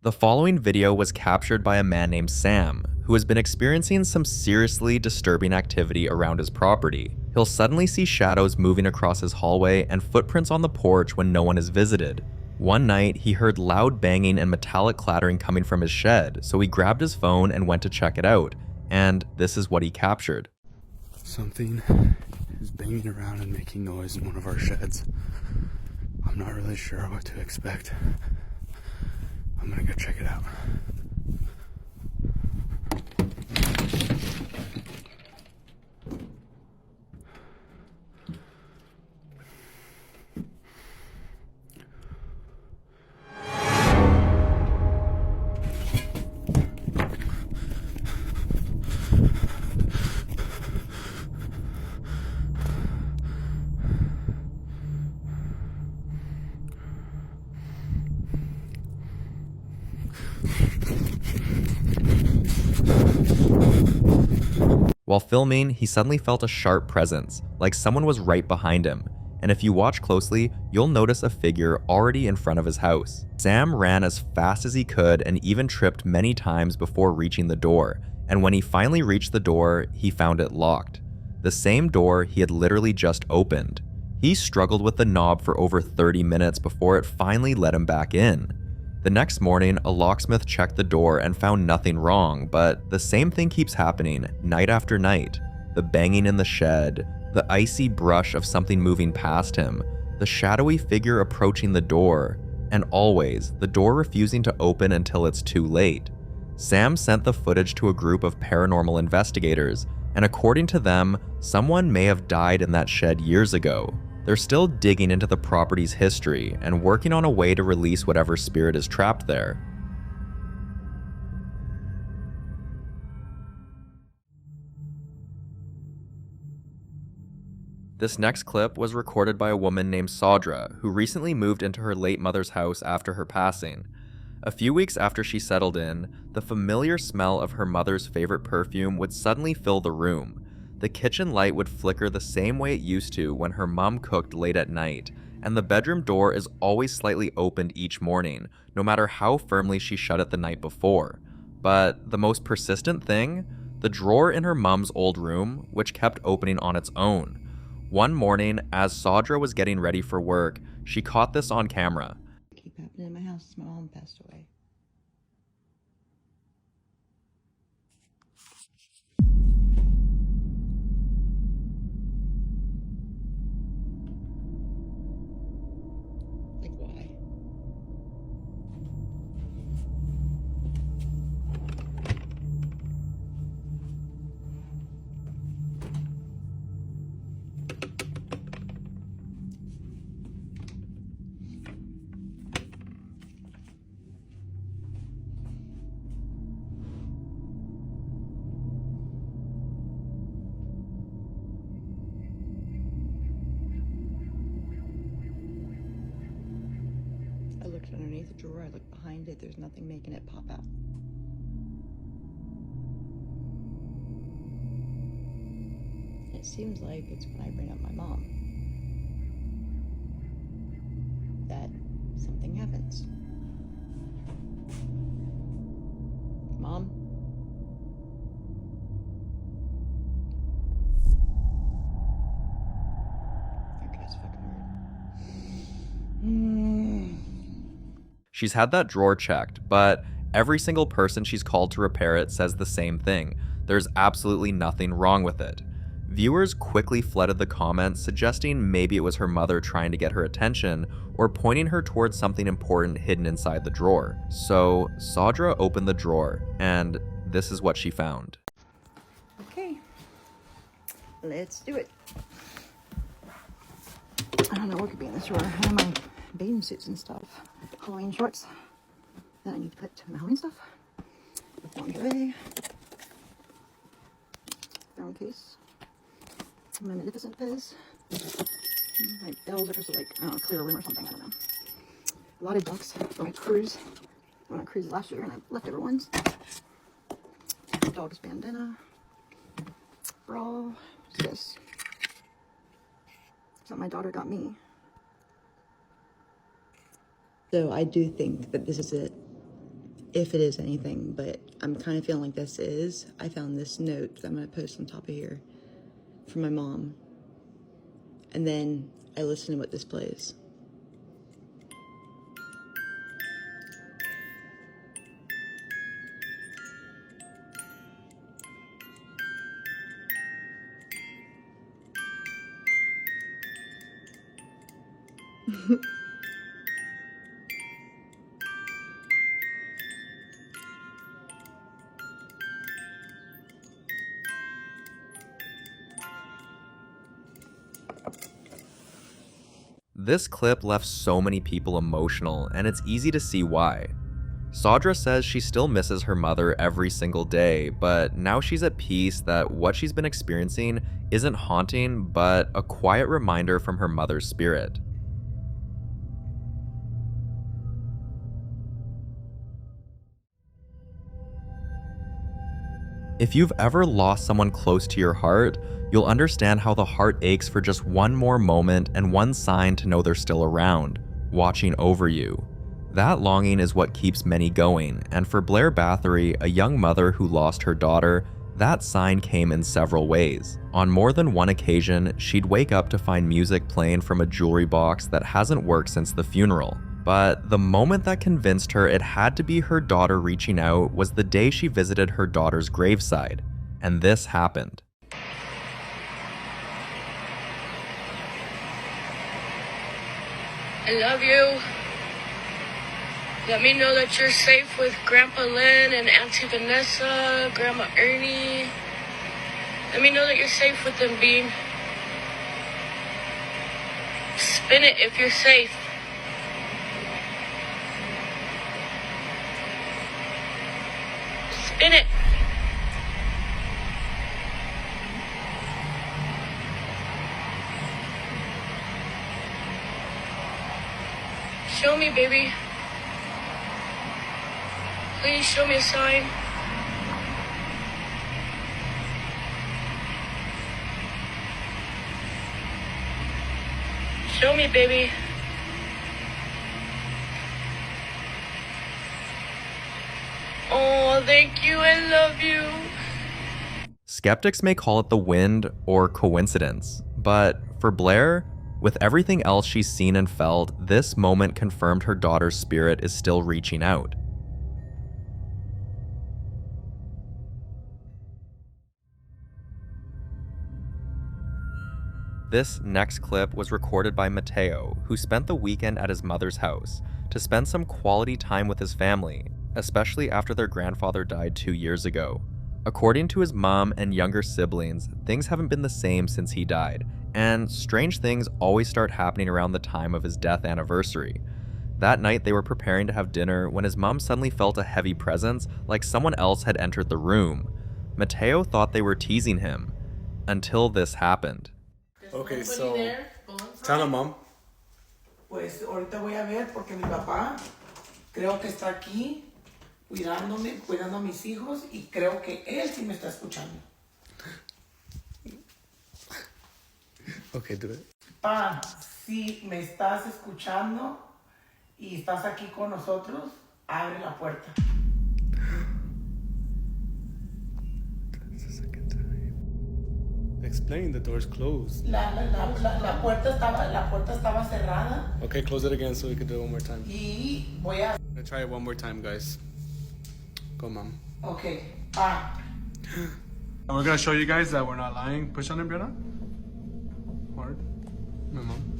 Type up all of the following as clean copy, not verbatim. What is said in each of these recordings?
The following video was captured by a man named Sam, who has been experiencing some seriously disturbing activity around his property. He'll suddenly see shadows moving across his hallway and footprints on the porch when no one is visited. One night, he heard loud banging and metallic clattering coming from his shed, so he grabbed his phone and went to check it out, and this is what he captured. Something is banging around and making noise in one of our sheds. I'm not really sure what to expect. I'm gonna go check it out. While filming, he suddenly felt a sharp presence, like someone was right behind him, and if you watch closely, you'll notice a figure already in front of his house. Sam ran as fast as he could and even tripped many times before reaching the door, and when he finally reached the door, he found it locked. The same door he had literally just opened. He struggled with the knob for over 30 minutes before it finally let him back in. The next morning, a locksmith checked the door and found nothing wrong, but the same thing keeps happening night after night. The banging in the shed, the icy brush of something moving past him, the shadowy figure approaching the door, and always the door refusing to open until it's too late. Sam sent the footage to a group of paranormal investigators, and according to them, someone may have died in that shed years ago. They're still digging into the property's history and working on a way to release whatever spirit is trapped there. This next clip was recorded by a woman named Saudra, who recently moved into her late mother's house after her passing. A few weeks after she settled in, the familiar smell of her mother's favorite perfume would suddenly fill the room. The kitchen light would flicker the same way it used to when her mom cooked late at night, and the bedroom door is always slightly opened each morning, no matter how firmly she shut it the night before. But the most persistent thing? The drawer in her mom's old room, which kept opening on its own. One morning, as Saudra was getting ready for work, she caught this on camera. Keep happening in my house since my mom passed away. Like why? I looked underneath the drawer, I looked behind it, there's nothing making it pop out. It seems like it's when I bring up my mom that something happens. Mom? Okay, it's fucking weird. She's had that drawer checked, but every single person she's called to repair it says the same thing. There's absolutely nothing wrong with it. Viewers quickly flooded the comments, suggesting maybe it was her mother trying to get her attention or pointing her towards something important hidden inside the drawer. So Saudra opened the drawer, and this is what she found. Okay, let's do it. I don't know what could be in this drawer. I have my bathing suits and stuff. Halloween shorts that I need to put to my Halloween stuff. Lingerie. Phone case. My Magnificent Fizz. My bells are just like, I don't know, clear room or something, I don't know. A lot of ducks for my cruise. I went on a cruise last year and I left over ones. Dog's bandana. Bra. What's this? Something my daughter got me. So I do think that this is it. if it is anything, but I'm kind of feeling like this is. I found this note that I'm going to post on top of here from my mom. And then I listen to what this plays. This clip left so many people emotional, and it's easy to see why. Saudra says she still misses her mother every single day, but now she's at peace that what she's been experiencing isn't haunting, but a quiet reminder from her mother's spirit. If you've ever lost someone close to your heart, you'll understand how the heart aches for just one more moment and one sign to know they're still around, watching over you. That longing is what keeps many going, and for Blair Bathory, a young mother who lost her daughter, that sign came in several ways. On more than one occasion, she'd wake up to find music playing from a jewelry box that hasn't worked since the funeral. But the moment that convinced her it had to be her daughter reaching out was the day she visited her daughter's graveside. And this happened. I love you. Let me know that you're safe with Grandpa Lynn and Auntie Vanessa, Grandma Ernie. Let me know that you're safe with them, Bean. Spin it if you're safe. Spin it. Show me, baby. Please show me a sign. Show me, baby. Oh, thank you. I love you. Skeptics may call it the wind or coincidence, but for Blair, with everything else she's seen and felt, this moment confirmed her daughter's spirit is still reaching out. This next clip was recorded by Mateo, who spent the weekend at his mother's house to spend some quality time with his family, especially after their grandfather died 2 years ago. According to his mom and younger siblings, things haven't been the same since he died, and strange things always start happening around the time of his death anniversary. That night they were preparing to have dinner when his mom suddenly felt a heavy presence, like someone else had entered the room. Mateo thought they were teasing him, until this happened. Okay, so tell him, Mom. Pues ahorita voy a ver porque mi papá creo que está aquí cuidándome, cuidando a mis hijos y creo que él sí me está escuchando. Okay, do it. Pa, si me estás escuchando y estás aquí con nosotros, abre la puerta. That's the second time. Explain, the door's closed. La puerta estaba cerrada Okay, close it again so we can do it one more time. y voy a... I'm gonna try it one more time, guys. Go, Mom. Okay, pa. And we're gonna show you guys that we're not lying. Push on it, Brianna. Hard. My mom.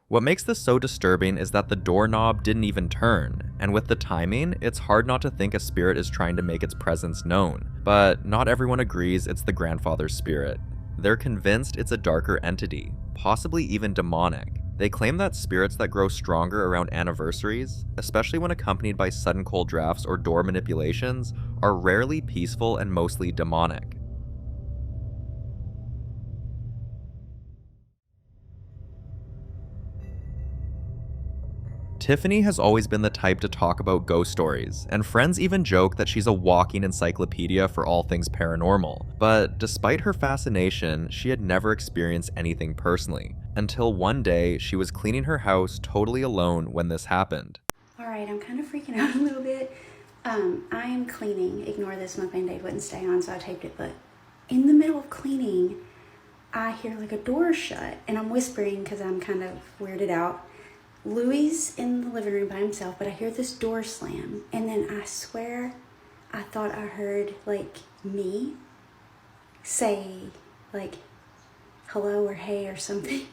What makes this so disturbing is that the doorknob didn't even turn, and with the timing, it's hard not to think a spirit is trying to make its presence known. But not everyone agrees it's the grandfather's spirit. They're convinced it's a darker entity, possibly even demonic. They claim that spirits that grow stronger around anniversaries, especially when accompanied by sudden cold drafts or door manipulations, are rarely peaceful and mostly demonic. Tiffany has always been the type to talk about ghost stories, and friends even joke that she's a walking encyclopedia for all things paranormal. But despite her fascination, she had never experienced anything personally, until one day she was cleaning her house totally alone when this happened. All right, Alright, I'm kind of freaking out a little bit. I am cleaning. Ignore this, my Band-Aid wouldn't stay on, so I taped it. But in the middle of cleaning, I hear like a door shut, and I'm whispering because I'm kind of weirded out. Louis in the living room by himself, but I hear this door slam, and then I swear I thought I heard like me say like hello or hey or something.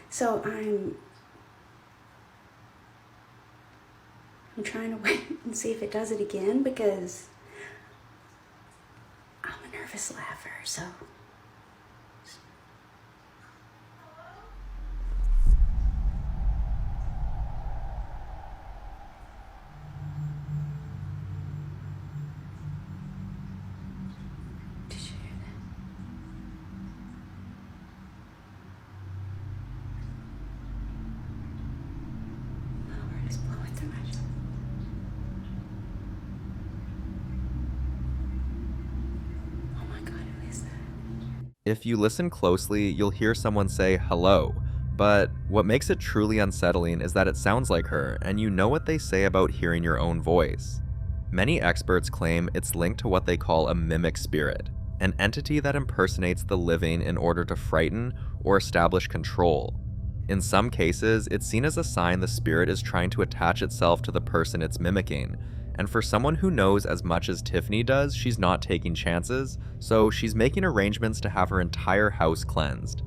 So I'm trying to wait and see if it does it again, because I'm a nervous laugher, so. Did you hear that? Oh, we're just blowing through my jaw. Oh my God, who is that? If you listen closely, you'll hear someone say hello, but what makes it truly unsettling is that it sounds like her, and you know what they say about hearing your own voice. Many experts claim it's linked to what they call a mimic spirit, an entity that impersonates the living in order to frighten or establish control. In some cases, it's seen as a sign the spirit is trying to attach itself to the person it's mimicking, and for someone who knows as much as Tiffany does, she's not taking chances, so she's making arrangements to have her entire house cleansed.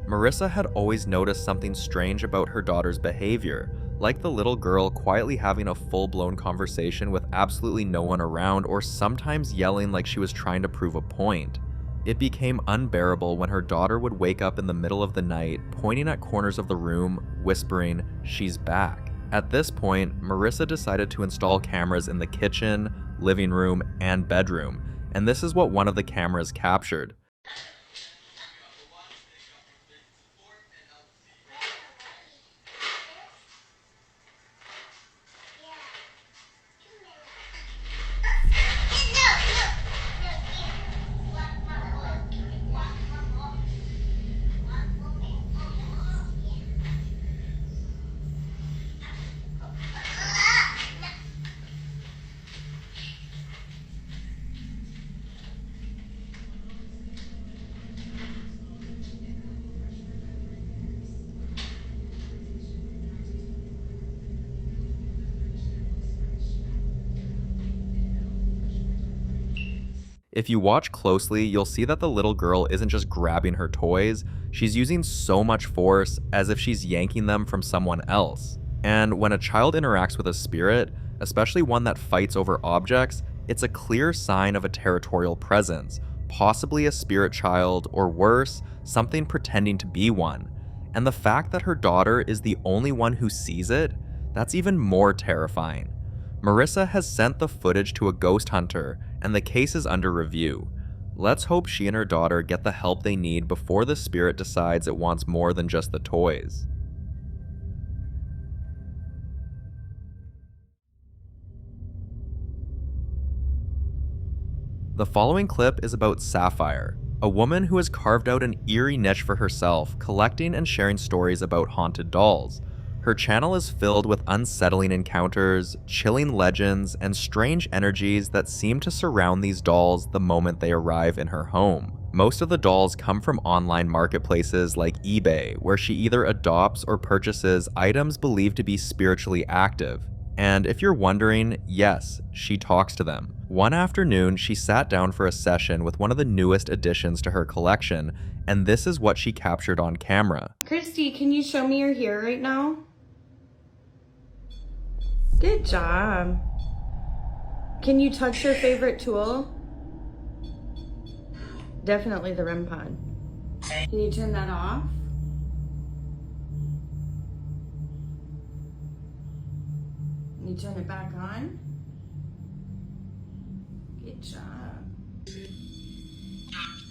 Marissa had always noticed something strange about her daughter's behavior, like the little girl quietly having a full-blown conversation with absolutely no one around, or sometimes yelling like she was trying to prove a point. It became unbearable when her daughter would wake up in the middle of the night, pointing at corners of the room, whispering, "She's back." At this point, Marissa decided to install cameras in the kitchen, living room, and bedroom, and this is what one of the cameras captured. If you watch closely, you'll see that the little girl isn't just grabbing her toys, she's using so much force as if she's yanking them from someone else. And when a child interacts with a spirit, especially one that fights over objects, it's a clear sign of a territorial presence, possibly a spirit child, or worse, something pretending to be one. And the fact that her daughter is the only one who sees it, that's even more terrifying. Marissa has sent the footage to a ghost hunter, and the case is under review. Let's hope she and her daughter get the help they need before the spirit decides it wants more than just the toys. The following clip is about Sapphire, a woman who has carved out an eerie niche for herself, collecting and sharing stories about haunted dolls. Her channel is filled with unsettling encounters, chilling legends, and strange energies that seem to surround these dolls the moment they arrive in her home. Most of the dolls come from online marketplaces like eBay, where she either adopts or purchases items believed to be spiritually active. And if you're wondering, yes, she talks to them. One afternoon, she sat down for a session with one of the newest additions to her collection, and this is what she captured on camera. Christy, can you show me your hair right now? Good job. Can you touch your favorite tool? Definitely the REM pod. Can you turn that off? Can you turn it back on? Good job.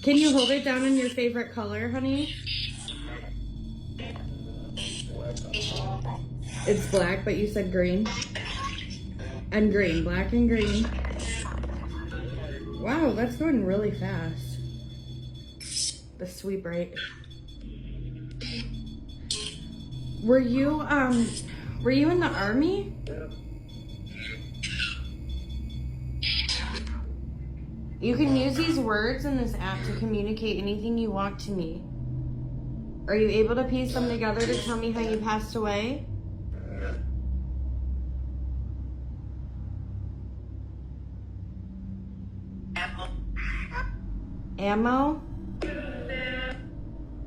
Can you hold it down in your favorite color, honey? It's black, but you said green. And green, black and green. Wow, that's going really fast. The sweep, right? Were you in the army? You can use these words in this app to communicate anything you want to me. Are you able to piece them together to tell me how you passed away? Ammo?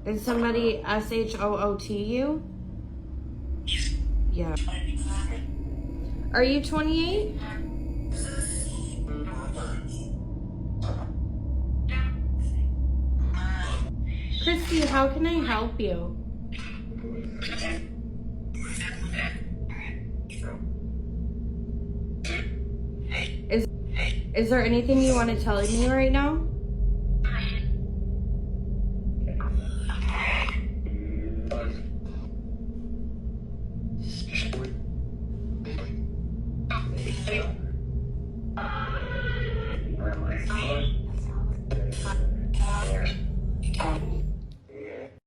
Is somebody SHOOT you? Yeah. Are you 28? Christy, how can I help you? Is there anything you want to tell me right now?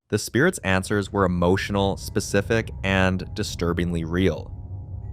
The spirit's answers were emotional, specific, and disturbingly real.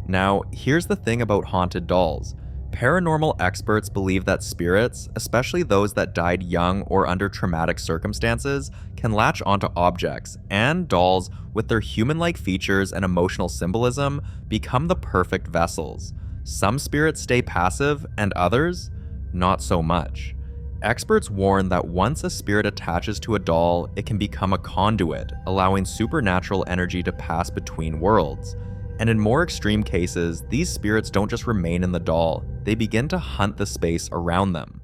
Now, here's the thing about haunted dolls. Paranormal experts believe that spirits, especially those that died young or under traumatic circumstances, can latch onto objects, and dolls, with their human-like features and emotional symbolism, become the perfect vessels. Some spirits stay passive, and others, not so much. Experts warn that once a spirit attaches to a doll, it can become a conduit, allowing supernatural energy to pass between worlds. And in more extreme cases, these spirits don't just remain in the doll, they begin to hunt the space around them.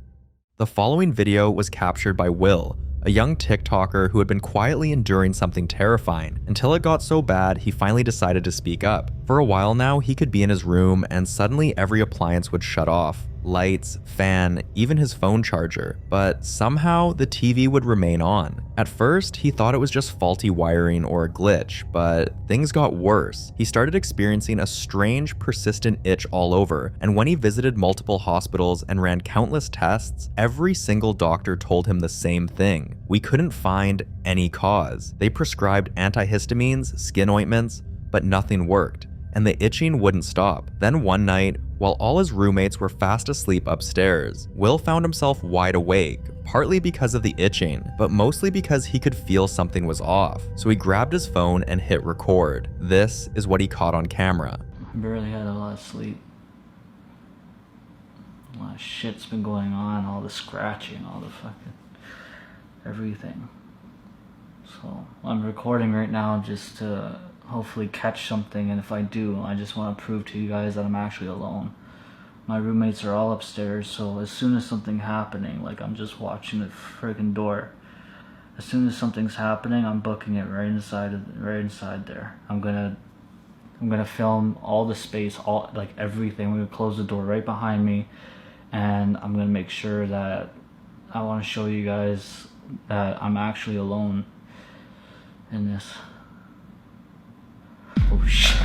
The following video was captured by Will, a young TikToker who had been quietly enduring something terrifying, until it got so bad he finally decided to speak up. For a while now, he could be in his room and suddenly every appliance would shut off. Lights, fan, even his phone charger, but somehow the TV would remain on. At first, he thought it was just faulty wiring or a glitch, but things got worse. He started experiencing a strange, persistent itch all over, and when he visited multiple hospitals and ran countless tests, every single doctor told him the same thing. We couldn't find any cause. They prescribed antihistamines, skin ointments, but nothing worked, and the itching wouldn't stop. Then one night, while all his roommates were fast asleep upstairs, Will found himself wide awake, partly because of the itching, but mostly because he could feel something was off. So he grabbed his phone and hit record. This is what he caught on camera. I barely had a lot of sleep. A lot of shit's been going on, all the scratching, all the fucking everything. So I'm recording right now just to hopefully catch something, and if I do, I just want to prove to you guys that I'm actually alone. My roommates are all upstairs, so as soon as something's happening, like I'm just watching the friggin' door. As soon as something's happening, I'm booking it right inside there. I'm gonna film all the space, all like everything. I'm gonna close the door right behind me, and I'm gonna make sure that I want to show you guys that I'm actually alone in this. Oh shit.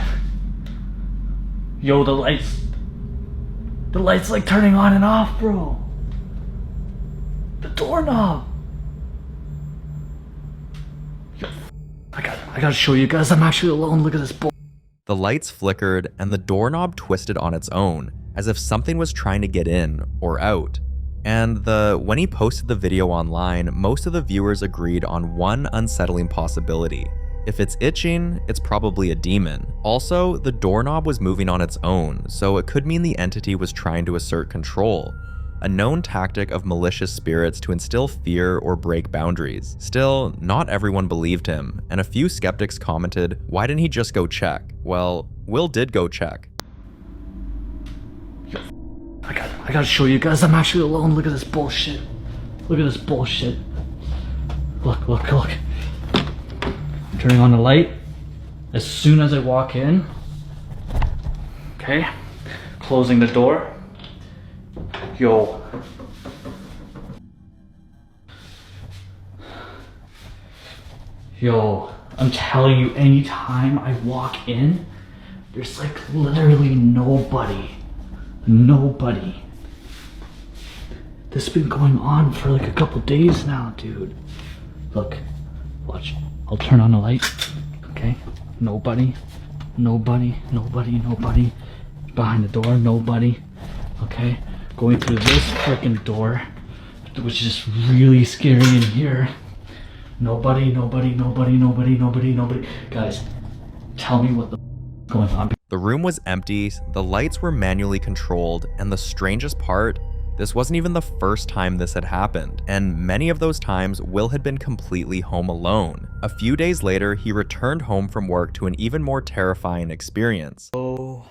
Yo, the light's like turning on and off, bro. The doorknob. Yo, I gotta show you guys I'm actually alone. Look at this bull. The lights flickered and the doorknob twisted on its own, as if something was trying to get in or out. And when he posted the video online, most of the viewers agreed on one unsettling possibility. If it's itching, it's probably a demon. Also, the doorknob was moving on its own, so it could mean the entity was trying to assert control, a known tactic of malicious spirits to instill fear or break boundaries. Still, not everyone believed him, and a few skeptics commented, why didn't he just go check? Well, Will did go check. Yo, I gotta show you guys I'm actually alone. Look at this bullshit. Look at this bullshit. Look. Turning on the light as soon as I walk in. Okay, closing the door. Yo. I'm telling you, anytime I walk in, there's like literally nobody. This has been going on for like a couple days now, dude. Look, watch. I'll turn on the light. Okay? Nobody. Nobody. Nobody. Nobody. Behind the door, nobody. Okay? Going through this freaking door, which is just really scary in here. Nobody, nobody, nobody, nobody, nobody, nobody. Guys, tell me what the is going on. The room was empty, the lights were manually controlled, and the strangest part, this wasn't even the first time this had happened, and many of those times Will had been completely home alone. A few days later, he returned home from work to an even more terrifying experience. Oh,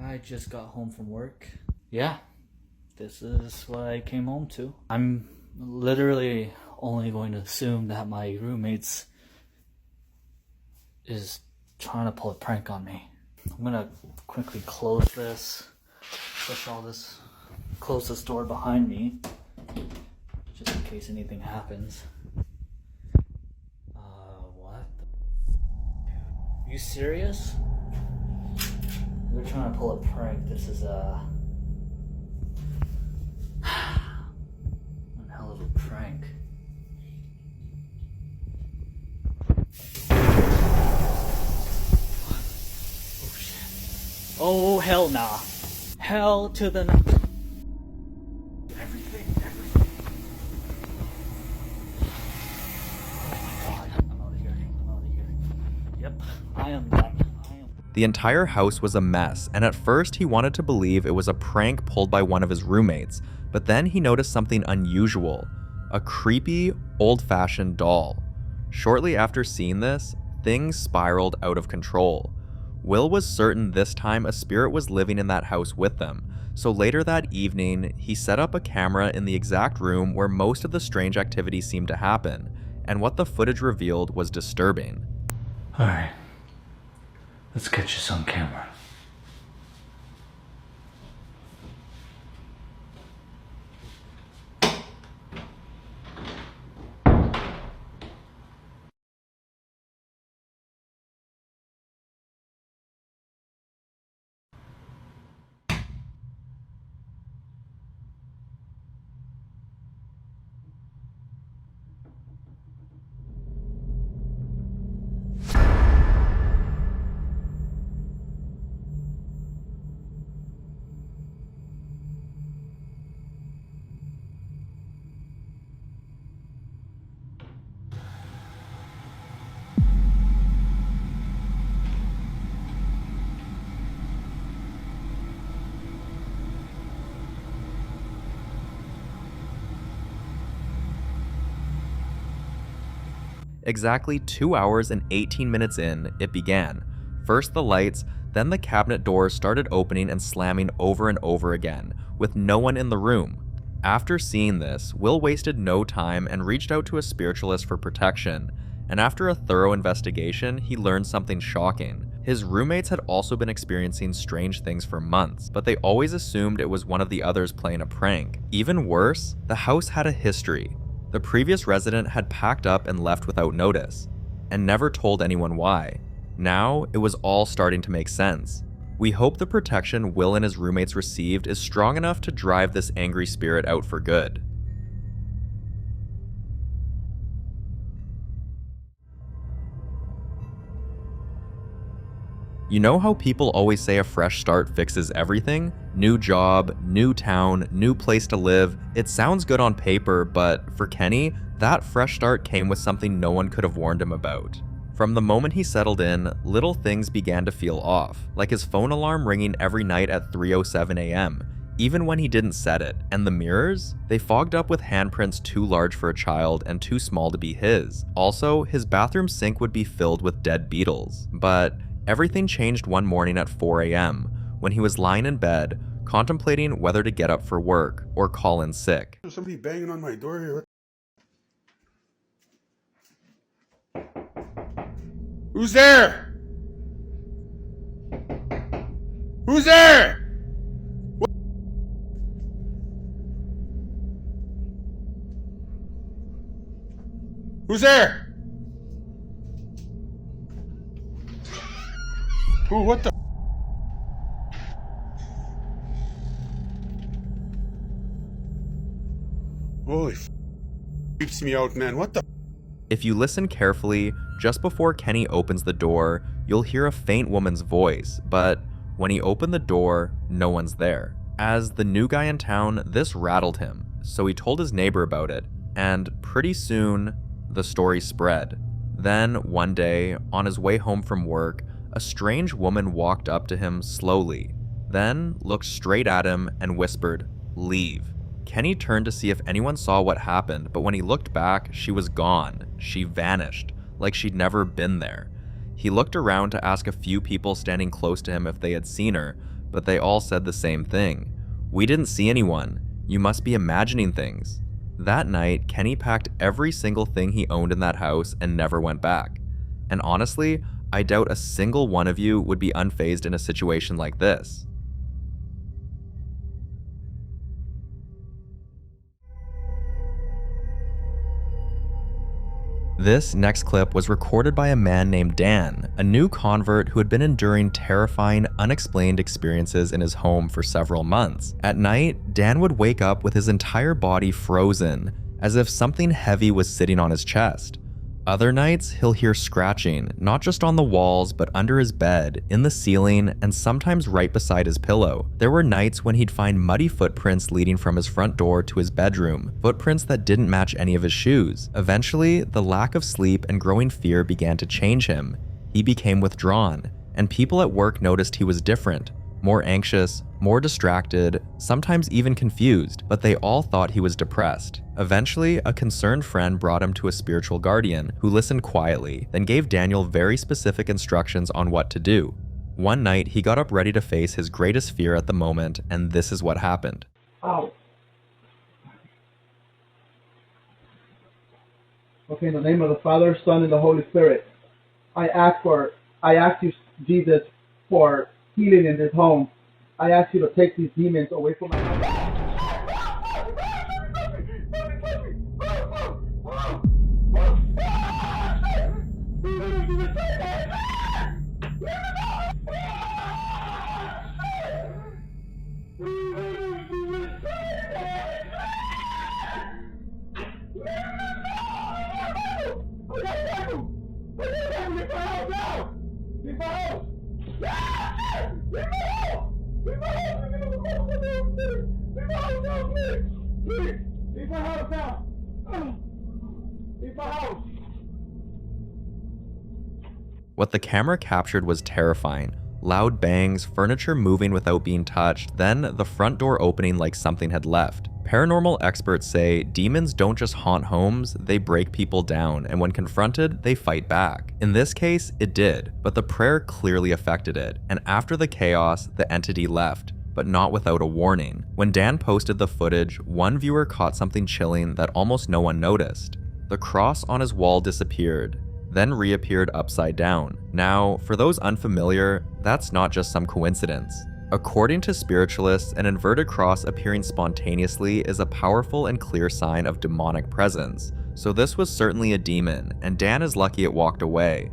I just got home from work. Yeah, this is what I came home to. I'm literally only going to assume that my roommates is trying to pull a prank on me. I'm gonna quickly close this, push all this, close this door behind me, just in case anything happens. What? Dude, you serious? They're trying to pull a prank. This is one hell of a prank. Oh shit. Oh hell nah. Hell to the Everything. Oh my god. I'm out of here. Yep, I am done. The entire house was a mess, and at first he wanted to believe it was a prank pulled by one of his roommates, but then he noticed something unusual, a creepy, old-fashioned doll. Shortly after seeing this, things spiraled out of control. Will was certain this time a spirit was living in that house with them, so later that evening, he set up a camera in the exact room where most of the strange activity seemed to happen, and what the footage revealed was disturbing. Alright. Let's get you on camera. Exactly 2 hours and 18 minutes in, it began. First the lights, then the cabinet doors started opening and slamming over and over again, with no one in the room. After seeing this, Will wasted no time and reached out to a spiritualist for protection, and after a thorough investigation, he learned something shocking. His roommates had also been experiencing strange things for months, but they always assumed it was one of the others playing a prank. Even worse, the house had a history. The previous resident had packed up and left without notice, and never told anyone why. Now, it was all starting to make sense. We hope the protection Will and his roommates received is strong enough to drive this angry spirit out for good. You know how people always say a fresh start fixes everything? New job, new town, new place to live. It sounds good on paper, but for Kenny, that fresh start came with something no one could have warned him about. From the moment he settled in, little things began to feel off, like his phone alarm ringing every night at 3:07 a.m., even when he didn't set it. And the mirrors? They fogged up with handprints too large for a child and too small to be his. Also, his bathroom sink would be filled with dead beetles. But everything changed one morning at 4 a.m. when he was lying in bed, contemplating whether to get up for work or call in sick. There's somebody banging on my door here. Who's there? Who's there? What? Who's there? Who? What the? Holy f***, creeps me out, man. What the? If you listen carefully, just before Kenny opens the door, you'll hear a faint woman's voice, but when he opened the door, no one's there. As the new guy in town, this rattled him, so he told his neighbor about it, and pretty soon, the story spread. Then, one day, on his way home from work, a strange woman walked up to him slowly, then looked straight at him and whispered, "Leave." Kenny turned to see if anyone saw what happened, but when he looked back, she was gone. She vanished, like she'd never been there. He looked around to ask a few people standing close to him if they had seen her, but they all said the same thing. "We didn't see anyone. You must be imagining things." That night, Kenny packed every single thing he owned in that house and never went back. And honestly, I doubt a single one of you would be unfazed in a situation like this. This next clip was recorded by a man named Dan, a new convert who had been enduring terrifying, unexplained experiences in his home for several months. At night, Dan would wake up with his entire body frozen, as if something heavy was sitting on his chest. Other nights, he'll hear scratching, not just on the walls, but under his bed, in the ceiling, and sometimes right beside his pillow. There were nights when he'd find muddy footprints leading from his front door to his bedroom, footprints that didn't match any of his shoes. Eventually, the lack of sleep and growing fear began to change him. He became withdrawn, and people at work noticed he was different, more anxious, more distracted, sometimes even confused, but they all thought he was depressed. Eventually, a concerned friend brought him to a spiritual guardian who listened quietly, then gave Daniel very specific instructions on what to do. One night, he got up ready to face his greatest fear at the moment, and this is what happened. Ow. Okay, in the name of the Father, Son, and the Holy Spirit, I ask you, Jesus, for healing in this home. I ask you to take these demons away from my house. What the camera captured was terrifying. Loud bangs, furniture moving without being touched, then the front door opening like something had left. Paranormal experts say demons don't just haunt homes, they break people down, and when confronted, they fight back. In this case, it did, but the prayer clearly affected it, and after the chaos, the entity left, but not without a warning. When Dan posted the footage, one viewer caught something chilling that almost no one noticed. The cross on his wall disappeared, then reappeared upside down. Now, for those unfamiliar, that's not just some coincidence. According to spiritualists, an inverted cross appearing spontaneously is a powerful and clear sign of demonic presence, so this was certainly a demon, and Dan is lucky it walked away.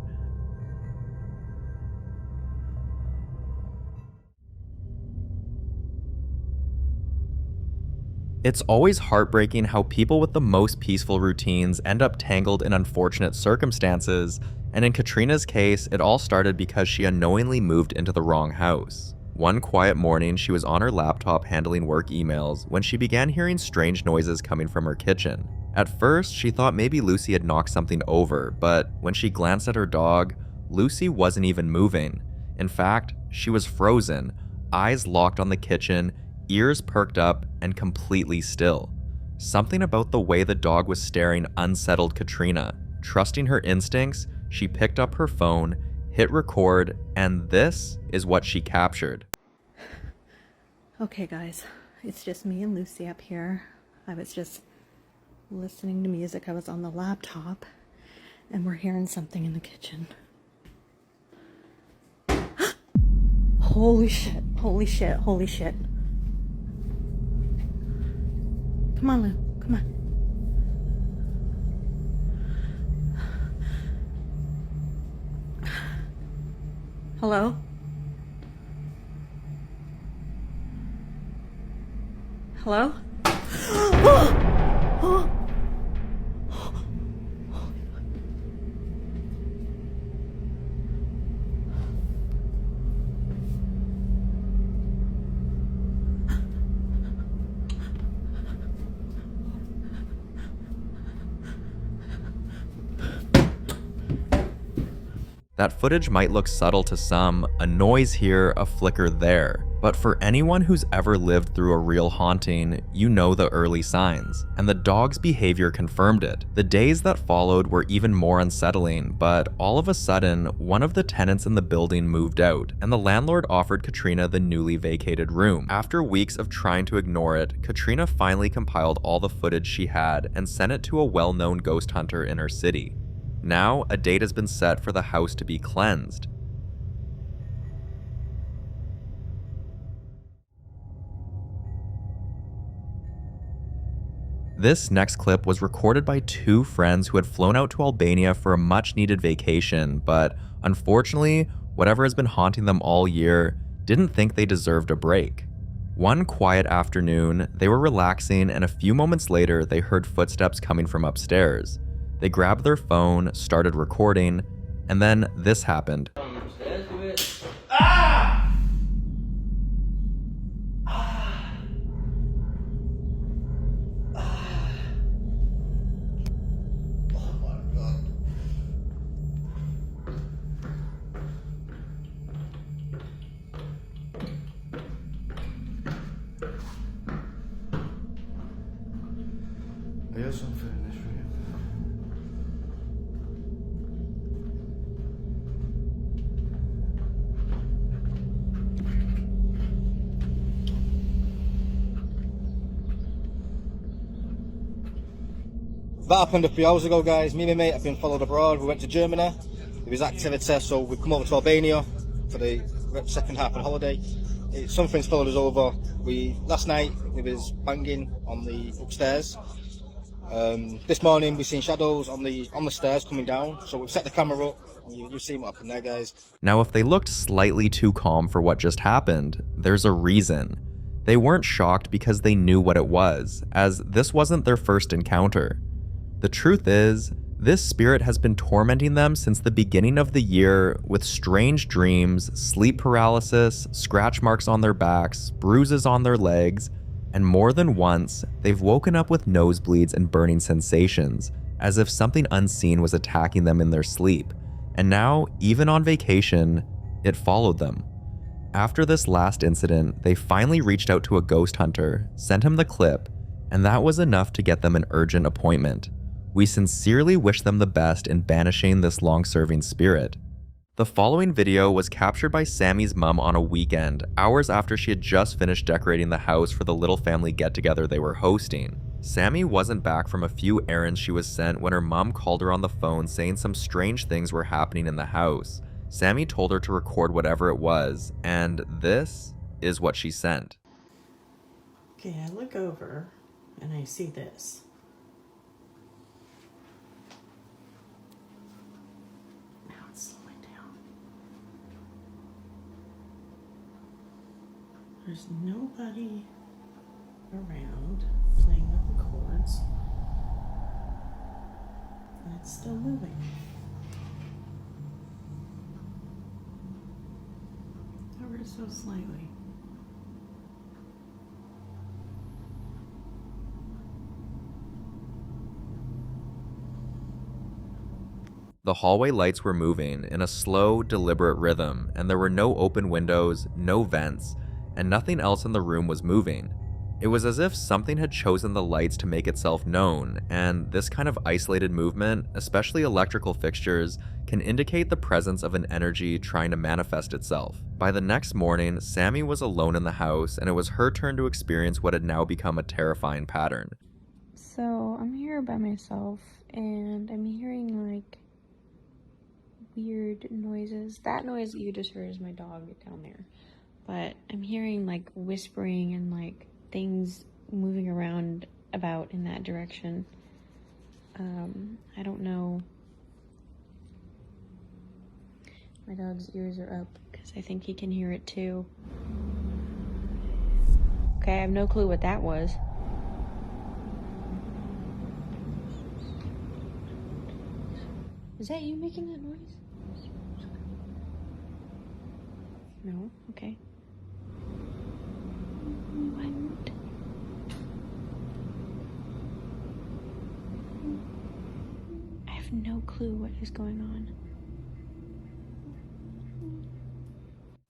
It's always heartbreaking how people with the most peaceful routines end up tangled in unfortunate circumstances, and in Katrina's case, it all started because she unknowingly moved into the wrong house. One quiet morning, she was on her laptop handling work emails when she began hearing strange noises coming from her kitchen. At first, she thought maybe Lucy had knocked something over, but when she glanced at her dog, Lucy wasn't even moving. In fact, she was frozen, eyes locked on the kitchen, ears perked up, and completely still. Something about the way the dog was staring unsettled Katrina. Trusting her instincts, she picked up her phone, hit record, and this is what she captured. Okay guys, it's just me and Lucy up here. I was just listening to music. I was on the laptop and we're hearing something in the kitchen. Holy shit, holy shit, holy shit. Come on, Lou, come on. Hello? Hello? That footage might look subtle to some, a noise here, a flicker there, but for anyone who's ever lived through a real haunting, you know the early signs, and the dog's behavior confirmed it. The days that followed were even more unsettling, but all of a sudden, one of the tenants in the building moved out, and the landlord offered Katrina the newly vacated room. After weeks of trying to ignore it, Katrina finally compiled all the footage she had and sent it to a well-known ghost hunter in her city. Now, a date has been set for the house to be cleansed. This next clip was recorded by two friends who had flown out to Albania for a much-needed vacation, but unfortunately, whatever has been haunting them all year didn't think they deserved a break. One quiet afternoon, they were relaxing, and a few moments later, they heard footsteps coming from upstairs. They grabbed their phone, started recording, and then this happened. I got something in this room. That happened a few hours ago, guys. Me and my mate have been followed abroad. We went to Germany. There was activity, so we've come over to Albania for the second half of the holiday. Something's followed us over. Last night there was banging on the upstairs. This morning we've seen shadows on the stairs coming down. So we've set the camera up. You've seen what happened there, guys. Now, if they looked slightly too calm for what just happened, there's a reason. They weren't shocked because they knew what it was, as this wasn't their first encounter. The truth is, this spirit has been tormenting them since the beginning of the year with strange dreams, sleep paralysis, scratch marks on their backs, bruises on their legs, and more than once, they've woken up with nosebleeds and burning sensations, as if something unseen was attacking them in their sleep. And now, even on vacation, it followed them. After this last incident, they finally reached out to a ghost hunter, sent him the clip, and that was enough to get them an urgent appointment. We sincerely wish them the best in banishing this long-serving spirit. The following video was captured by Sammy's mom on a weekend, hours after she had just finished decorating the house for the little family get-together they were hosting. Sammy wasn't back from a few errands she was sent when her mom called her on the phone saying some strange things were happening in the house. Sammy told her to record whatever it was, and this is what she sent. Okay, I look over and I see this. Now it's slowing down. There's nobody around playing with the chords. And it's still moving. Ever so slightly. The hallway lights were moving in a slow, deliberate rhythm, and there were no open windows, no vents, and nothing else in the room was moving. It was as if something had chosen the lights to make itself known, and this kind of isolated movement, especially electrical fixtures, can indicate the presence of an energy trying to manifest itself. By the next morning, Sammy was alone in the house, and it was her turn to experience what had now become a terrifying pattern. So I'm here by myself, and I'm hearing like weird noises. That noise that you just heard is my dog down there. But I'm hearing like whispering and like things moving around about in that direction. I don't know. My dog's ears are up because I think he can hear it too. Okay, I have no clue what that was. Is that you making that noise? No? Okay. What? I have no clue what is going on.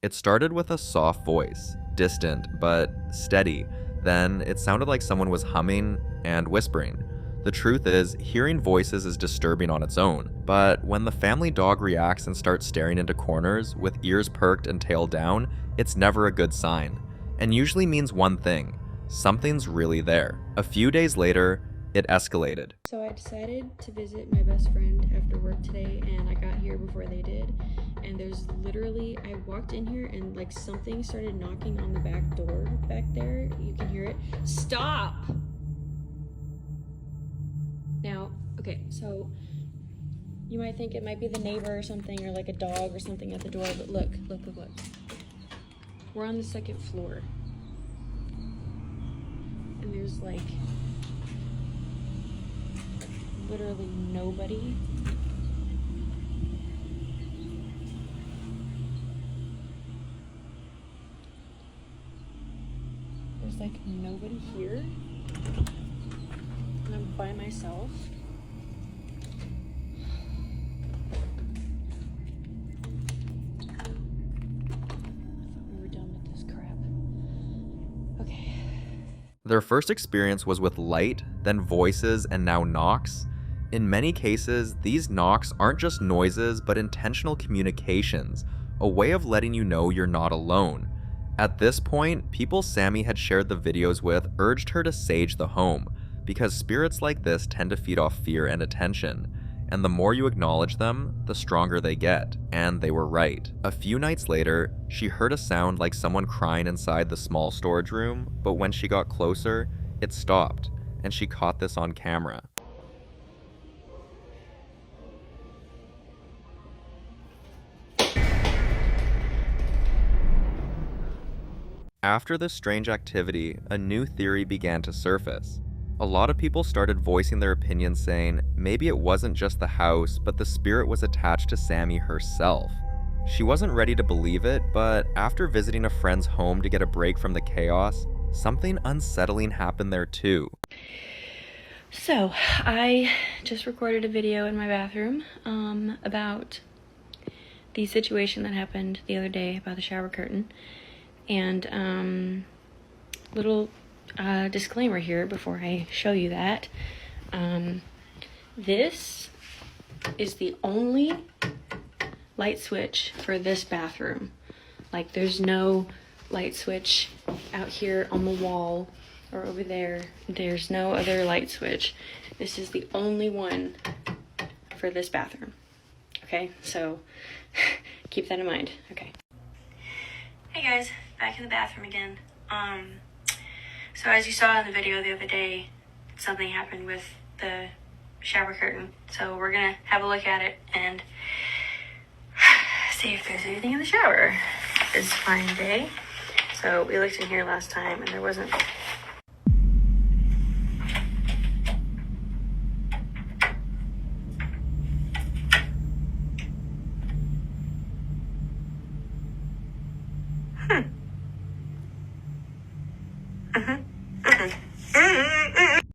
It started with a soft voice, distant but steady. Then it sounded like someone was humming and whispering. The truth is, hearing voices is disturbing on its own, but when the family dog reacts and starts staring into corners with ears perked and tail down, it's never a good sign, and usually means one thing: something's really there. A few days later, it escalated. So I decided to visit my best friend after work today, and I got here before they did. And there's literally, I walked in here and like something started knocking on the back door back there. You can hear it. Stop! Now, okay, so you might think it might be the neighbor or something, or like a dog or something at the door, but look. We're on the second floor. And there's like literally nobody. There's like nobody here. And I'm by myself. Their first experience was with light, then voices, and now knocks. In many cases, these knocks aren't just noises, but intentional communications, a way of letting you know you're not alone. At this point, people Sammy had shared the videos with urged her to sage the home, because spirits like this tend to feed off fear and attention, and the more you acknowledge them, the stronger they get, and they were right. A few nights later, she heard a sound like someone crying inside the small storage room, but when she got closer, it stopped, and she caught this on camera. After this strange activity, a new theory began to surface. A lot of people started voicing their opinions, saying maybe it wasn't just the house, but the spirit was attached to Sammy herself. She wasn't ready to believe it, but after visiting a friend's home to get a break from the chaos, something unsettling happened there too. So, I just recorded a video in my bathroom about the situation that happened the other day about the shower curtain. And little disclaimer here before I show you that. This is the only light switch for this bathroom. Like, there's no light switch out here on the wall or over there. There's no other light switch. This is the only one for this bathroom. Okay, so keep that in mind. Okay. Hey guys, back in the bathroom again. So as you saw in the video the other day, something happened with the shower curtain. So we're gonna have a look at it and see if there's anything in the shower. It's a fine day. So we looked in here last time and there wasn't.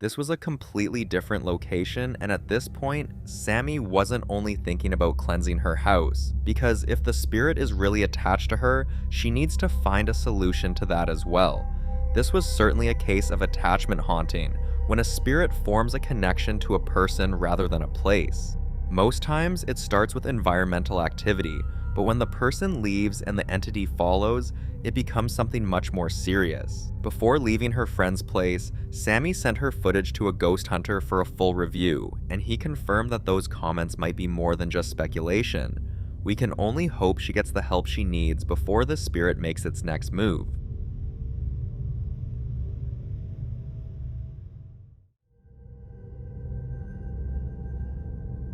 This was a completely different location, and at this point, Sammy wasn't only thinking about cleansing her house, because if the spirit is really attached to her, she needs to find a solution to that as well. This was certainly a case of attachment haunting, when a spirit forms a connection to a person rather than a place. Most times, it starts with environmental activity, but when the person leaves and the entity follows, it becomes something much more serious. Before leaving her friend's place, Sammy sent her footage to a ghost hunter for a full review, and he confirmed that those comments might be more than just speculation. We can only hope she gets the help she needs before the spirit makes its next move.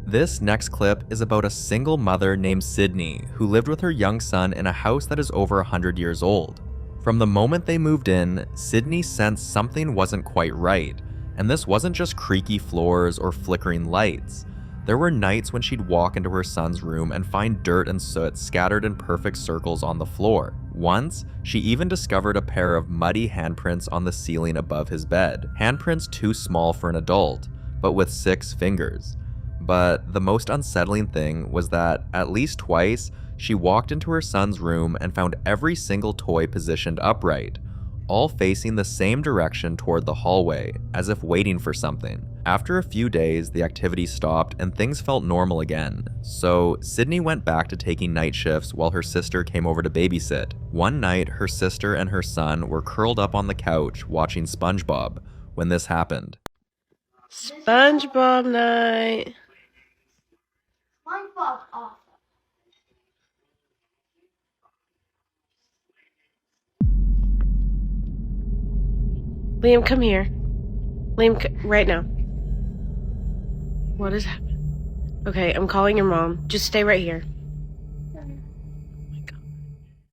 This next clip is about a single mother named Sydney who lived with her young son in a house that is over 100 years old. From the moment they moved in, Sydney sensed something wasn't quite right, and this wasn't just creaky floors or flickering lights. There were nights when she'd walk into her son's room and find dirt and soot scattered in perfect circles on the floor. Once, she even discovered a pair of muddy handprints on the ceiling above his bed. Handprints too small for an adult, but with 6 fingers. But the most unsettling thing was that, at least twice, she walked into her son's room and found every single toy positioned upright, all facing the same direction toward the hallway, as if waiting for something. After a few days, the activity stopped and things felt normal again, so Sydney went back to taking night shifts while her sister came over to babysit. One night, her sister and her son were curled up on the couch watching SpongeBob when this happened. SpongeBob night. SpongeBob off. Liam, come here. Liam, right now. What is happening? Okay, I'm calling your mom. Just stay right here.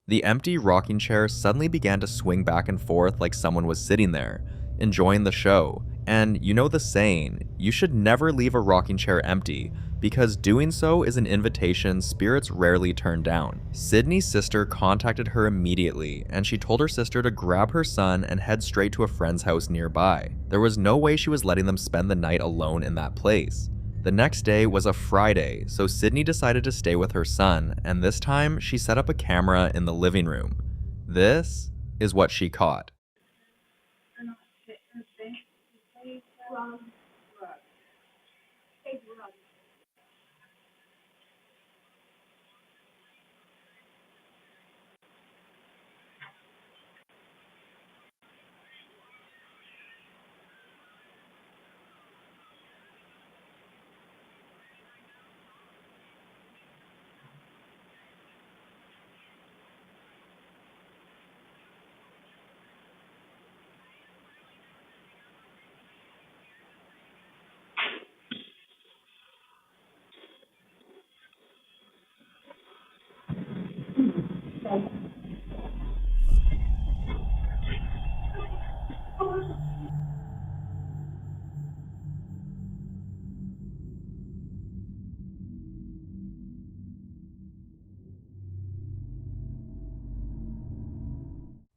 The empty rocking chair suddenly began to swing back and forth like someone was sitting there, enjoying the show. And you know the saying, you should never leave a rocking chair empty, because doing so is an invitation spirits rarely turn down. Sydney's sister contacted her immediately, and she told her sister to grab her son and head straight to a friend's house nearby. There was no way she was letting them spend the night alone in that place. The next day was a Friday, so Sydney decided to stay with her son, and this time she set up a camera in the living room. This is what she caught.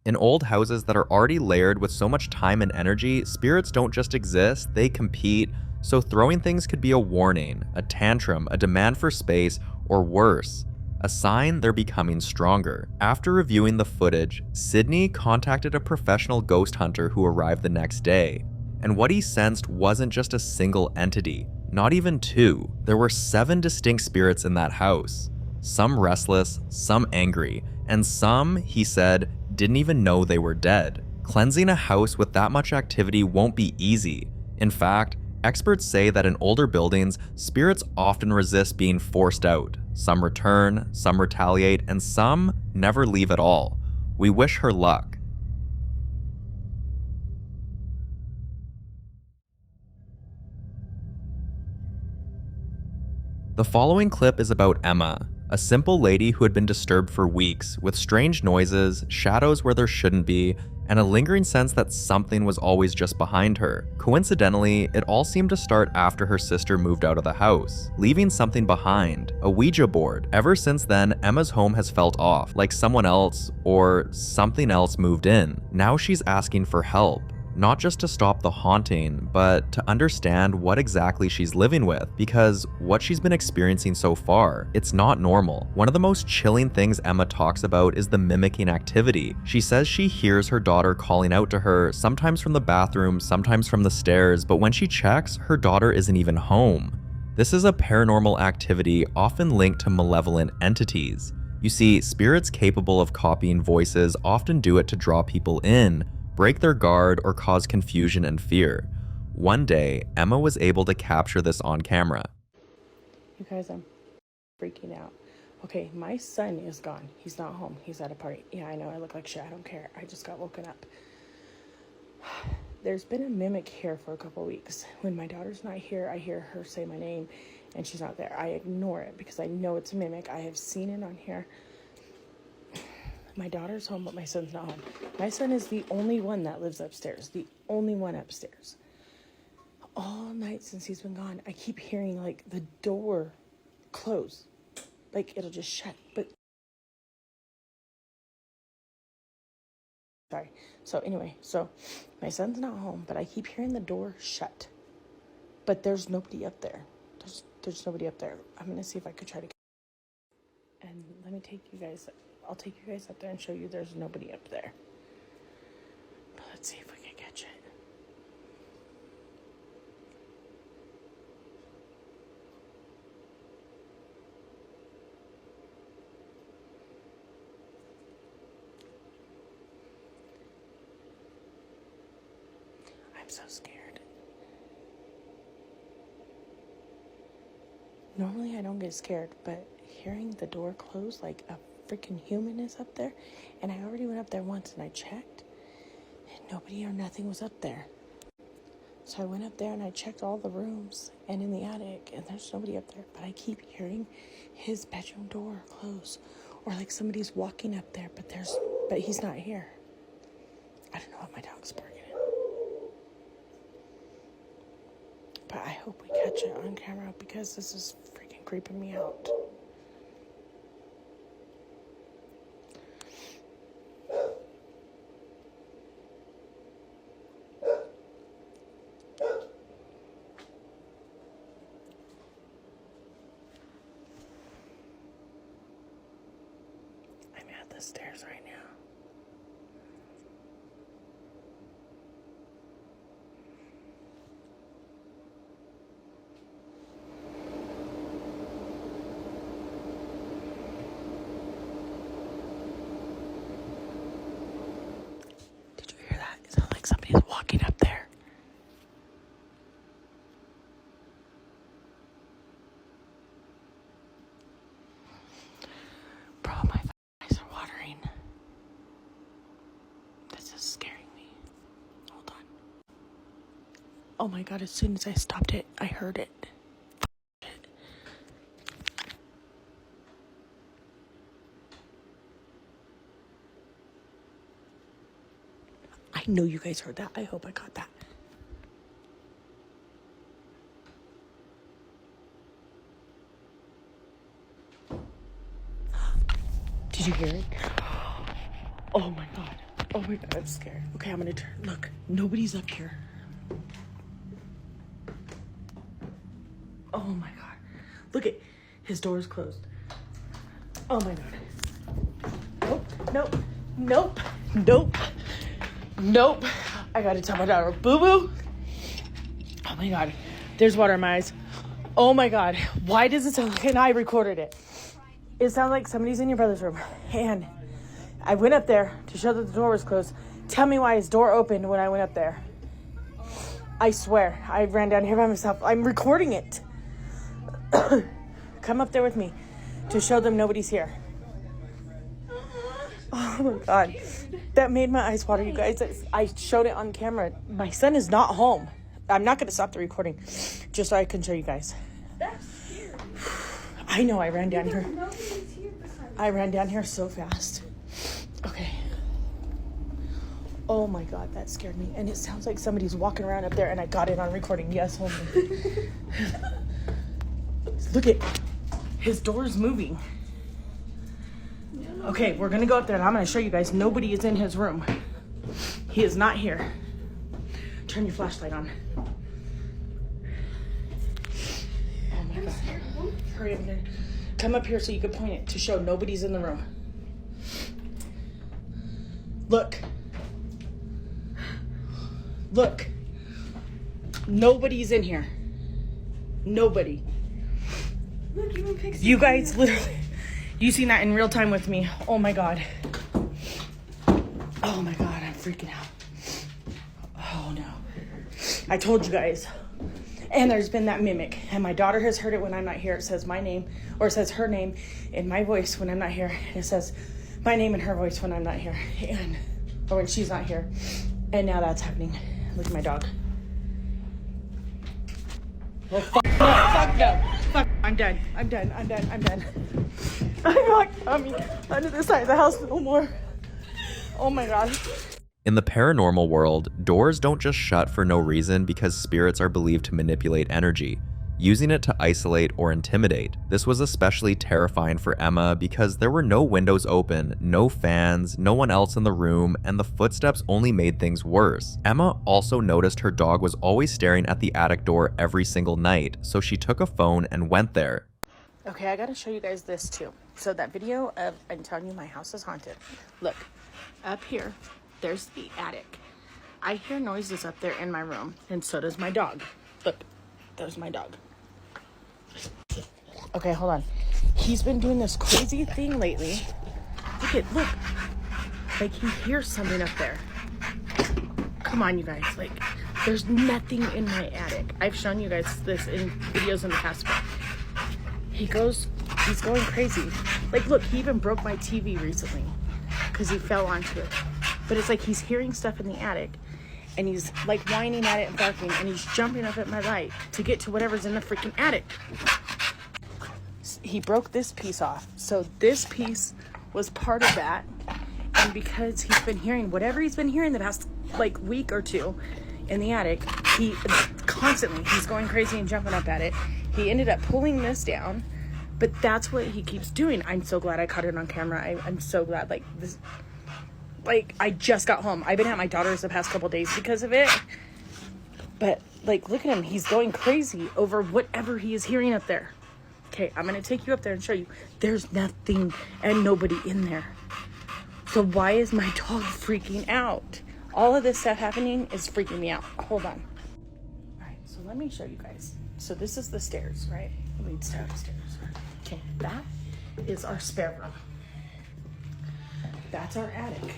In old houses that are already layered with so much time and energy, spirits don't just exist, they compete, so throwing things could be a warning, a tantrum, a demand for space, or worse, a sign they're becoming stronger. After reviewing the footage, Sydney contacted a professional ghost hunter who arrived the next day. And what he sensed wasn't just a single entity, not even two. There were 7 distinct spirits in that house. Some restless, some angry, and some, he said, didn't even know they were dead. Cleansing a house with that much activity won't be easy. In fact, experts say that in older buildings, spirits often resist being forced out. Some return, some retaliate, and some never leave at all. We wish her luck. The following clip is about Emma, a simple lady who had been disturbed for weeks with strange noises, shadows where there shouldn't be, and a lingering sense that something was always just behind her. Coincidentally, it all seemed to start after her sister moved out of the house, leaving something behind, a Ouija board. Ever since then, Emma's home has felt off, like someone else or something else moved in. Now she's asking for help. Not just to stop the haunting, but to understand what exactly she's living with, because what she's been experiencing so far, it's not normal. One of the most chilling things Emma talks about is the mimicking activity. She says she hears her daughter calling out to her, sometimes from the bathroom, sometimes from the stairs, but when she checks, her daughter isn't even home. This is a paranormal activity often linked to malevolent entities. You see, spirits capable of copying voices often do it to draw people in, break their guard, or cause confusion and fear. One day, Emma was able to capture this on camera. You guys, I'm freaking out. Okay, my son is gone. He's not home. He's at a party. Yeah, I know I look like shit. I don't care. I just got woken up. There's been a mimic here for a couple weeks. When my daughter's not here, I hear her say my name and she's not there. I ignore it because I know it's a mimic. I have seen it on here. My daughter's home, but my son's not home. My son is the only one that lives upstairs. The only one upstairs. All night since he's been gone, I keep hearing, like, the door close. Like, it'll just shut. But... Sorry. So, anyway. So, my son's not home, but I keep hearing the door shut. But there's nobody up there. There's nobody up there. I'm going to see if I could try to... And let me take you guys, I'll take you guys up there and show you there's nobody up there. But let's see if we can catch it. I'm so scared. Normally I don't get scared, but hearing the door close like a freaking human is up there, and I already went up there once and I checked, and nobody or nothing was up there. So I went up there and I checked all the rooms and in the attic, and there's nobody up there, but I keep hearing his bedroom door close, or like somebody's walking up there, but he's not here. I don't know what my dog's barking at. But I hope we catch it on camera because this is freaking creeping me out. I'm at the stairs right now. Somebody's walking up there. Bro, my eyes are watering. This is scaring me. Hold on. Oh my god, as soon as I stopped it, I heard it. I know you guys heard that. I hope I caught that. Did you hear it? Oh my god. Oh my god, I'm scared. Okay, I'm gonna turn. Look, nobody's up here. Oh my god. Look at his door is closed. Oh my god. Nope. Nope. Nope. Nope. I gotta tell my daughter, boo-boo. Oh my god. There's water in my eyes. Oh my god. Why does it sound like, and I recorded it. It sounds like somebody's in your brother's room. And I went up there to show that the door was closed. Tell me why his door opened when I went up there. I swear. I ran down here by myself. I'm recording it. Come up there with me to show them nobody's here. Oh my god. That made my eyes water, you guys. I showed it on camera. My son is not home. I'm not going to stop the recording just so I can show you guys. That's scary. I know, I ran down here. I ran down here so fast. Okay. Oh my god, that scared me. And it sounds like somebody's walking around up there, and I got it on recording. Yes, hold on. Look at his door is moving. Okay, we're gonna go up there and I'm gonna show you guys nobody is in his room. He is not here. Turn your flashlight on. Oh my god. Hurry up there. Come up here so you can point it to show nobody's in the room. Look. Look. Nobody's in here. Nobody. Look, you guys literally, you seen that in real time with me. Oh my god. Oh my god, I'm freaking out. Oh no. I told you guys. And there's been that mimic. And my daughter has heard it when I'm not here. It says my name, or it says her name in my voice when I'm not here. And it says my name in her voice when I'm not here. And, or when she's not here. And now that's happening. Look at my dog. Oh, fuck no, fuck no. Fuck, I'm done. I'm done. I'm done. I'm done. I'm not coming under the side of the house no more. Oh my god. In the paranormal world, doors don't just shut for no reason because spirits are believed to manipulate energy, using it to isolate or intimidate. This was especially terrifying for Emma because there were no windows open, no fans, no one else in the room, and the footsteps only made things worse. Emma also noticed her dog was always staring at the attic door every single night, so she took a phone and went there. Okay, I gotta show you guys this too. So that video of, I'm telling you my house is haunted. Look, up here, there's the attic. I hear noises up there in my room, and so does my dog. Look, there's my dog. Okay, hold on. He's been doing this crazy thing lately. Look. Like he hears something up there. Come on, you guys. Like, there's nothing in my attic. I've shown you guys this in videos in the past, but he's going crazy. Like, look, he even broke my TV recently because he fell onto it. But it's like he's hearing stuff in the attic, and he's like whining at it and barking, and he's jumping up at my light to get to whatever's in the freaking attic. He broke this piece off. So this piece was part of that. And because he's been hearing whatever he's been hearing the past like week or two in the attic, he's going crazy and jumping up at it. He ended up pulling this down, but that's what he keeps doing. I'm so glad I caught it on camera. I'm so glad. Like this, like I just got home. I've been at my daughter's the past couple days because of it. But like, look at him. He's going crazy over whatever he is hearing up there. Okay, I'm gonna take you up there and show you. There's nothing and nobody in there. So why is my dog freaking out? All of this stuff happening is freaking me out. Hold on. All right, so let me show you guys. So this is the stairs, right? It leads down the stairs. Okay, that is our spare room. That's our attic.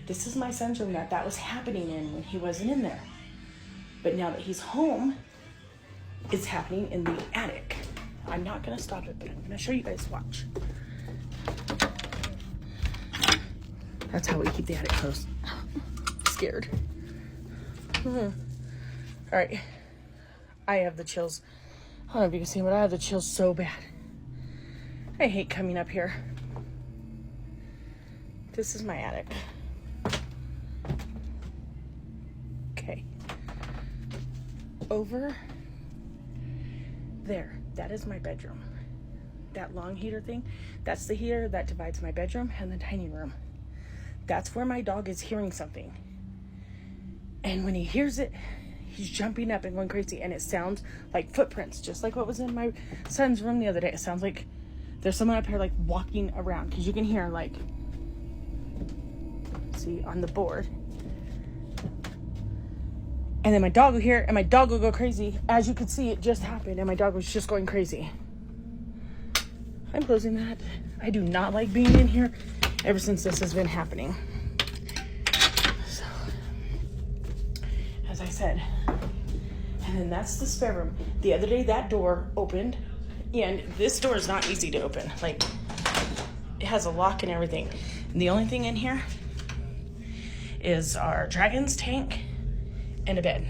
This is my son's room that was happening in when he wasn't in there. But now that he's home, it's happening in the attic. I'm not gonna stop it, but I'm gonna show you guys. Watch. That's how we keep the attic closed. Scared. All right. I have the chills. I don't know if you can see, but I have the chills so bad. I hate coming up here. This is my attic. Okay. Over there, that is my bedroom. That long heater thing, that's the heater that divides my bedroom and the dining room. That's where my dog is hearing something. And when he hears it, he's jumping up and going crazy. And it sounds like footprints, just like what was in my son's room the other day. It sounds like there's someone up here like walking around. Because you can hear like, see, on the board. And then my dog will hear it, and my dog will go crazy. As you can see, it just happened, and my dog was just going crazy. I'm closing that. I do not like being in here ever since this has been happening. So, as I said, and then that's the spare room. The other day, that door opened, and this door is not easy to open. Like, it has a lock and everything. And the only thing in here is our dragon's tank and a bed.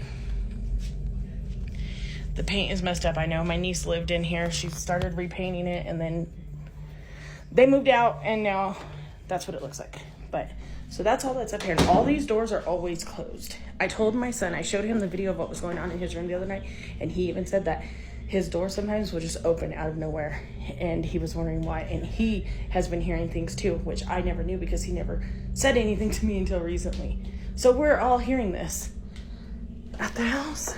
The paint is messed up. I know my niece lived in here. She started repainting it, and then they moved out, and now that's what it looks like. But so that's all that's up here, and all these doors are always closed. I told my son, I showed him the video of what was going on in his room the other night, and he even said that his door sometimes would just open out of nowhere, and he was wondering why. And he has been hearing things too, which I never knew because he never said anything to me until recently. So we're all hearing this at the house.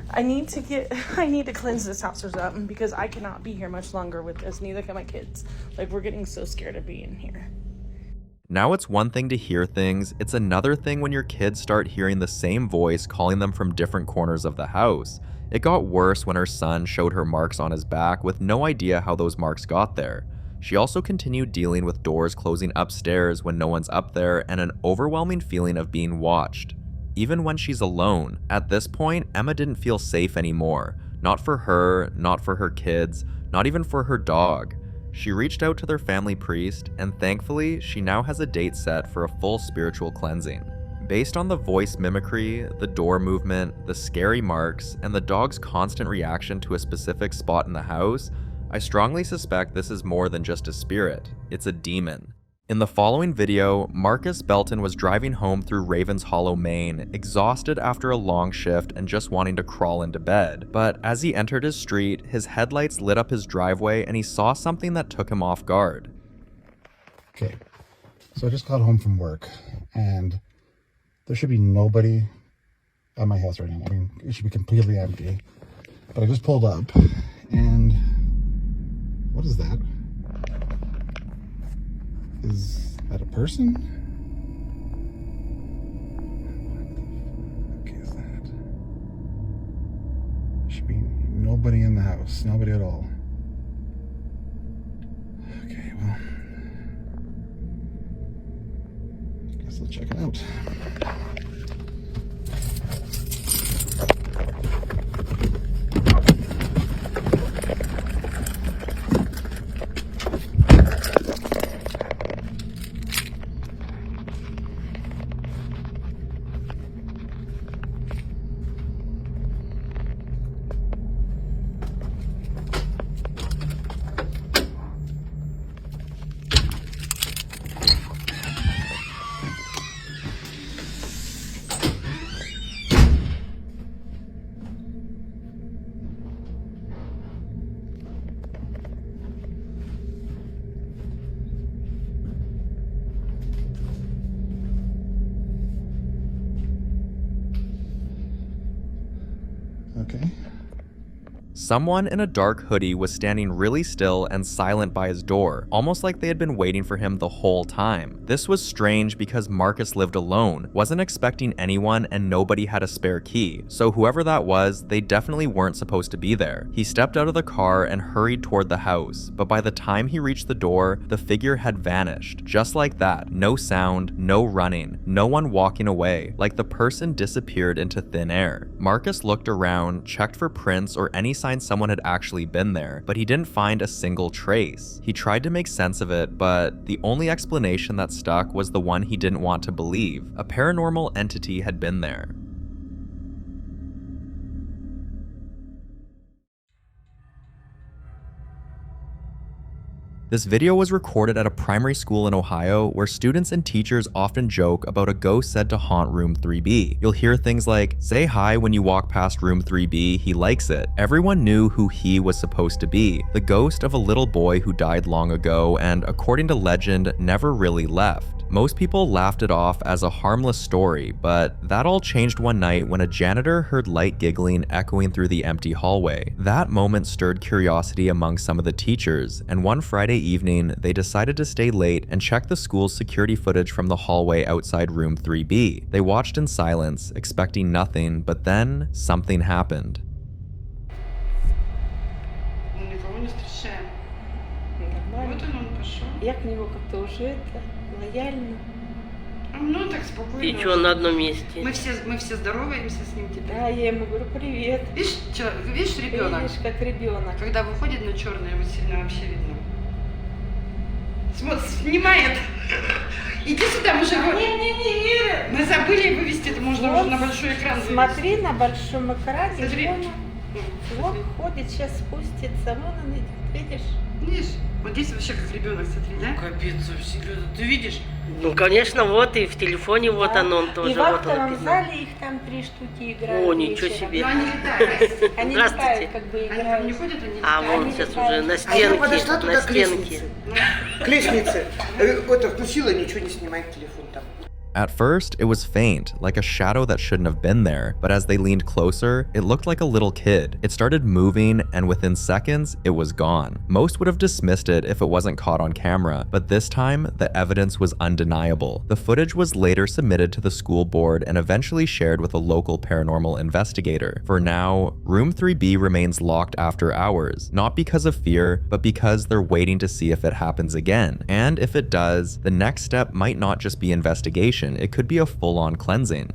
I need to cleanse this house or something, because I cannot be here much longer with this. Neither can my kids. Like, we're getting so scared of being here. Now it's one thing to hear things, it's another thing when your kids start hearing the same voice calling them from different corners of the house. It got worse when her son showed her marks on his back with no idea how those marks got there. She also continued dealing with doors closing upstairs when no one's up there and an overwhelming feeling of being watched. Even when she's alone, at this point, Emma didn't feel safe anymore. Not for her, not for her kids, not even for her dog. She reached out to their family priest, and thankfully, she now has a date set for a full spiritual cleansing. Based on the voice mimicry, the door movement, the scary marks, and the dog's constant reaction to a specific spot in the house, I strongly suspect this is more than just a spirit, it's a demon. In the following video, Marcus Belton was driving home through Ravens Hollow, Maine, exhausted after a long shift and just wanting to crawl into bed. But as he entered his street, his headlights lit up his driveway and he saw something that took him off guard. Okay, so I just got home from work and there should be nobody at my house right now. I mean, it should be completely empty. But I just pulled up and What is that? Is that a person? What the fuck is that? There should be nobody in the house. Nobody at all. Okay, well, guess I'll check it out. Okay. Someone in a dark hoodie was standing really still and silent by his door, almost like they had been waiting for him the whole time. This was strange because Marcus lived alone, wasn't expecting anyone, and nobody had a spare key, so whoever that was, they definitely weren't supposed to be there. He stepped out of the car and hurried toward the house, but by the time he reached the door, the figure had vanished. Just like that, no sound, no running, no one walking away, like the person disappeared into thin air. Marcus looked around, checked for prints or any sign someone had actually been there, but he didn't find a single trace. He tried to make sense of it, but the only explanation that stuck was the one he didn't want to believe. A paranormal entity had been there. This video was recorded at a primary school in Ohio where students and teachers often joke about a ghost said to haunt room 3B. You'll hear things like, "Say hi when you walk past room 3B, he likes it." Everyone knew who he was supposed to be, the ghost of a little boy who died long ago and, according to legend, never really left. Most people laughed it off as a harmless story, but that all changed one night when a janitor heard light giggling echoing through the empty hallway. That moment stirred curiosity among some of the teachers, and one Friday evening, they decided to stay late and check the school's security footage from the hallway outside room 3B. They watched in silence, expecting nothing, but then something happened. Я к нему как-то уже лояльно. Ну так спокойно. И что на одном месте? Мы все здороваемся с ним теперь. Да, я ему говорю привет. Видишь ребенок? Видишь, как ребенок. Когда выходит на черное, его сильно вообще видно. Смотри, снимает. Иди сюда, мы же его... Не. Мы забыли вывести, это можно вот, уже на большой экран вывести. Смотри, на большом экране. Смотри. Вот ходит, сейчас спустится, вон он идет, видишь? Видишь? Вот здесь вообще как ребенок, смотри, да? Капец, ты видишь? Ну, конечно, вот и в телефоне да. Вот оно тоже. И в актовом зале их там 3 штуки играют. О, ничего себе. Но они летают. Они летают, как бы играют. Они там не ходят, они летают. А вон сейчас уже на стенке. А я подошла туда к лестнице. К лестнице. Это включила, ничего не снимает телефон там. At first, it was faint, like a shadow that shouldn't have been there, but as they leaned closer, it looked like a little kid. It started moving, and within seconds, it was gone. Most would have dismissed it if it wasn't caught on camera, but this time, the evidence was undeniable. The footage was later submitted to the school board and eventually shared with a local paranormal investigator. For now, room 3B remains locked after hours, not because of fear, but because they're waiting to see if it happens again. And if it does, the next step might not just be investigation. It could be a full-on cleansing.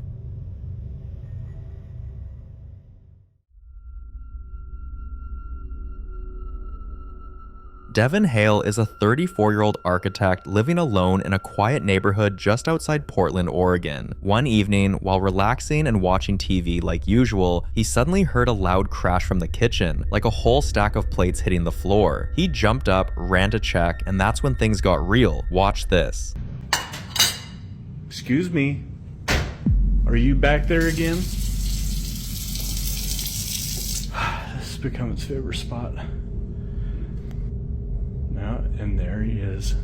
Devin Hale is a 34-year-old architect living alone in a quiet neighborhood just outside Portland, Oregon. One evening, while relaxing and watching TV like usual, he suddenly heard a loud crash from the kitchen, like a whole stack of plates hitting the floor. He jumped up, ran to check, and that's when things got real. Watch this. Excuse me, are you back there again? This has become its favorite spot. Now, and there he is.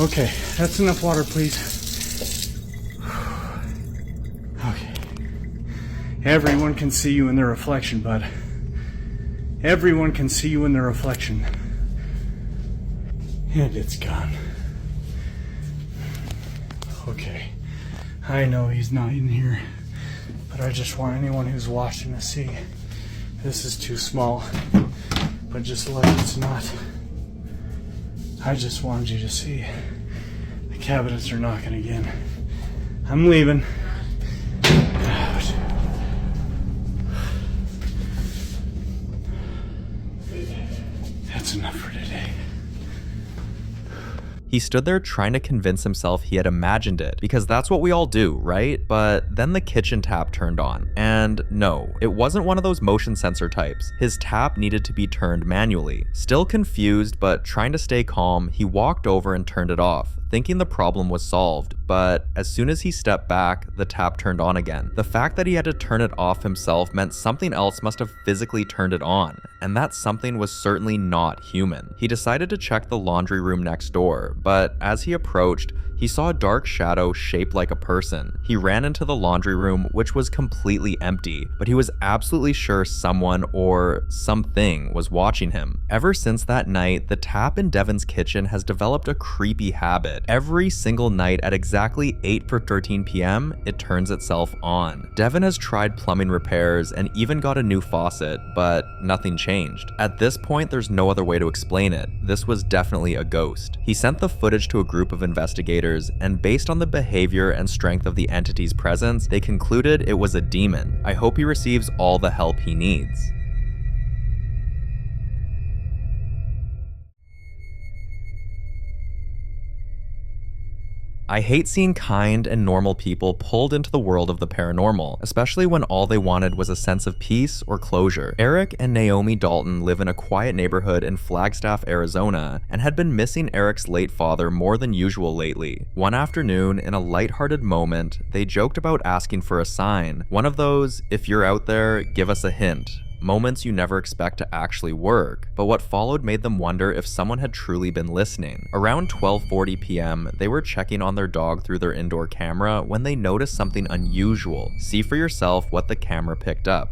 Okay, that's enough water, please. Okay. Everyone can see you in their reflection, bud. Everyone can see you in the reflection. And it's gone. Okay, I know he's not in here, but I just want anyone who's watching to see. This is too small, but just like it's not. I just wanted you to see. The cabinets are knocking again. I'm leaving. Out. That's enough for today. He stood there trying to convince himself he had imagined it, because that's what we all do, right? But then the kitchen tap turned on. And no, it wasn't one of those motion sensor types. His tap needed to be turned manually. Still confused, but trying to stay calm, he walked over and turned it off, thinking the problem was solved. But as soon as he stepped back, the tap turned on again. The fact that he had to turn it off himself meant something else must have physically turned it on, and that something was certainly not human. He decided to check the laundry room next door, but as he approached, he saw a dark shadow shaped like a person. He ran into the laundry room, which was completely empty, but he was absolutely sure someone or something was watching him. Ever since that night, the tap in Devon's kitchen has developed a creepy habit. Every single night at exactly 8:13 p.m., it turns itself on. Devon has tried plumbing repairs and even got a new faucet, but nothing changed. At this point, there's no other way to explain it. This was definitely a ghost. He sent the footage to a group of investigators, and based on the behavior and strength of the entity's presence, they concluded it was a demon. I hope he receives all the help he needs. I hate seeing kind and normal people pulled into the world of the paranormal, especially when all they wanted was a sense of peace or closure. Eric and Naomi Dalton live in a quiet neighborhood in Flagstaff, Arizona, and had been missing Eric's late father more than usual lately. One afternoon, in a lighthearted moment, they joked about asking for a sign. One of those, "if you're out there, give us a hint." Moments you never expect to actually work, but what followed made them wonder if someone had truly been listening. Around 12:40 p.m., they were checking on their dog through their indoor camera when they noticed something unusual. See for yourself what the camera picked up.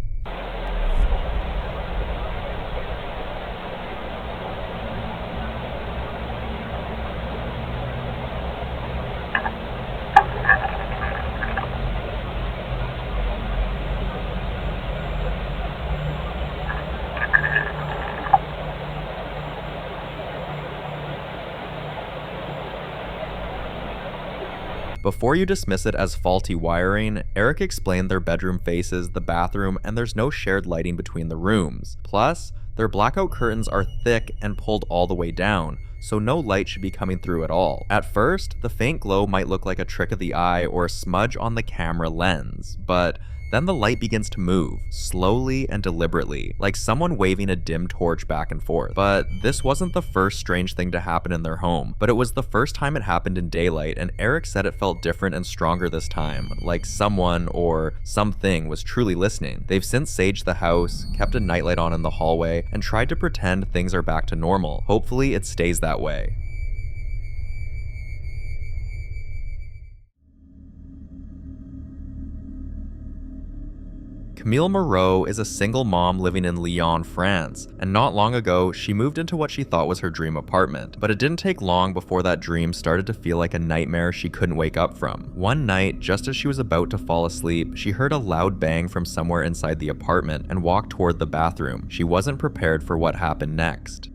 Before you dismiss it as faulty wiring, Eric explained their bedroom faces the bathroom and there's no shared lighting between the rooms. Plus, their blackout curtains are thick and pulled all the way down, so no light should be coming through at all. At first, the faint glow might look like a trick of the eye or a smudge on the camera lens, but then the light begins to move, slowly and deliberately, like someone waving a dim torch back and forth. But this wasn't the first strange thing to happen in their home, but it was the first time it happened in daylight, and Eric said it felt different and stronger this time, like someone or something was truly listening. They've since saged the house, kept a nightlight on in the hallway, and tried to pretend things are back to normal. Hopefully it stays that way. Camille Moreau is a single mom living in Lyon, France, and not long ago, she moved into what she thought was her dream apartment. But it didn't take long before that dream started to feel like a nightmare she couldn't wake up from. One night, just as she was about to fall asleep, she heard a loud bang from somewhere inside the apartment and walked toward the bathroom. She wasn't prepared for what happened next.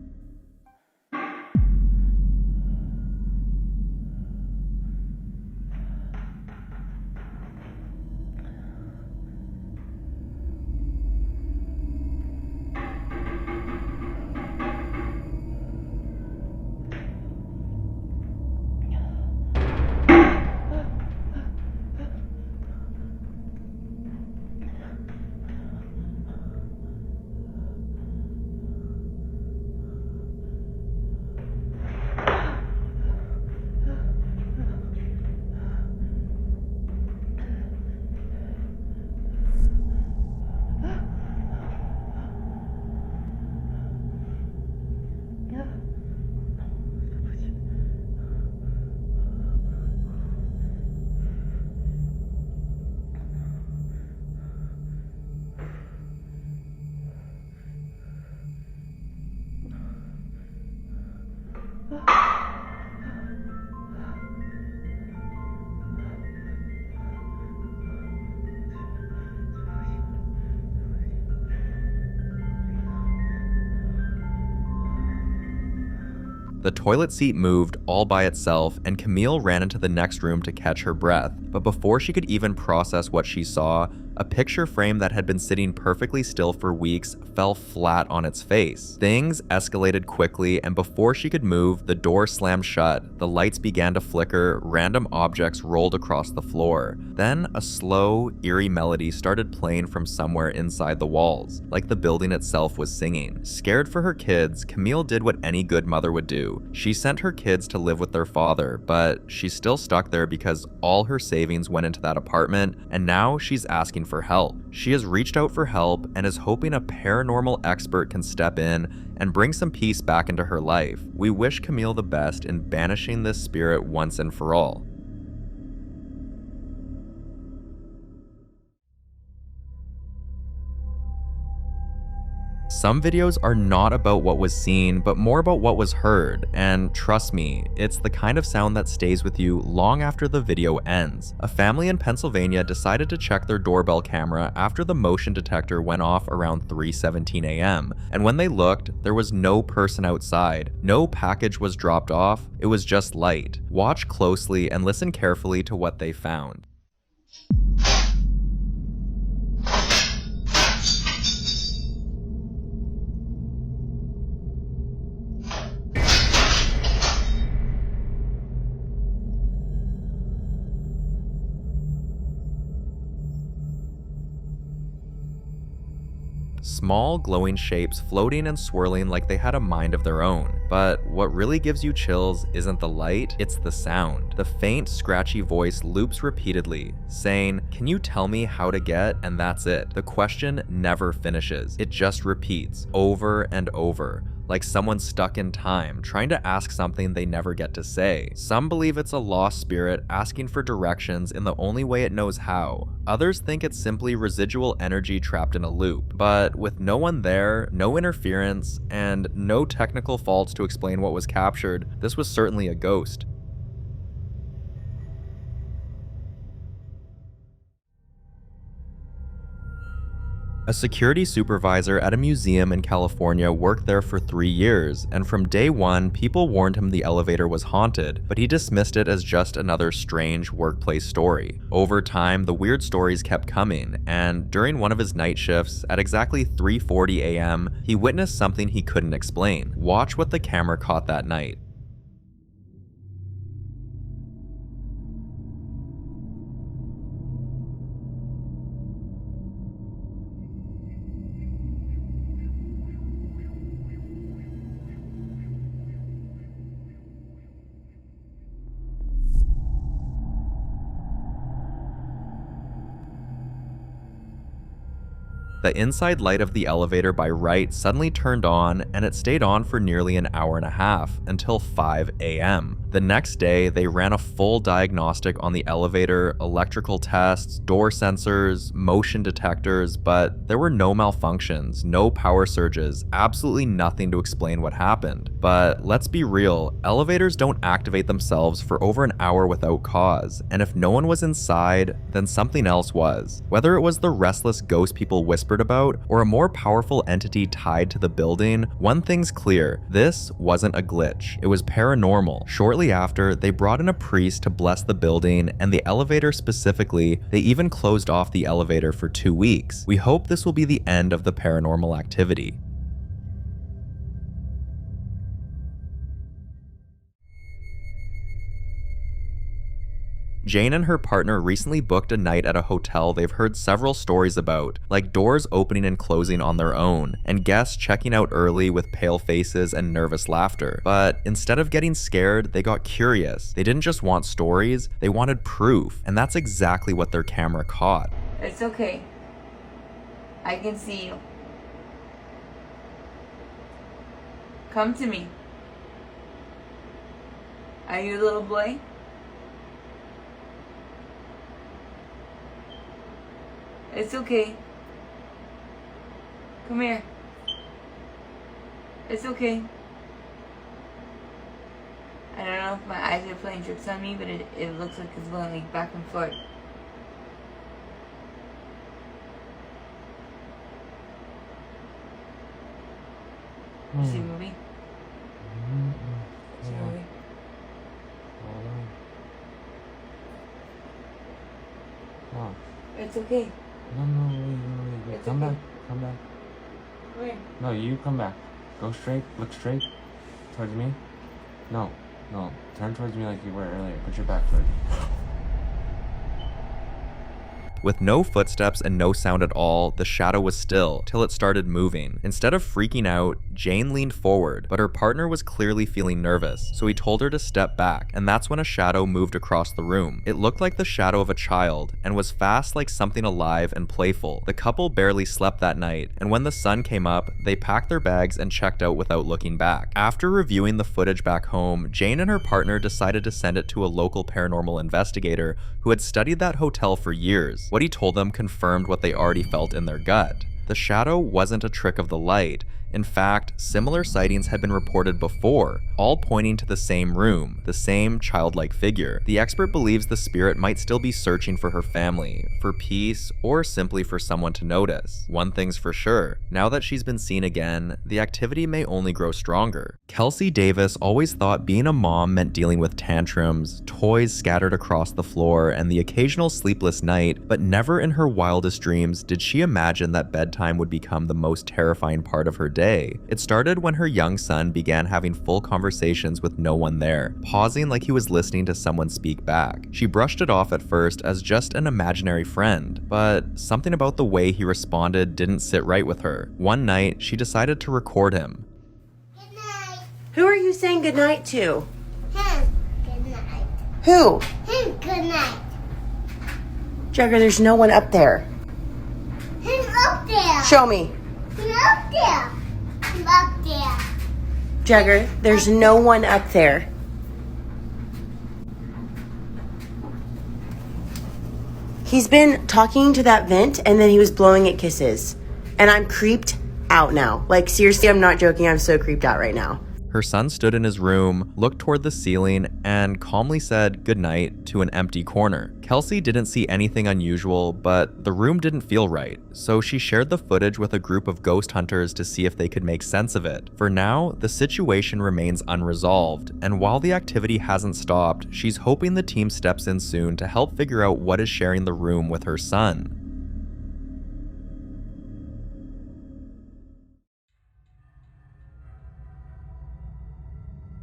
The toilet seat moved all by itself, and Camille ran into the next room to catch her breath. But before she could even process what she saw, a picture frame that had been sitting perfectly still for weeks fell flat on its face. Things escalated quickly, and before she could move, the door slammed shut, the lights began to flicker, random objects rolled across the floor. Then a slow, eerie melody started playing from somewhere inside the walls, like the building itself was singing. Scared for her kids, Camille did what any good mother would do. She sent her kids to live with their father, but she's still stuck there because all her savings went into that apartment, and now she's asking for help. She has reached out for help and is hoping a paranormal expert can step in and bring some peace back into her life. We wish Camille the best in banishing this spirit once and for all. Some videos are not about what was seen, but more about what was heard, and trust me, it's the kind of sound that stays with you long after the video ends. A family in Pennsylvania decided to check their doorbell camera after the motion detector went off around 3:17 a.m., and when they looked, there was no person outside, no package was dropped off, it was just light. Watch closely and listen carefully to what they found. Small, glowing shapes floating and swirling like they had a mind of their own. But what really gives you chills isn't the light, it's the sound. The faint, scratchy voice loops repeatedly, saying, "Can you tell me how to get?" And that's it. The question never finishes. It just repeats over and over, like someone stuck in time, trying to ask something they never get to say. Some believe it's a lost spirit asking for directions in the only way it knows how. Others think it's simply residual energy trapped in a loop. But with no one there, no interference, and no technical faults to explain what was captured, this was certainly a ghost. A security supervisor at a museum in California worked there for 3 years, and from day one, people warned him the elevator was haunted, but he dismissed it as just another strange workplace story. Over time, the weird stories kept coming, and during one of his night shifts, at exactly 3:40 a.m., he witnessed something he couldn't explain. Watch what the camera caught that night. The inside light of the elevator by right suddenly turned on, and it stayed on for nearly an hour and a half, until 5 a.m. The next day, they ran a full diagnostic on the elevator, electrical tests, door sensors, motion detectors, but there were no malfunctions, no power surges, absolutely nothing to explain what happened. But let's be real, elevators don't activate themselves for over an hour without cause, and if no one was inside, then something else was. Whether it was the restless ghost people whispered about, or a more powerful entity tied to the building, one thing's clear, this wasn't a glitch. It was paranormal. Shortly after, they brought in a priest to bless the building, and the elevator specifically, they even closed off the elevator for 2 weeks. We hope this will be the end of the paranormal activity. Jane and her partner recently booked a night at a hotel they've heard several stories about, like doors opening and closing on their own, and guests checking out early with pale faces and nervous laughter. But instead of getting scared, they got curious. They didn't just want stories, they wanted proof, and that's exactly what their camera caught. It's okay. I can see you. Come to me. Are you a little boy? It's okay. Come here. It's okay. I don't know if my eyes are playing tricks on me, but it looks like it's going like back and forth. You see the movie? Sorry. Oh. It's okay. No, wait. It's Come okay. back. Come back. Where? No, you come back. Go straight. Look straight. Towards me. No. Turn towards me like you were earlier. Put your back towards me. With no footsteps and no sound at all, the shadow was still, till it started moving. Instead of freaking out, Jane leaned forward, but her partner was clearly feeling nervous, so he told her to step back, and that's when a shadow moved across the room. It looked like the shadow of a child, and was fast like something alive and playful. The couple barely slept that night, and when the sun came up, they packed their bags and checked out without looking back. After reviewing the footage back home, Jane and her partner decided to send it to a local paranormal investigator who had studied that hotel for years. What he told them confirmed what they already felt in their gut. The shadow wasn't a trick of the light. In fact, similar sightings had been reported before, all pointing to the same room, the same childlike figure. The expert believes the spirit might still be searching for her family, for peace, or simply for someone to notice. One thing's for sure, now that she's been seen again, the activity may only grow stronger. Kelsey Davis always thought being a mom meant dealing with tantrums, toys scattered across the floor, and the occasional sleepless night, but never in her wildest dreams did she imagine that bedtime would become the most terrifying part of her day. It started when her young son began having full conversations with no one there, pausing like he was listening to someone speak back. She brushed it off at first as just an imaginary friend, but something about the way he responded didn't sit right with her. One night, she decided to record him. Who are you saying goodnight to? Him. Good night. Who? Him. Good night. Jagger, there's no one up there. Him up there. Show me. Him up there. Him up there. Jagger, there's no one up there. He's been talking to that vent and then he was blowing it kisses. And I'm creeped out now. Like, seriously, I'm not joking. I'm so creeped out right now. Her son stood in his room, looked toward the ceiling, and calmly said goodnight to an empty corner. Kelsey didn't see anything unusual, but the room didn't feel right, so she shared the footage with a group of ghost hunters to see if they could make sense of it. For now, the situation remains unresolved, and while the activity hasn't stopped, she's hoping the team steps in soon to help figure out what is sharing the room with her son.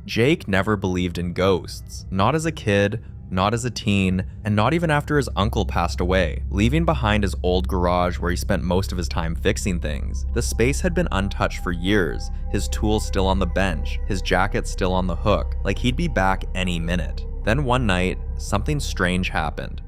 Jake never believed in ghosts, not as a kid, not as a teen, and not even after his uncle passed away, leaving behind his old garage where he spent most of his time fixing things. The space had been untouched for years, his tools still on the bench, his jacket still on the hook, like he'd be back any minute. Then one night, something strange happened.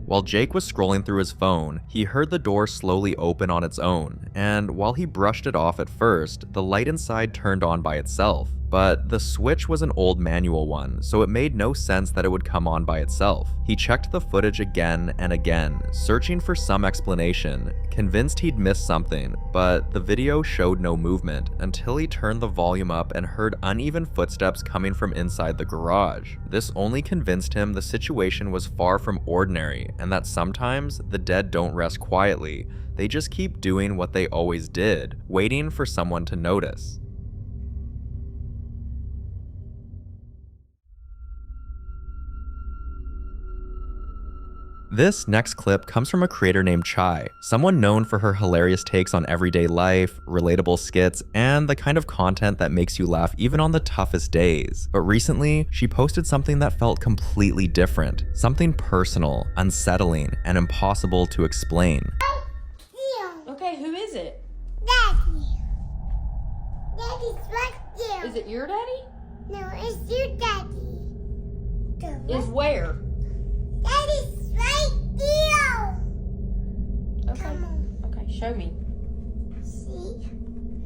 While Jake was scrolling through his phone, he heard the door slowly open on its own, and while he brushed it off at first, the light inside turned on by itself. But the switch was an old manual one, so it made no sense that it would come on by itself. He checked the footage again and again, searching for some explanation, convinced he'd missed something, but the video showed no movement until he turned the volume up and heard uneven footsteps coming from inside the garage. This only convinced him the situation was far from ordinary, and that sometimes the dead don't rest quietly, they just keep doing what they always did, waiting for someone to notice. This next clip comes from a creator named Chai, someone known for her hilarious takes on everyday life, relatable skits, and the kind of content that makes you laugh even on the toughest days. But recently, she posted something that felt completely different, something personal, unsettling, and impossible to explain. Okay, who is it? Daddy. Daddy's right there. Is it your daddy? No, it's your daddy. Is where? Daddy's right there. Okay. Come on. Okay, show me. See?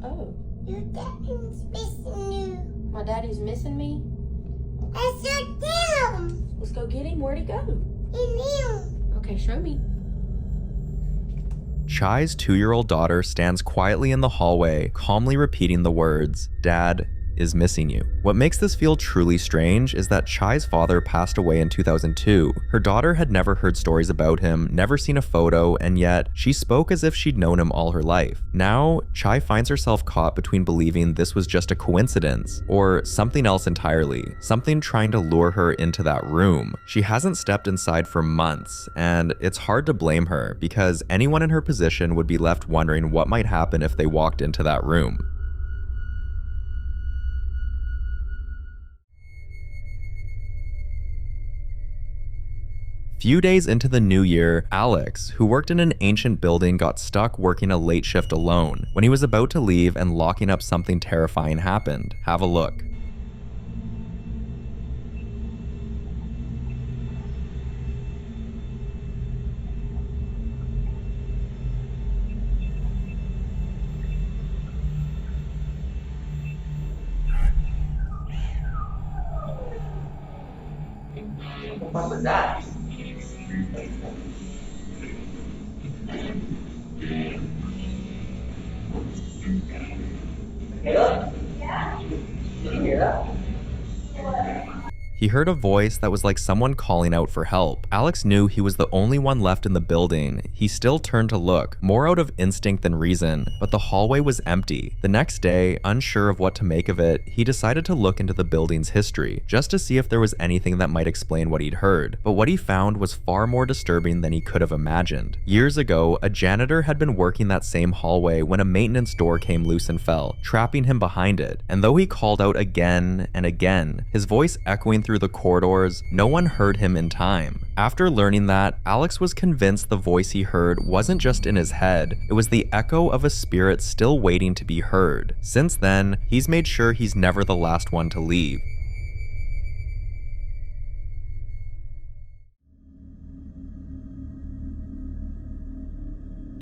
Oh. Your daddy's missing you. My daddy's missing me? Let's go get him. Let's go get him. Where'd he go? In him. Okay, show me. Chai's 2-year-old daughter stands quietly in the hallway, calmly repeating the words, "Dad, is missing you. What makes this feel truly strange is that Chai's father passed away in 2002. Her daughter had never heard stories about him, never seen a photo, and yet she spoke as if she'd known him all her life. Now, Chai finds herself caught between believing this was just a coincidence or something else entirely, something trying to lure her into that room. She hasn't stepped inside for months, and it's hard to blame her because anyone in her position would be left wondering what might happen if they walked into that room. Few days into the new year, Alex, who worked in an ancient building, got stuck working a late shift alone. When he was about to leave and locking up, something terrifying happened. Have a look. What was that? Hello? Did you hear that? He heard a voice that was like someone calling out for help. Alex knew he was the only one left in the building. He still turned to look, more out of instinct than reason, but the hallway was empty. The next day, unsure of what to make of it, he decided to look into the building's history, just to see if there was anything that might explain what he'd heard. But what he found was far more disturbing than he could have imagined. Years ago, a janitor had been working that same hallway when a maintenance door came loose and fell, trapping him behind it. And though he called out again and again, his voice echoing through the corridors, no one heard him in time. After learning that, Alex was convinced the voice he heard wasn't just in his head, it was the echo of a spirit still waiting to be heard. Since then, he's made sure he's never the last one to leave.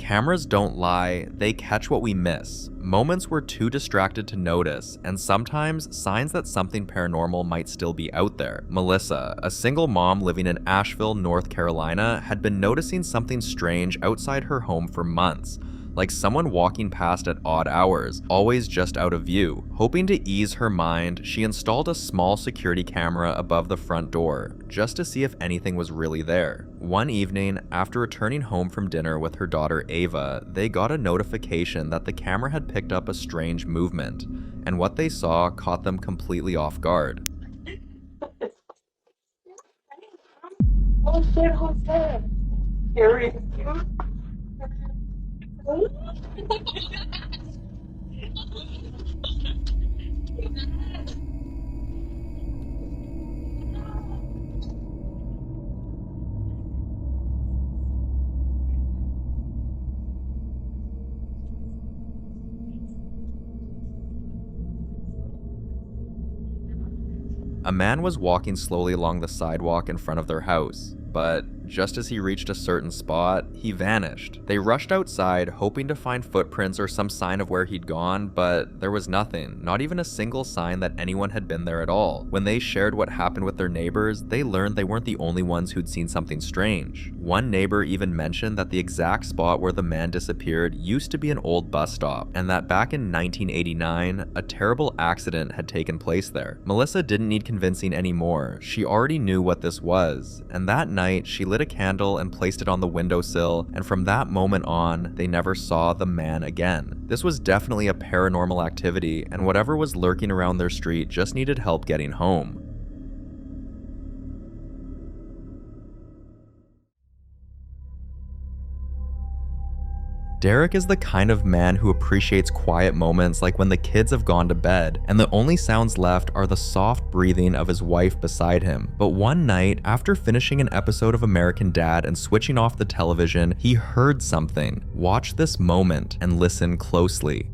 Cameras don't lie, they catch what we miss. Moments we're too distracted to notice, and sometimes signs that something paranormal might still be out there. Melissa, a single mom living in Asheville, North Carolina, had been noticing something strange outside her home for months. Like someone walking past at odd hours, always just out of view. Hoping to ease her mind, she installed a small security camera above the front door, just to see if anything was really there. One evening, after returning home from dinner with her daughter Ava, they got a notification that the camera had picked up a strange movement, and what they saw caught them completely off guard. Oh shit, Jose. Here he is. A man was walking slowly along the sidewalk in front of their house, but just as he reached a certain spot, he vanished. They rushed outside, hoping to find footprints or some sign of where he'd gone, but there was nothing, not even a single sign that anyone had been there at all. When they shared what happened with their neighbors, they learned they weren't the only ones who'd seen something strange. One neighbor even mentioned that the exact spot where the man disappeared used to be an old bus stop, and that back in 1989, a terrible accident had taken place there. Melissa didn't need convincing anymore. She already knew what this was, and that night she lit a candle and placed it on the windowsill, and from that moment on, they never saw the man again. This was definitely a paranormal activity, and whatever was lurking around their street just needed help getting home. Derek is the kind of man who appreciates quiet moments like when the kids have gone to bed and the only sounds left are the soft breathing of his wife beside him. But one night, after finishing an episode of American Dad and switching off the television, he heard something. Watch this moment and listen closely.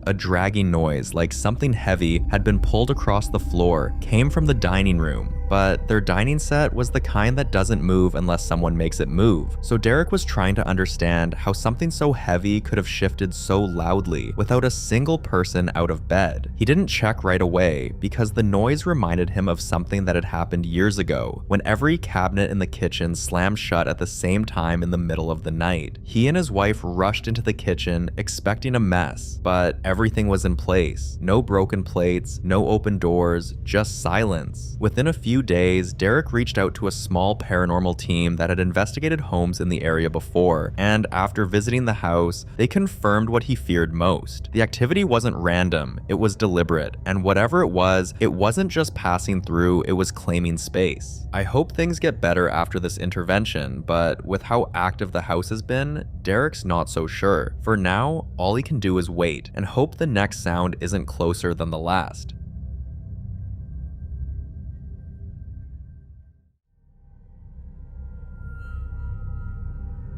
a dragging noise like something heavy had been pulled across the floor came from the dining room. But their dining set was the kind that doesn't move unless someone makes it move. So Derek was trying to understand how something so heavy could have shifted so loudly without a single person out of bed. He didn't check right away because the noise reminded him of something that had happened years ago when every cabinet in the kitchen slammed shut at the same time in the middle of the night. He and his wife rushed into the kitchen expecting a mess, but everything was in place. No broken plates, no open doors, just silence. Within a few days, Derek reached out to a small paranormal team that had investigated homes in the area before, and after visiting the house, they confirmed what he feared most. The activity wasn't random, it was deliberate, and whatever it wasn't just passing through, it was claiming space. I hope things get better after this intervention, but with how active the house has been, Derek's not so sure. For now, all he can do is wait and hope the next sound isn't closer than the last.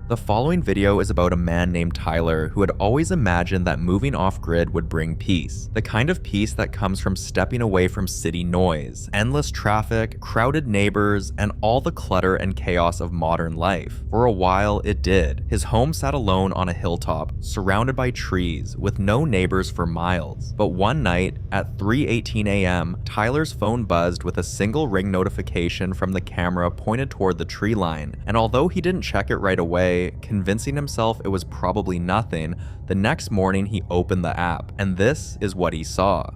The following video is about a man named Tyler who had always imagined that moving off-grid would bring peace. The kind of peace that comes from stepping away from city noise, endless traffic, crowded neighbors, and all the clutter and chaos of modern life. For a while, it did. His home sat alone on a hilltop, surrounded by trees, with no neighbors for miles. But one night, at 3:18 a.m., Tyler's phone buzzed with a single ring notification from the camera pointed toward the tree line, and although he didn't check it right away, convincing himself it was probably nothing, the next morning he opened the app, and this is what he saw.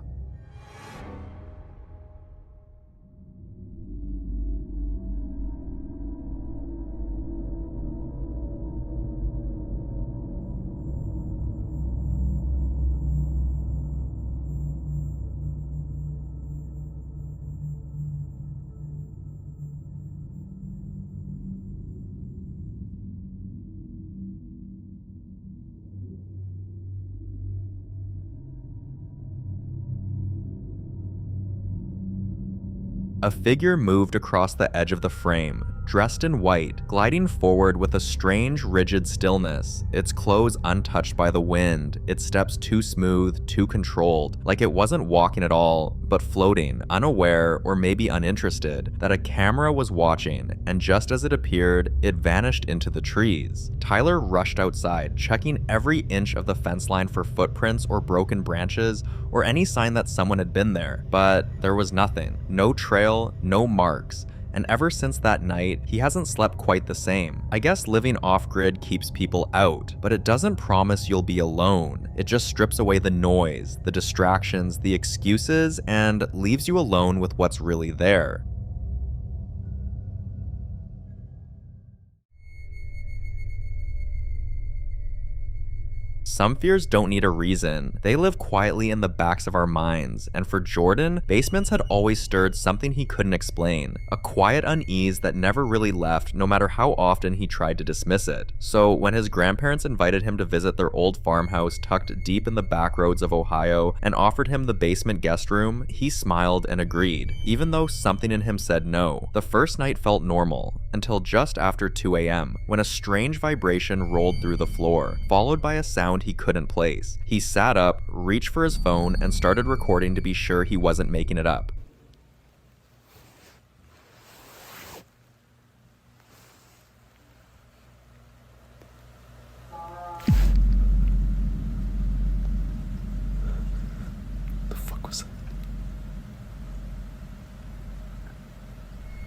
A figure moved across the edge of the frame, dressed in white, gliding forward with a strange, rigid stillness, its clothes untouched by the wind, its steps too smooth, too controlled, like it wasn't walking at all, but floating, unaware or maybe uninterested, that a camera was watching, and just as it appeared, it vanished into the trees. Tyler rushed outside, checking every inch of the fence line for footprints or broken branches, or any sign that someone had been there, but there was nothing. No trail, no marks. And ever since that night, he hasn't slept quite the same. I guess living off-grid keeps people out, but it doesn't promise you'll be alone. It just strips away the noise, the distractions, the excuses, and leaves you alone with what's really there. Some fears don't need a reason. They live quietly in the backs of our minds, and for Jordan, basements had always stirred something he couldn't explain. A quiet unease that never really left, no matter how often he tried to dismiss it. So when his grandparents invited him to visit their old farmhouse tucked deep in the back roads of Ohio and offered him the basement guest room, he smiled and agreed, even though something in him said no. The first night felt normal, until just after 2 a.m., when a strange vibration rolled through the floor, followed by a sound he couldn't place. He sat up, reached for his phone, and started recording to be sure he wasn't making it up.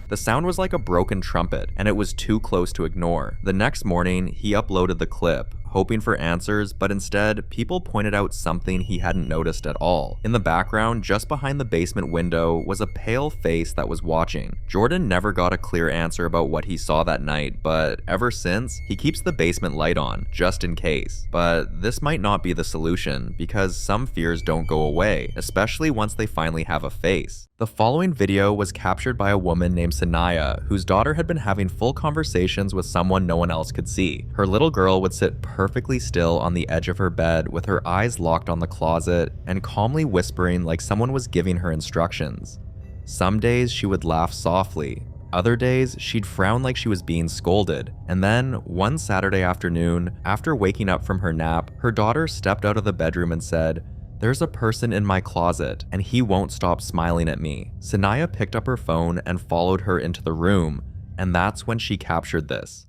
The sound was like a broken trumpet, and it was too close to ignore. The next morning, he uploaded the clip, hoping for answers, but instead, people pointed out something he hadn't noticed at all. In the background, just behind the basement window, was a pale face that was watching. Jordan never got a clear answer about what he saw that night, but ever since, he keeps the basement light on, just in case. But this might not be the solution, because some fears don't go away, especially once they finally have a face. The following video was captured by a woman named Sanaya, whose daughter had been having full conversations with someone no one else could see. Her little girl would sit perfectly still on the edge of her bed with her eyes locked on the closet and calmly whispering like someone was giving her instructions. Some days she would laugh softly. Other days, she'd frown like she was being scolded. And then, one Saturday afternoon, after waking up from her nap, her daughter stepped out of the bedroom and said, "There's a person in my closet, and he won't stop smiling at me." Sanaya picked up her phone and followed her into the room, and that's when she captured this.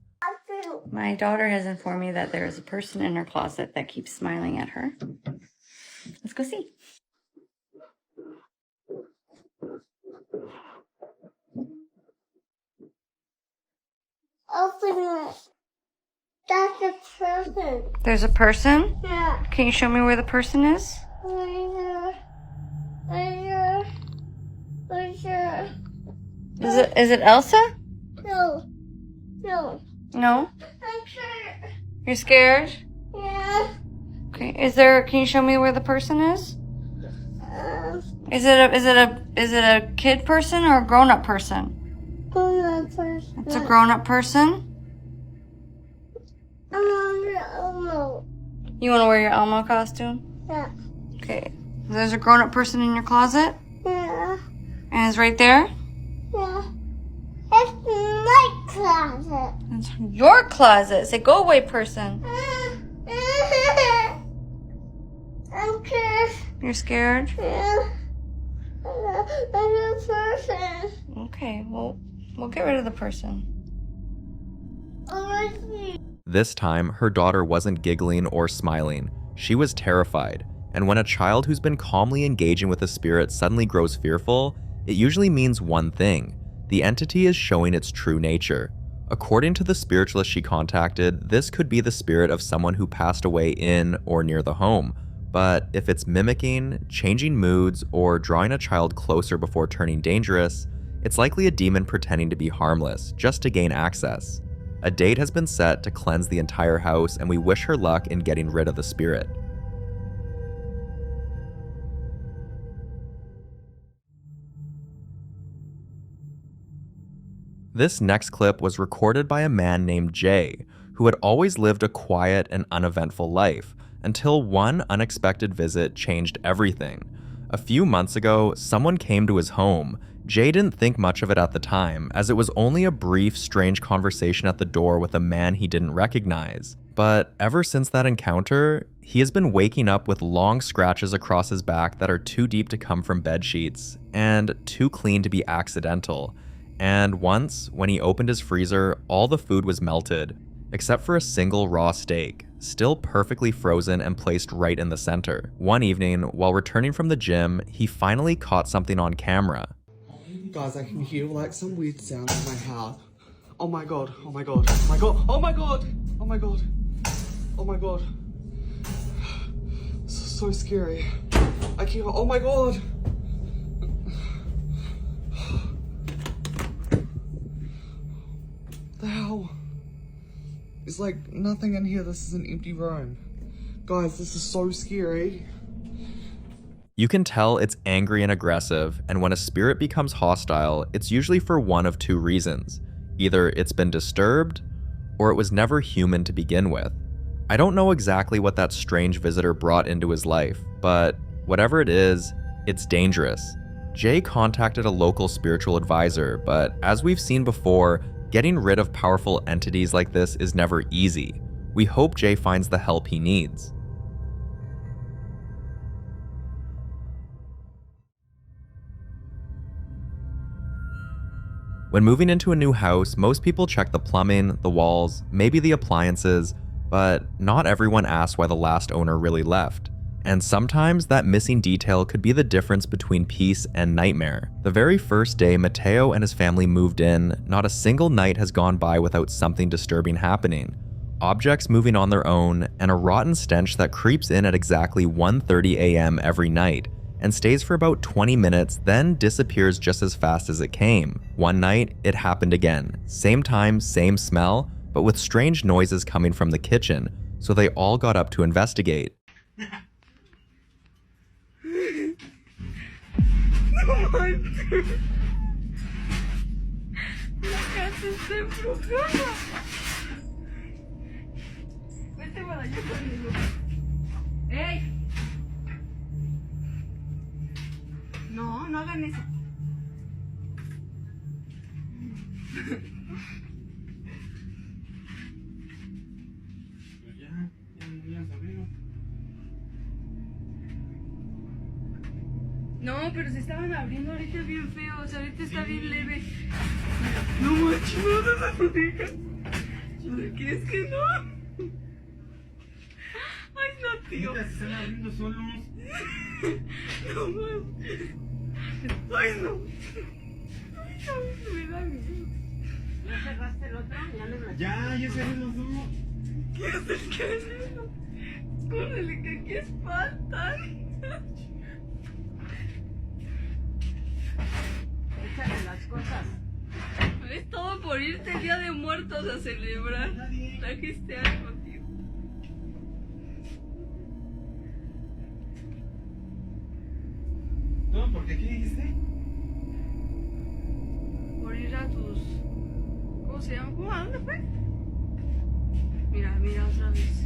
My daughter has informed me that there is a person in her closet that keeps smiling at her. Let's go see. Open it. That's a person. There's a person? Yeah. Can you show me where the person is? Right here. Right here. Is it Elsa? No. No. No? I'm sure. You're scared? Yeah. Okay. Can you show me where the person is? Is it a kid person or a grown-up person? Grown-up person. It's a grown-up person? I'm on the Elmo. You want to wear your Elmo costume? Yeah. Okay. There's a grown-up person in your closet? Yeah. And it's right there? Yeah. It's my closet. It's your closet. Say, go away, person. I'm scared. You're scared? Yeah. I'm a person. Okay, well, we'll get rid of the person. This time, her daughter wasn't giggling or smiling. She was terrified. And when a child who's been calmly engaging with a spirit suddenly grows fearful, it usually means one thing: the entity is showing its true nature. According to the spiritualist she contacted, this could be the spirit of someone who passed away in or near the home. But if it's mimicking, changing moods, or drawing a child closer before turning dangerous, it's likely a demon pretending to be harmless, just to gain access. A date has been set to cleanse the entire house, and we wish her luck in getting rid of the spirit. This next clip was recorded by a man named Jay, who had always lived a quiet and uneventful life, until one unexpected visit changed everything. A few months ago, someone came to his home. Jay didn't think much of it at the time, as it was only a brief, strange conversation at the door with a man he didn't recognize. But ever since that encounter, he has been waking up with long scratches across his back that are too deep to come from bed sheets, and too clean to be accidental. And once, when he opened his freezer, all the food was melted, except for a single raw steak, still perfectly frozen and placed right in the center. One evening, while returning from the gym, he finally caught something on camera. Guys, I can hear like some weird sounds in my house. Oh my god, oh my god, oh my god, oh my god, oh my god, oh my god. So scary. I can't, oh my god. The hell? There's like nothing in here. This is an empty room. Guys, this is so scary. You can tell it's angry and aggressive, and when a spirit becomes hostile, it's usually for one of two reasons. Either it's been disturbed, or it was never human to begin with. I don't know exactly what that strange visitor brought into his life, but whatever it is, it's dangerous. Jay contacted a local spiritual advisor, but as we've seen before, getting rid of powerful entities like this is never easy. We hope Jay finds the help he needs. When moving into a new house, most people check the plumbing, the walls, maybe the appliances, but not everyone asks why the last owner really left. And sometimes that missing detail could be the difference between peace and nightmare. The very first day Mateo and his family moved in, not a single night has gone by without something disturbing happening. Objects moving on their own, and a rotten stench that creeps in at exactly 1:30 a.m. every night, and stays for about 20 minutes, then disappears just as fast as it came. One night, it happened again. Same time, same smell, but with strange noises coming from the kitchen, so they all got up to investigate. ¡Ey! No, no hagan eso. No, pero se estaban abriendo ahorita bien feos. Ahorita está bien leve. No manches, no las orejas. ¿Quieres que no? Ay, no, tío. Se están abriendo solos. No manches. Ay, no. Ay, no, me da miedo. ¿Ya cerraste el otro? Ya cerré los dos. ¿Qué es el canelo? Córrele, que aquí espantan. Échale las cosas. Estaba por irte el Día de Muertos a celebrar. Trajiste algo, tío. No, porque ¿qué dijiste? Por ir a tus... ¿Cómo se llama? ¿Cómo? ¿A dónde fue? Mira, mira otra vez.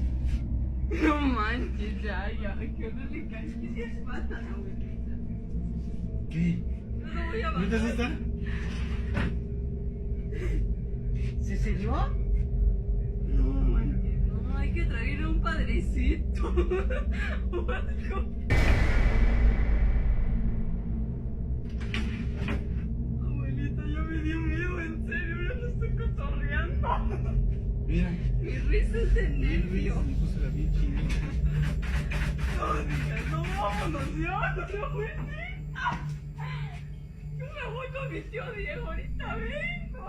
No manches, ya, que no le caes. Que se espantan, abuelita. ¿Qué? No lo voy a ¿No te asusta? ¿Se selló? No manches, no, hay que traer un padrecito. O algo. Abuelita, ya me dio miedo, en serio, ya lo estoy cotorreando. Mira. Mi risa es de nervio. Me puse la bien chinita. No digas, no, vámonos ya, no, abuelita. Yo me voy con mi tío Diego, ahorita vengo.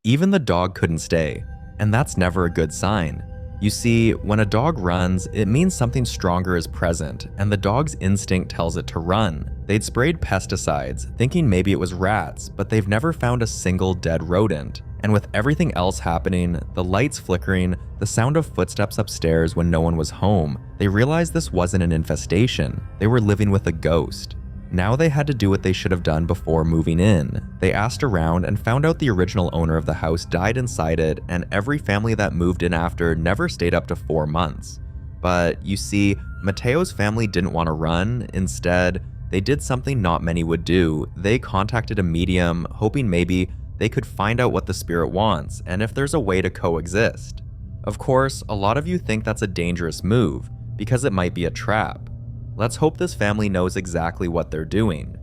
Even the dog couldn't stay, and that's never a good sign. You see, when a dog runs, it means something stronger is present, and the dog's instinct tells it to run. They'd sprayed pesticides, thinking maybe it was rats, but they've never found a single dead rodent. And with everything else happening, the lights flickering, the sound of footsteps upstairs when no one was home, they realized this wasn't an infestation. They were living with a ghost. Now they had to do what they should have done before moving in. They asked around and found out the original owner of the house died inside it, and every family that moved in after never stayed up to 4 months. But you see, Mateo's family didn't want to run. Instead, they did something not many would do. They contacted a medium, hoping maybe they could find out what the spirit wants and if there's a way to coexist. Of course, a lot of you think that's a dangerous move because it might be a trap. Let's hope this family knows exactly what they're doing.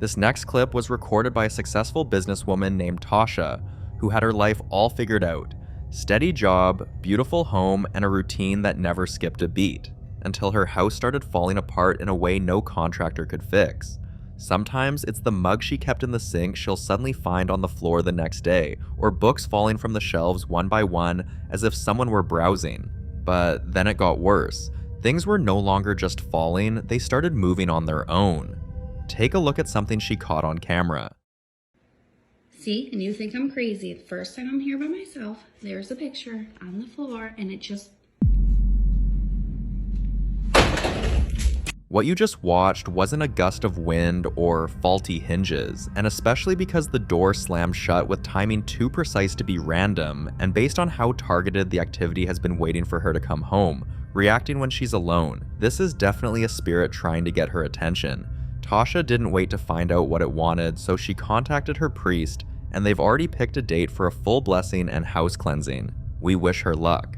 This next clip was recorded by a successful businesswoman named Tasha, who had her life all figured out. Steady job, beautiful home, and a routine that never skipped a beat, until her house started falling apart in a way no contractor could fix. Sometimes it's the mug she kept in the sink she'll suddenly find on the floor the next day, or books falling from the shelves one by one as if someone were browsing. But then it got worse. Things were no longer just falling, they started moving on their own. Take a look at something she caught on camera. See, and you think I'm crazy. The first time I'm here by myself, there's a picture on the floor, and it just... What you just watched wasn't a gust of wind or faulty hinges, and especially because the door slammed shut with timing too precise to be random, and based on how targeted the activity has been waiting for her to come home, reacting when she's alone. This is definitely a spirit trying to get her attention. Tasha didn't wait to find out what it wanted, so she contacted her priest, and they've already picked a date for a full blessing and house cleansing. We wish her luck.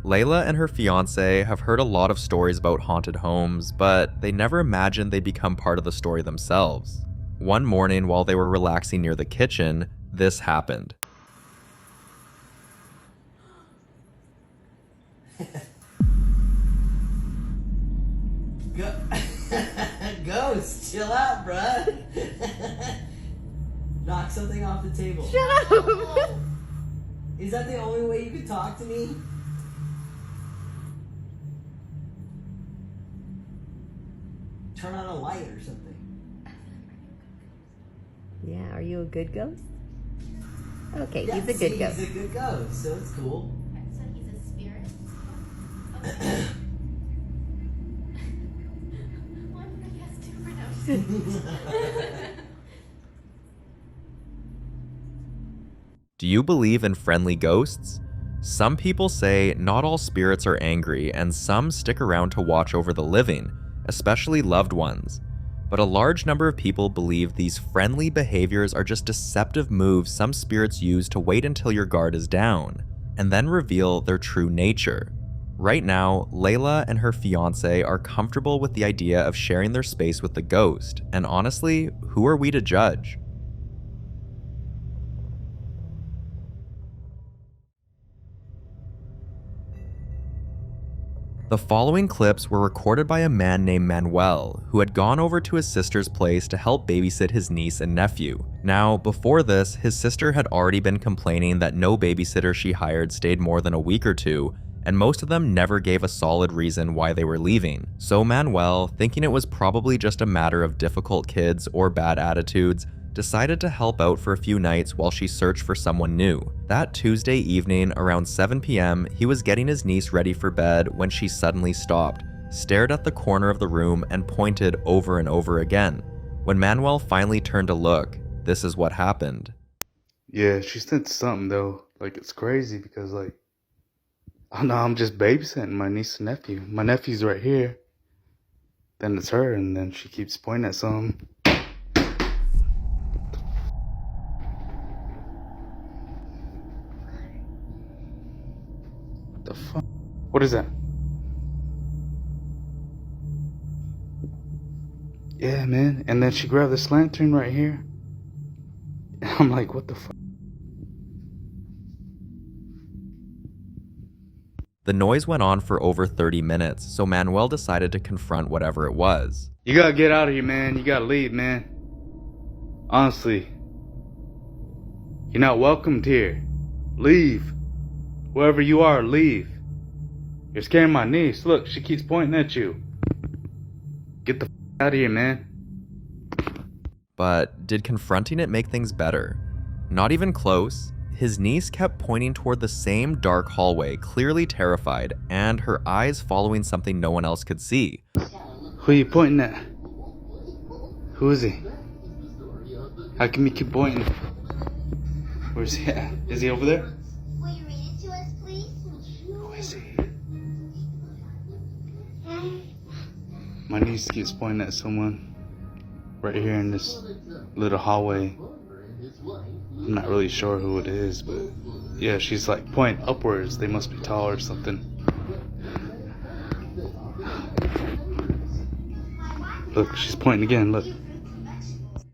Layla and her fiance have heard a lot of stories about haunted homes, but they never imagined they'd become part of the story themselves. One morning while they were relaxing near the kitchen, this happened. Ghost, chill out, bruh. Knock something off the table. Shut up! Is that the only way you could talk to me? Turn on a light or something. Yeah, are you a good ghost? Okay, Yeah, he's a good ghost. He's a good ghost, so it's cool. So he's a spirit? One, I guess two for now. Do you believe in friendly ghosts? Some people say not all spirits are angry and some stick around to watch over the living, especially loved ones. But a large number of people believe these friendly behaviors are just deceptive moves some spirits use to wait until your guard is down, and then reveal their true nature. Right now, Layla and her fiancé are comfortable with the idea of sharing their space with the ghost, and honestly, who are we to judge? The following clips were recorded by a man named Manuel, who had gone over to his sister's place to help babysit his niece and nephew. Now, before this, his sister had already been complaining that no babysitter she hired stayed more than a week or two, and most of them never gave a solid reason why they were leaving. So Manuel, thinking it was probably just a matter of difficult kids or bad attitudes, decided to help out for a few nights while she searched for someone new. That Tuesday evening, around 7 p.m., he was getting his niece ready for bed when she suddenly stopped, stared at the corner of the room, and pointed over and over again. When Manuel finally turned to look, this is what happened. Yeah, she sent something though. Like, it's crazy because, like, oh no, I'm just babysitting my niece and nephew. My nephew's right here. Then it's her, and then she keeps pointing at something. The fuck? What is that? Yeah, man. And then she grabbed this lantern right here. And I'm like, what the fuck? The noise went on for over 30 minutes, so Manuel decided to confront whatever it was. You gotta get out of here, man. You gotta leave, man. Honestly. You're not welcomed here. Leave. Wherever you are, leave. You're scaring my niece. Look, she keeps pointing at you. Get the f out of here, man. But did confronting it make things better? Not even close. His niece kept pointing toward the same dark hallway, clearly terrified, and her eyes following something no one else could see. Who are you pointing at? Who is he? How come you keep pointing? Where's he at? Is he over there? Will you read it to us, please? Who is he? My niece keeps pointing at someone right here in this little hallway. I'm not really sure who it is, but yeah, she's like pointing upwards. They must be tall or something. Look, she's pointing again, look.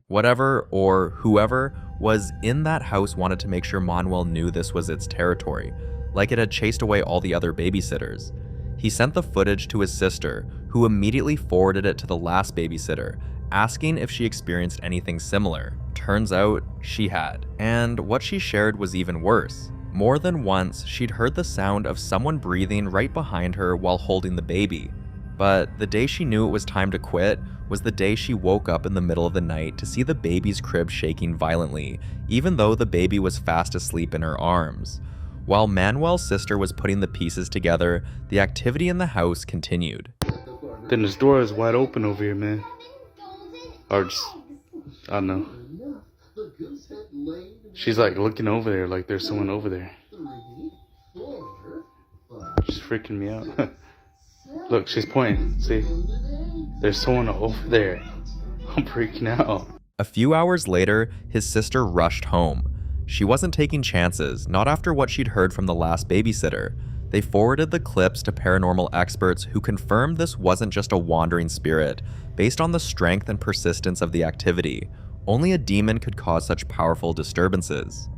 Whatever or whoever was in that house wanted to make sure Manuel knew this was its territory, like it had chased away all the other babysitters. He sent the footage to his sister, who immediately forwarded it to the last babysitter, asking if she experienced anything similar. Turns out she had. And what she shared was even worse. More than once, she'd heard the sound of someone breathing right behind her while holding the baby. But the day she knew it was time to quit was the day she woke up in the middle of the night to see the baby's crib shaking violently, even though the baby was fast asleep in her arms. While Manuel's sister was putting the pieces together, the activity in the house continued. Then this door is wide open over here, man. Or just, I don't know. She's like looking over there like there's someone over there. She's freaking me out. Look, she's pointing. See? There's someone over there. I'm freaking out. A few hours later, his sister rushed home. She wasn't taking chances, not after what she'd heard from the last babysitter. They forwarded the clips to paranormal experts who confirmed this wasn't just a wandering spirit. Based on the strength and persistence of the activity, only a demon could cause such powerful disturbances.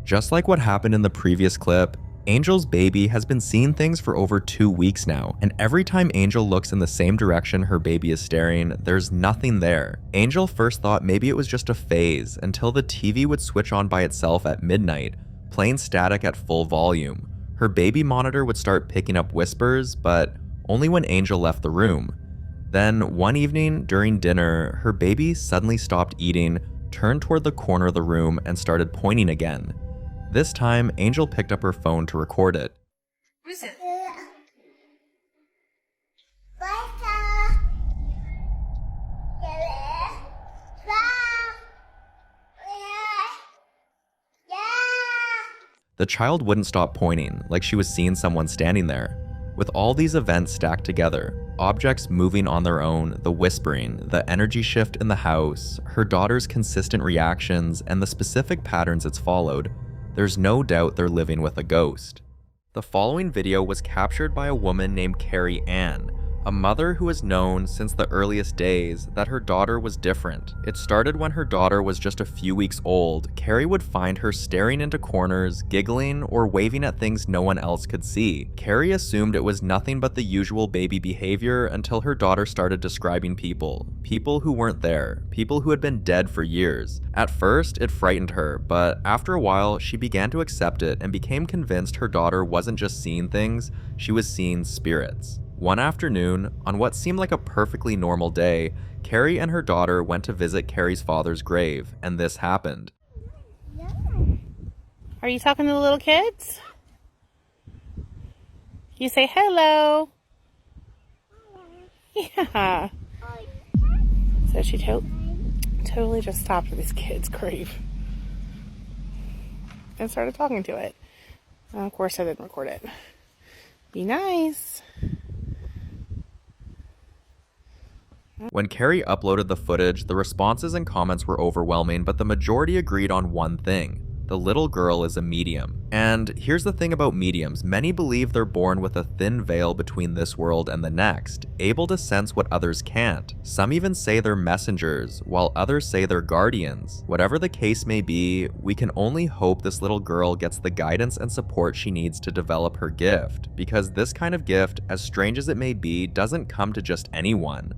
Just like what happened in the previous clip, Angel's baby has been seeing things for over 2 weeks now, and every time Angel looks in the same direction her baby is staring, there's nothing there. Angel first thought maybe it was just a phase, until the TV would switch on by itself at midnight, playing static at full volume. Her baby monitor would start picking up whispers, but only when Angel left the room. Then, one evening during dinner, her baby suddenly stopped eating, turned toward the corner of the room, and started pointing again. This time, Angel picked up her phone to record it. Who is it? The child wouldn't stop pointing, like she was seeing someone standing there. With all these events stacked together, objects moving on their own, the whispering, the energy shift in the house, her daughter's consistent reactions, and the specific patterns it's followed, there's no doubt they're living with a ghost. The following video was captured by a woman named Carrie Ann, a mother who has known since the earliest days that her daughter was different. It started when her daughter was just a few weeks old. Carrie would find her staring into corners, giggling, or waving at things no one else could see. Carrie assumed it was nothing but the usual baby behavior until her daughter started describing people who weren't there, people who had been dead for years. At first, it frightened her, but after a while, she began to accept it and became convinced her daughter wasn't just seeing things, she was seeing spirits. One afternoon, on what seemed like a perfectly normal day, Carrie and her daughter went to visit Carrie's father's grave, and this happened. Are you talking to the little kids? You say hello. Yeah. So she totally just stopped at this kid's grave and started talking to it. And of course I didn't record it. Be nice. When Carrie uploaded the footage, the responses and comments were overwhelming, but the majority agreed on one thing. The little girl is a medium. And here's the thing about mediums, many believe they're born with a thin veil between this world and the next, able to sense what others can't. Some even say they're messengers, while others say they're guardians. Whatever the case may be, we can only hope this little girl gets the guidance and support she needs to develop her gift, because this kind of gift, as strange as it may be, doesn't come to just anyone.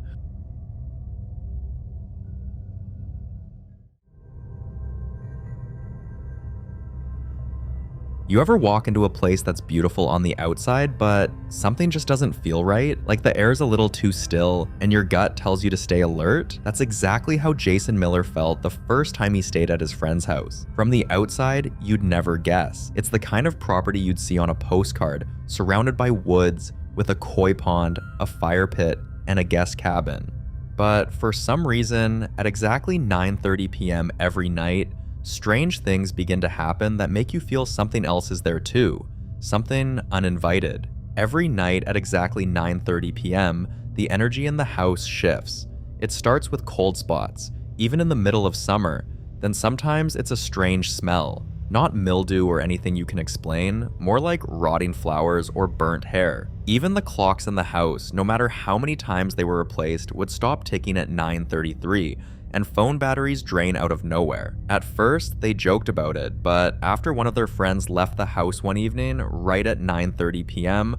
You ever walk into a place that's beautiful on the outside, but something just doesn't feel right? Like the air's a little too still, and your gut tells you to stay alert? That's exactly how Jason Miller felt the first time he stayed at his friend's house. From the outside, you'd never guess. It's the kind of property you'd see on a postcard, surrounded by woods, with a koi pond, a fire pit, and a guest cabin. But for some reason, at exactly 9:30 p.m. every night, strange things begin to happen that make you feel something else is there too, something uninvited. Every night at exactly 9:30 p.m., the energy in the house shifts. It starts with cold spots, even in the middle of summer, then sometimes it's a strange smell, not mildew or anything you can explain, more like rotting flowers or burnt hair. Even the clocks in the house, no matter how many times they were replaced, would stop ticking at 9:33, and phone batteries drain out of nowhere. At first, they joked about it, but after one of their friends left the house one evening, right at 9:30 p.m.,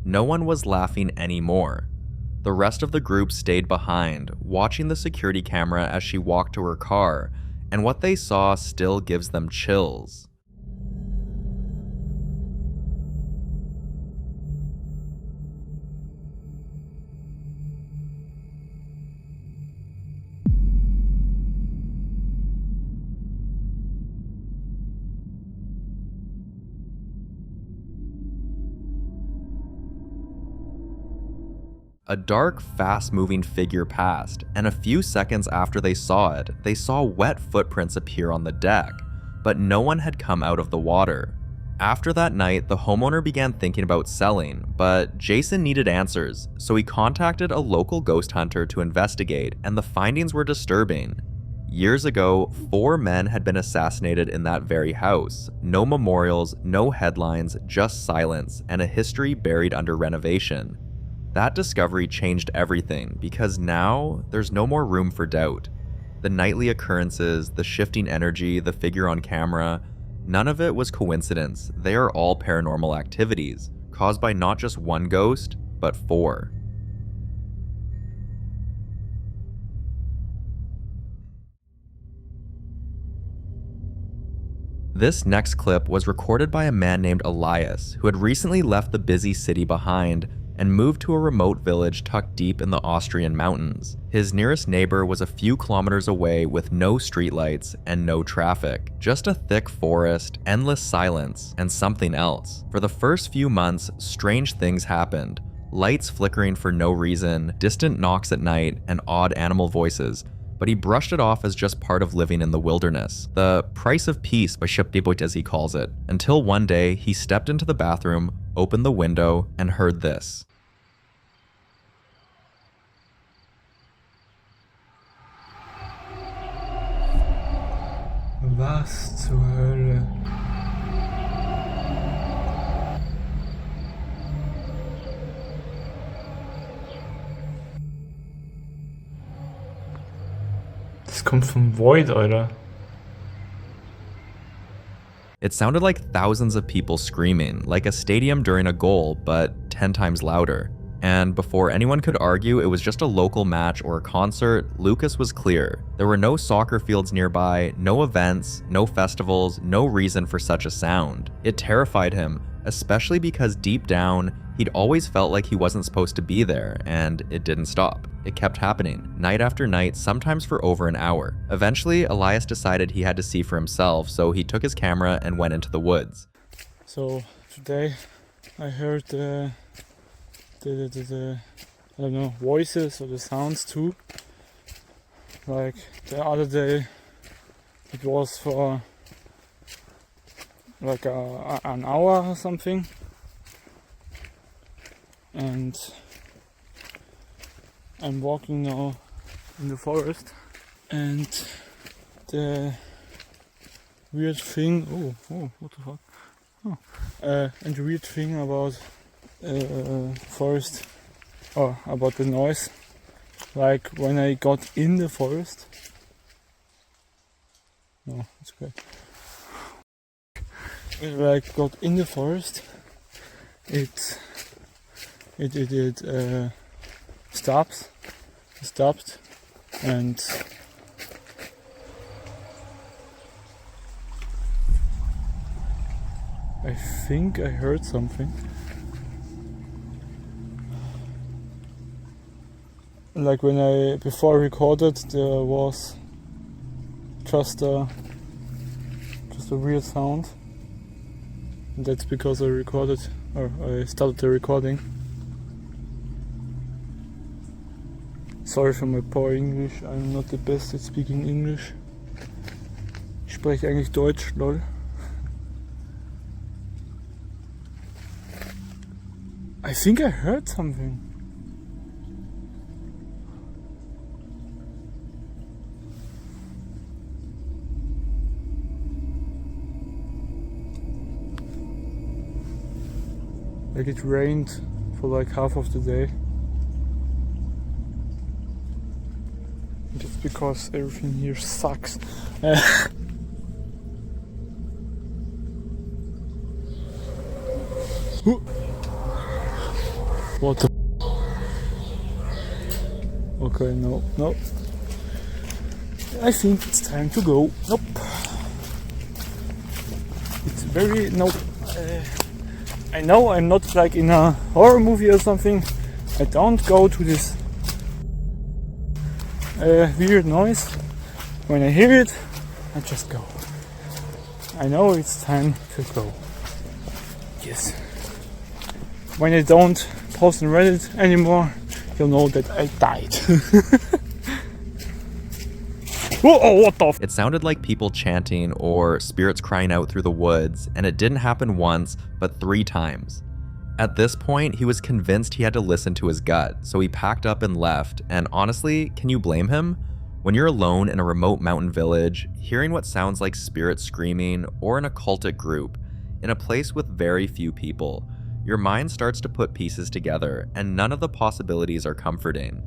no one was laughing anymore. The rest of the group stayed behind, watching the security camera as she walked to her car, and what they saw still gives them chills. A dark, fast-moving figure passed, and a few seconds after they saw it, they saw wet footprints appear on the deck, but no one had come out of the water. After that night, the homeowner began thinking about selling, but Jason needed answers, so he contacted a local ghost hunter to investigate, and the findings were disturbing. Years ago, 4 men had been assassinated in that very house. No memorials, no headlines, just silence, and a history buried under renovation. That discovery changed everything, because now there's no more room for doubt. The nightly occurrences, the shifting energy, the figure on camera, none of it was coincidence. They are all paranormal activities, caused by not just one ghost, but 4. This next clip was recorded by a man named Elias, who had recently left the busy city behind and moved to a remote village tucked deep in the Austrian mountains. His nearest neighbor was a few kilometers away with no streetlights and no traffic, just a thick forest, endless silence, and something else. For the first few months, strange things happened. Lights flickering for no reason, distant knocks at night, and odd animal voices. but he brushed it off as just part of living in the wilderness. The price of peace, as he calls it, until one day he stepped into the bathroom, opened the window, and heard this. Was zur Hölle? Das kommt vom Void, Alter. It sounded like thousands of people screaming, like a stadium during a goal, but 10 times louder. And before anyone could argue it was just a local match or a concert, Lucas was clear. There were no soccer fields nearby, no events, no festivals, no reason for such a sound. It terrified him, especially because deep down, he'd always felt like he wasn't supposed to be there, and it didn't stop. It kept happening, night after night, sometimes for over an hour. Eventually, Elias decided he had to see for himself, so he took his camera and went into the woods. So, today I heard I don't know, voices or the sounds too. Like the other day, it was for like an hour or something. And I'm walking now in the forest, and the weird thing, what the fuck? And the weird thing about forest, or about the noise, like when I got in the forest, no, it's great. When I got in the forest, it stopped, and I think I heard something. Like when before I recorded, there was just a weird sound. And that's because I recorded, or I started the recording. Sorry for my poor English, I'm not the best at speaking English. Ich spreche eigentlich Deutsch, lol. I think I heard something. Like it rained for like half of the day. Just because everything here sucks. What the? Okay, no. I think it's time to go. Nope. It's very nope. I know I'm not like in a horror movie or something. I don't go to this weird noise. When I hear it, I just go. I know it's time to go. Yes. When I don't post on Reddit anymore, you'll know that I died. Oh, what the f- It sounded like people chanting or spirits crying out through the woods, and it didn't happen once, but 3 times. At this point, he was convinced he had to listen to his gut, so he packed up and left, and honestly, can you blame him? When you're alone in a remote mountain village, hearing what sounds like spirits screaming, or an occultic group, in a place with very few people, your mind starts to put pieces together, and none of the possibilities are comforting.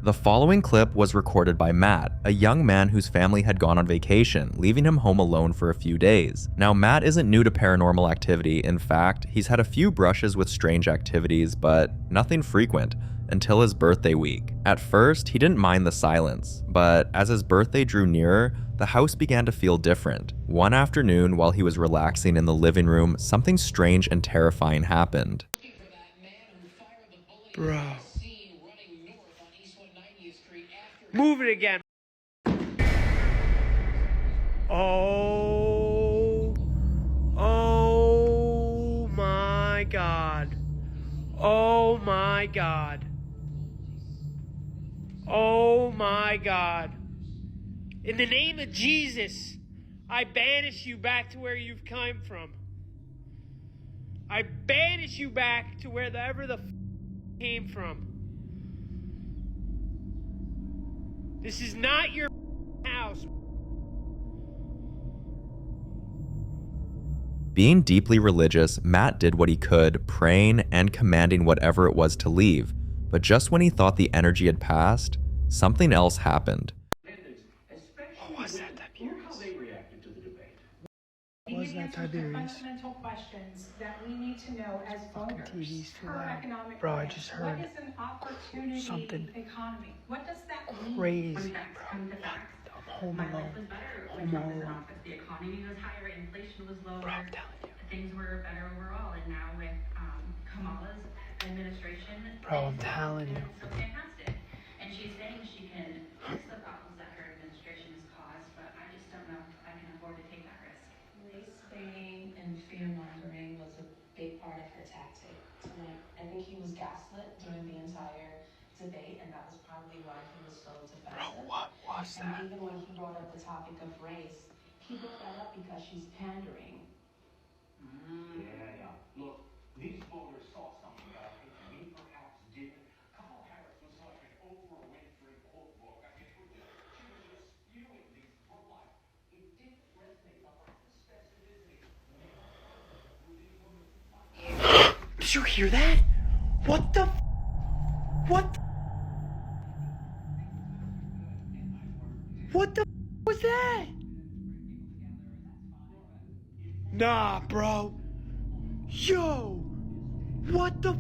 The following clip was recorded by Matt, a young man whose family had gone on vacation, leaving him home alone for a few days. Now, Matt isn't new to paranormal activity. In fact, he's had a few brushes with strange activities, but nothing frequent, until his birthday week. At first, he didn't mind the silence, but as his birthday drew nearer, the house began to feel different. One afternoon, while he was relaxing in the living room, something strange and terrifying happened. Bro. Move it again. Oh my my God. Oh my God. In the name of Jesus, I banish you back to where you've come from. I banish you back to wherever the came from. This is not your house. Being deeply religious, Matt did what he could, praying and commanding whatever it was to leave. But just when he thought the energy had passed, something else happened. What was that, Tiberius? What was that, Tiberius? Fundamental questions that we need to know as Fucking voters. TV's too Per loud. economic Bro, I right. just heard What is an opportunity something economy? What does that mean? crazy, Come to facts. Home Alone. Home Alone. The economy was higher, inflation was lower. Bro, I'm telling you. Things were better overall, and now with Kamala's administration, Bro, I'm telling you. it's so fantastic. And she's saying she can fix the problems that her administration has caused, but I just don't know if I can afford to take that risk. Race baiting and fear mongering was a big part of her tactic tonight. I think he was gaslit during the entire debate, and that was probably why he was so defensive. Bro, what was that? And even when he brought up the topic of race, he brought that up because she's pandering. Yeah. Look, these voters saw something that I think we perhaps didn't. Kamala Harris was like an Oprah Winfrey quote book. I mean, she was just spewing these for life. It didn't resonate. The lack of specificity. Did you hear that? What the? What? What the was that? Nah, bro. Yo, what the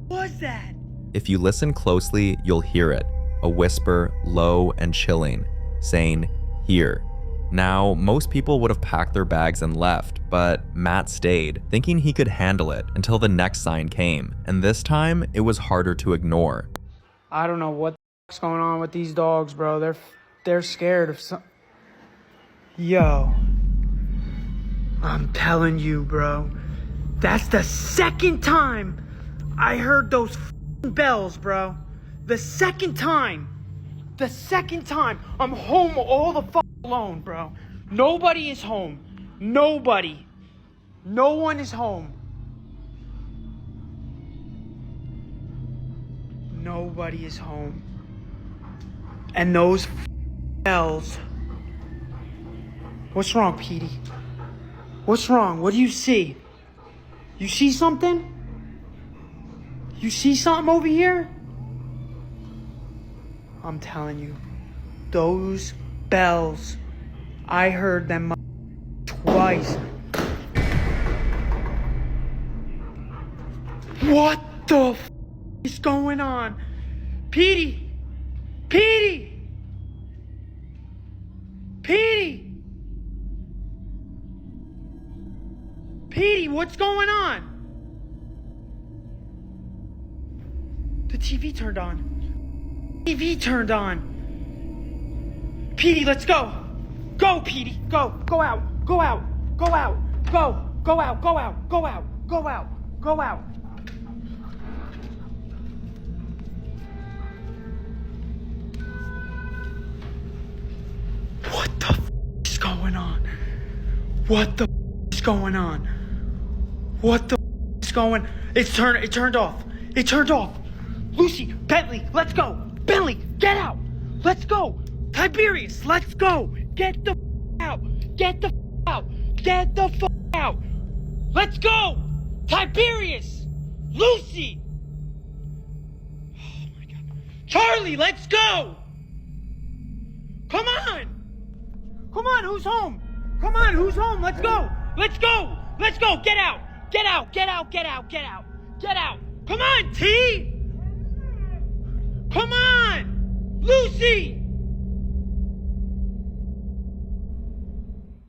was that? If you listen closely, you'll hear it. A whisper, low and chilling, saying, "Here." Now, most people would have packed their bags and left, but Matt stayed, thinking he could handle it until the next sign came, and this time, it was harder to ignore. I don't know what the fuck's going on with these dogs, bro. They're scared of some. Yo, I'm telling you, bro. That's the second time I heard those bells, bro. The second time. I'm home all the fuck alone, bro. Nobody is home. Nobody. No one is home. Nobody is home. And those bells. What's wrong, Petey? What's wrong? What do you see? You see something? You see something over here? I'm telling you, those bells, I heard them twice. What the f is going on? Petey! Petey! Petey! Petey, what's going on? The TV turned on. Petey, let's go. Go, Petey. Go. Go out. Go out. Go out. Go. Go out. Go out. Go out. Go out. Go out. What the f is going on? What the f is going on? What the f is going? It turned off. It turned off. Lucy, Bentley, let's go. Bentley, get out. Let's go. Tiberius, let's go. Get the f out. Get the f out. Get the f out. Let's go. Tiberius. Lucy. Oh my God. Charlie, let's go. Come on. Come on, who's home? Come on, who's home? Let's go. Let's go. Let's go. Get out. Get out. Get out. Get out. Get out. Get out. Come on, T. Come on! Lucy!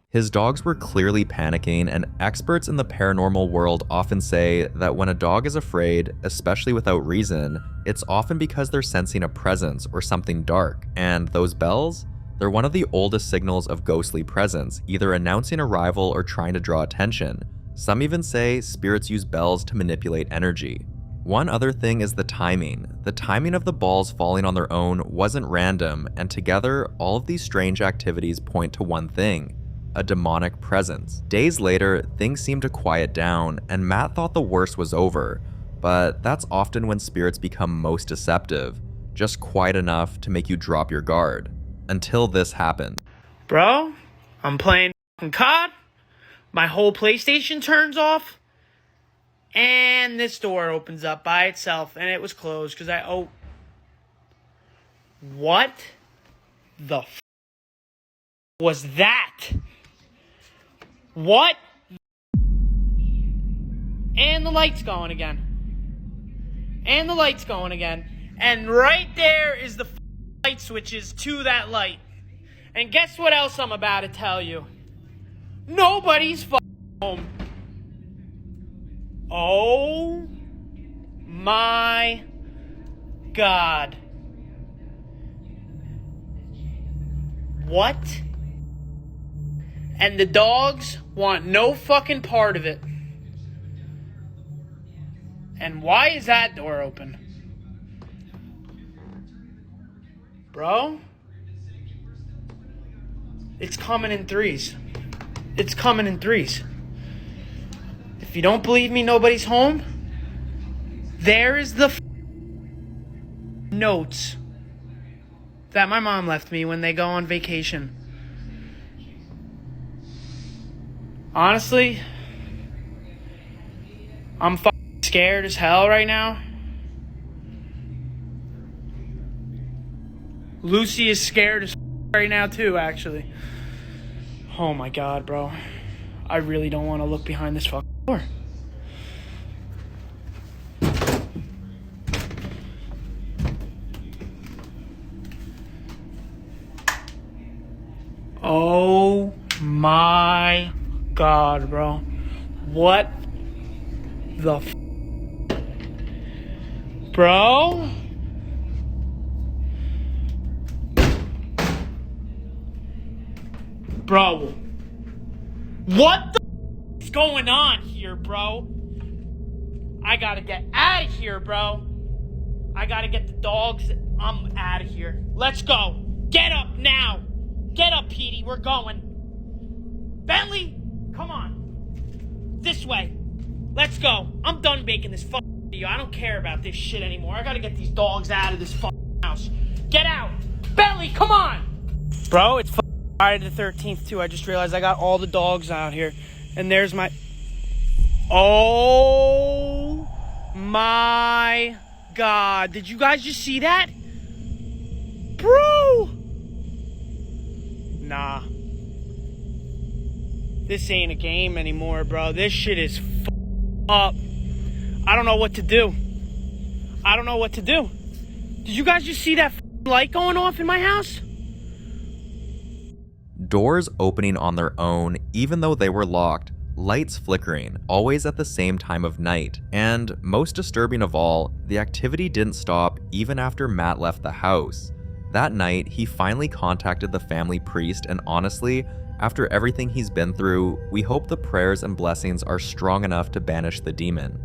His dogs were clearly panicking, and experts in the paranormal world often say that when a dog is afraid, especially without reason, it's often because they're sensing a presence or something dark. And those bells? They're one of the oldest signals of ghostly presence, either announcing arrival or trying to draw attention. Some even say spirits use bells to manipulate energy. One other thing is the timing. The timing of the balls falling on their own wasn't random, and together, all of these strange activities point to one thing: a demonic presence. Days later, things seemed to quiet down, and Matt thought the worst was over, but that's often when spirits become most deceptive, just quiet enough to make you drop your guard. Until this happened. Bro, I'm playing COD, my whole PlayStation turns off, and this door opens up by itself, and it was closed because what the was that? What? And the light's going again. And the light's going again. And right there is the light switches to that light. And guess what else I'm about to tell you? Nobody's home. Oh my God. What? And the dogs want no fucking part of it. And why is that door open? Bro? It's coming in threes. It's coming in threes. If you don't believe me, nobody's home. There is the notes that my mom left me when they go on vacation. Honestly, I'm scared as hell right now. Lucy is scared as right now too, actually. Oh my God, bro. I really don't want to look behind this fucking door. Oh my God, bro. What the bro? Bro. What the is going on here, bro? I gotta get out of here, bro. I gotta get the dogs. I'm out of here. Let's go. Get up now. Get up, Petey. We're going. Bentley, come on. This way. Let's go. I'm done making this fucking video. I don't care about this shit anymore. I gotta get these dogs out of this fucking house. Get out. Bentley, come on. Bro, it's Friday the 13th too. I just realized I got all the dogs out here. And there's my... Oh my God. Did you guys just see that? Bro! Nah. This ain't a game anymore, bro. This shit is up. I don't know what to do. I don't know what to do. Did you guys just see that light going off in my house? Doors opening on their own, even though they were locked, lights flickering, always at the same time of night. And most disturbing of all, the activity didn't stop even after Matt left the house. That night, he finally contacted the family priest, and honestly, after everything he's been through, we hope the prayers and blessings are strong enough to banish the demon.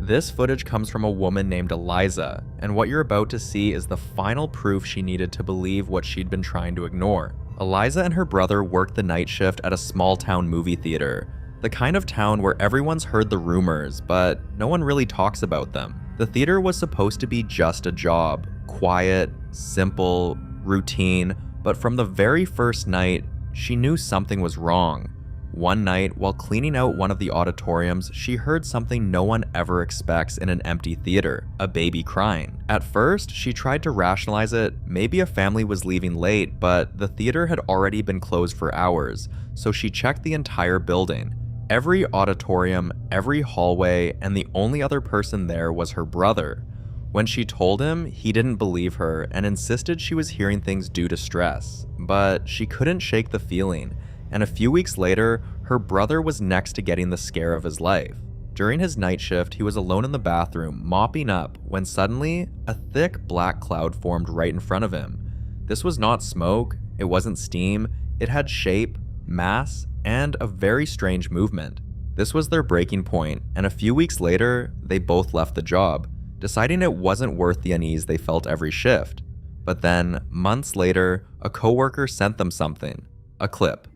This footage comes from a woman named Eliza, and what you're about to see is the final proof she needed to believe what she'd been trying to ignore. Eliza and her brother worked the night shift at a small-town movie theater, the kind of town where everyone's heard the rumors, but no one really talks about them. The theater was supposed to be just a job, quiet, simple, routine, but from the very first night, she knew something was wrong. One night, while cleaning out one of the auditoriums, she heard something no one ever expects in an empty theater: a baby crying. At first, she tried to rationalize it. Maybe a family was leaving late, but the theater had already been closed for hours, so she checked the entire building. Every auditorium, every hallway, and the only other person there was her brother. When she told him, he didn't believe her and insisted she was hearing things due to stress. But she couldn't shake the feeling, and a few weeks later, her brother was next to getting the scare of his life. During his night shift, he was alone in the bathroom, mopping up, when suddenly, a thick black cloud formed right in front of him. This was not smoke, it wasn't steam, It had shape, mass, and a very strange movement. This was their breaking point, and a few weeks later, they both left the job, deciding it wasn't worth the unease they felt every shift. But then, months later, a coworker sent them something, a clip.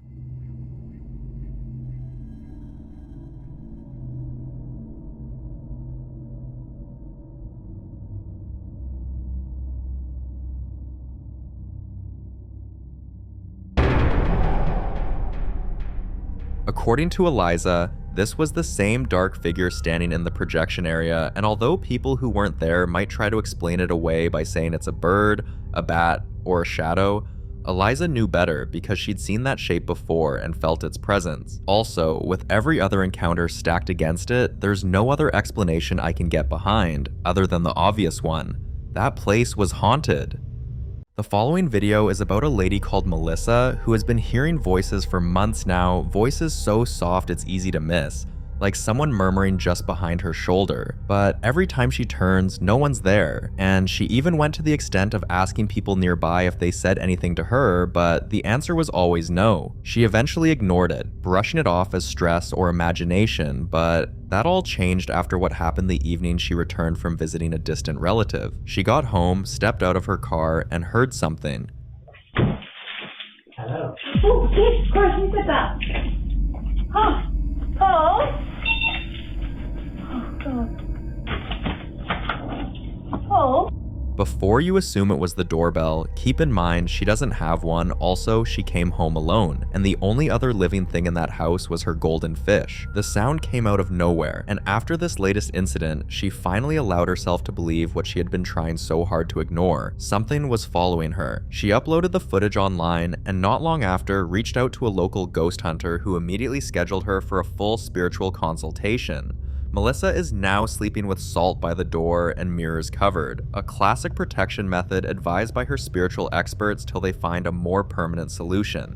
According to Eliza, this was the same dark figure standing in the projection area, and although people who weren't there might try to explain it away by saying it's a bird, a bat, or a shadow, Eliza knew better because she'd seen that shape before and felt its presence. Also, with every other encounter stacked against it, there's no other explanation I can get behind, other than the obvious one. That place was haunted. The following video is about a lady called Melissa who has been hearing voices for months now, voices so soft it's easy to miss, like someone murmuring just behind her shoulder. But every time she turns, no one's there, and she even went to the extent of asking people nearby if they said anything to her, but the answer was always no. She eventually ignored it, brushing it off as stress or imagination, but that all changed after what happened the evening she returned from visiting a distant relative. She got home, stepped out of her car, and heard something. Hello. Oh, yes, of course, you said that. Huh? Oh. Oh, God. Oh. Before you assume it was the doorbell, keep in mind she doesn't have one. Also, she came home alone, and the only other living thing in that house was her golden fish. The sound came out of nowhere, and after this latest incident, she finally allowed herself to believe what she had been trying so hard to ignore. Something was following her. She uploaded the footage online, and not long after, reached out to a local ghost hunter who immediately scheduled her for a full spiritual consultation. Melissa is now sleeping with salt by the door and mirrors covered, a classic protection method advised by her spiritual experts till they find a more permanent solution.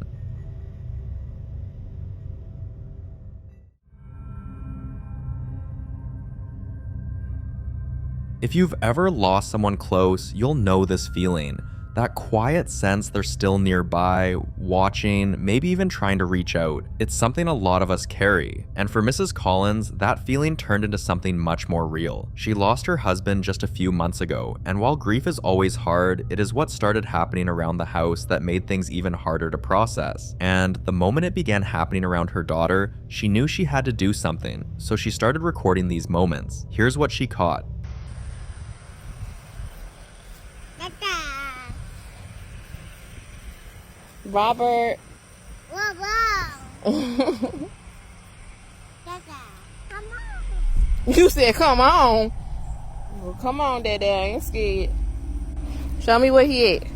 If you've ever lost someone close, you'll know this feeling. That quiet sense they're still nearby, watching, maybe even trying to reach out. It's something a lot of us carry. And for Mrs. Collins, that feeling turned into something much more real. She lost her husband just a few months ago, and while grief is always hard, it is what started happening around the house that made things even harder to process. And the moment it began happening around her daughter, she knew she had to do something, so she started recording these moments. Here's what she caught. Robert. You said, come on. Well, come on, Daddy. I ain't scared. Show me where he at.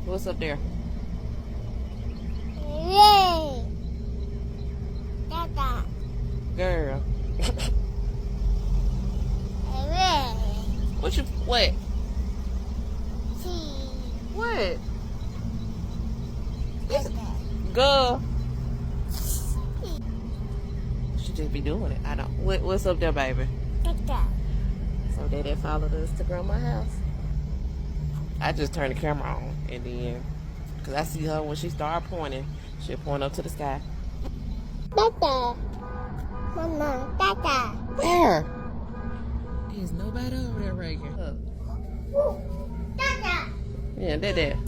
What's up there? Girl. What you, what? What? Girl. She just be doing it. I don't. What's up there, baby? So Daddy followed us to grandma's house. I just turned the camera on, and then, cause I see her when she start pointing, she'll point up to the sky. Dada. Mama, Dada. Where? There's nobody over there right here. Dada. Yeah, Dada.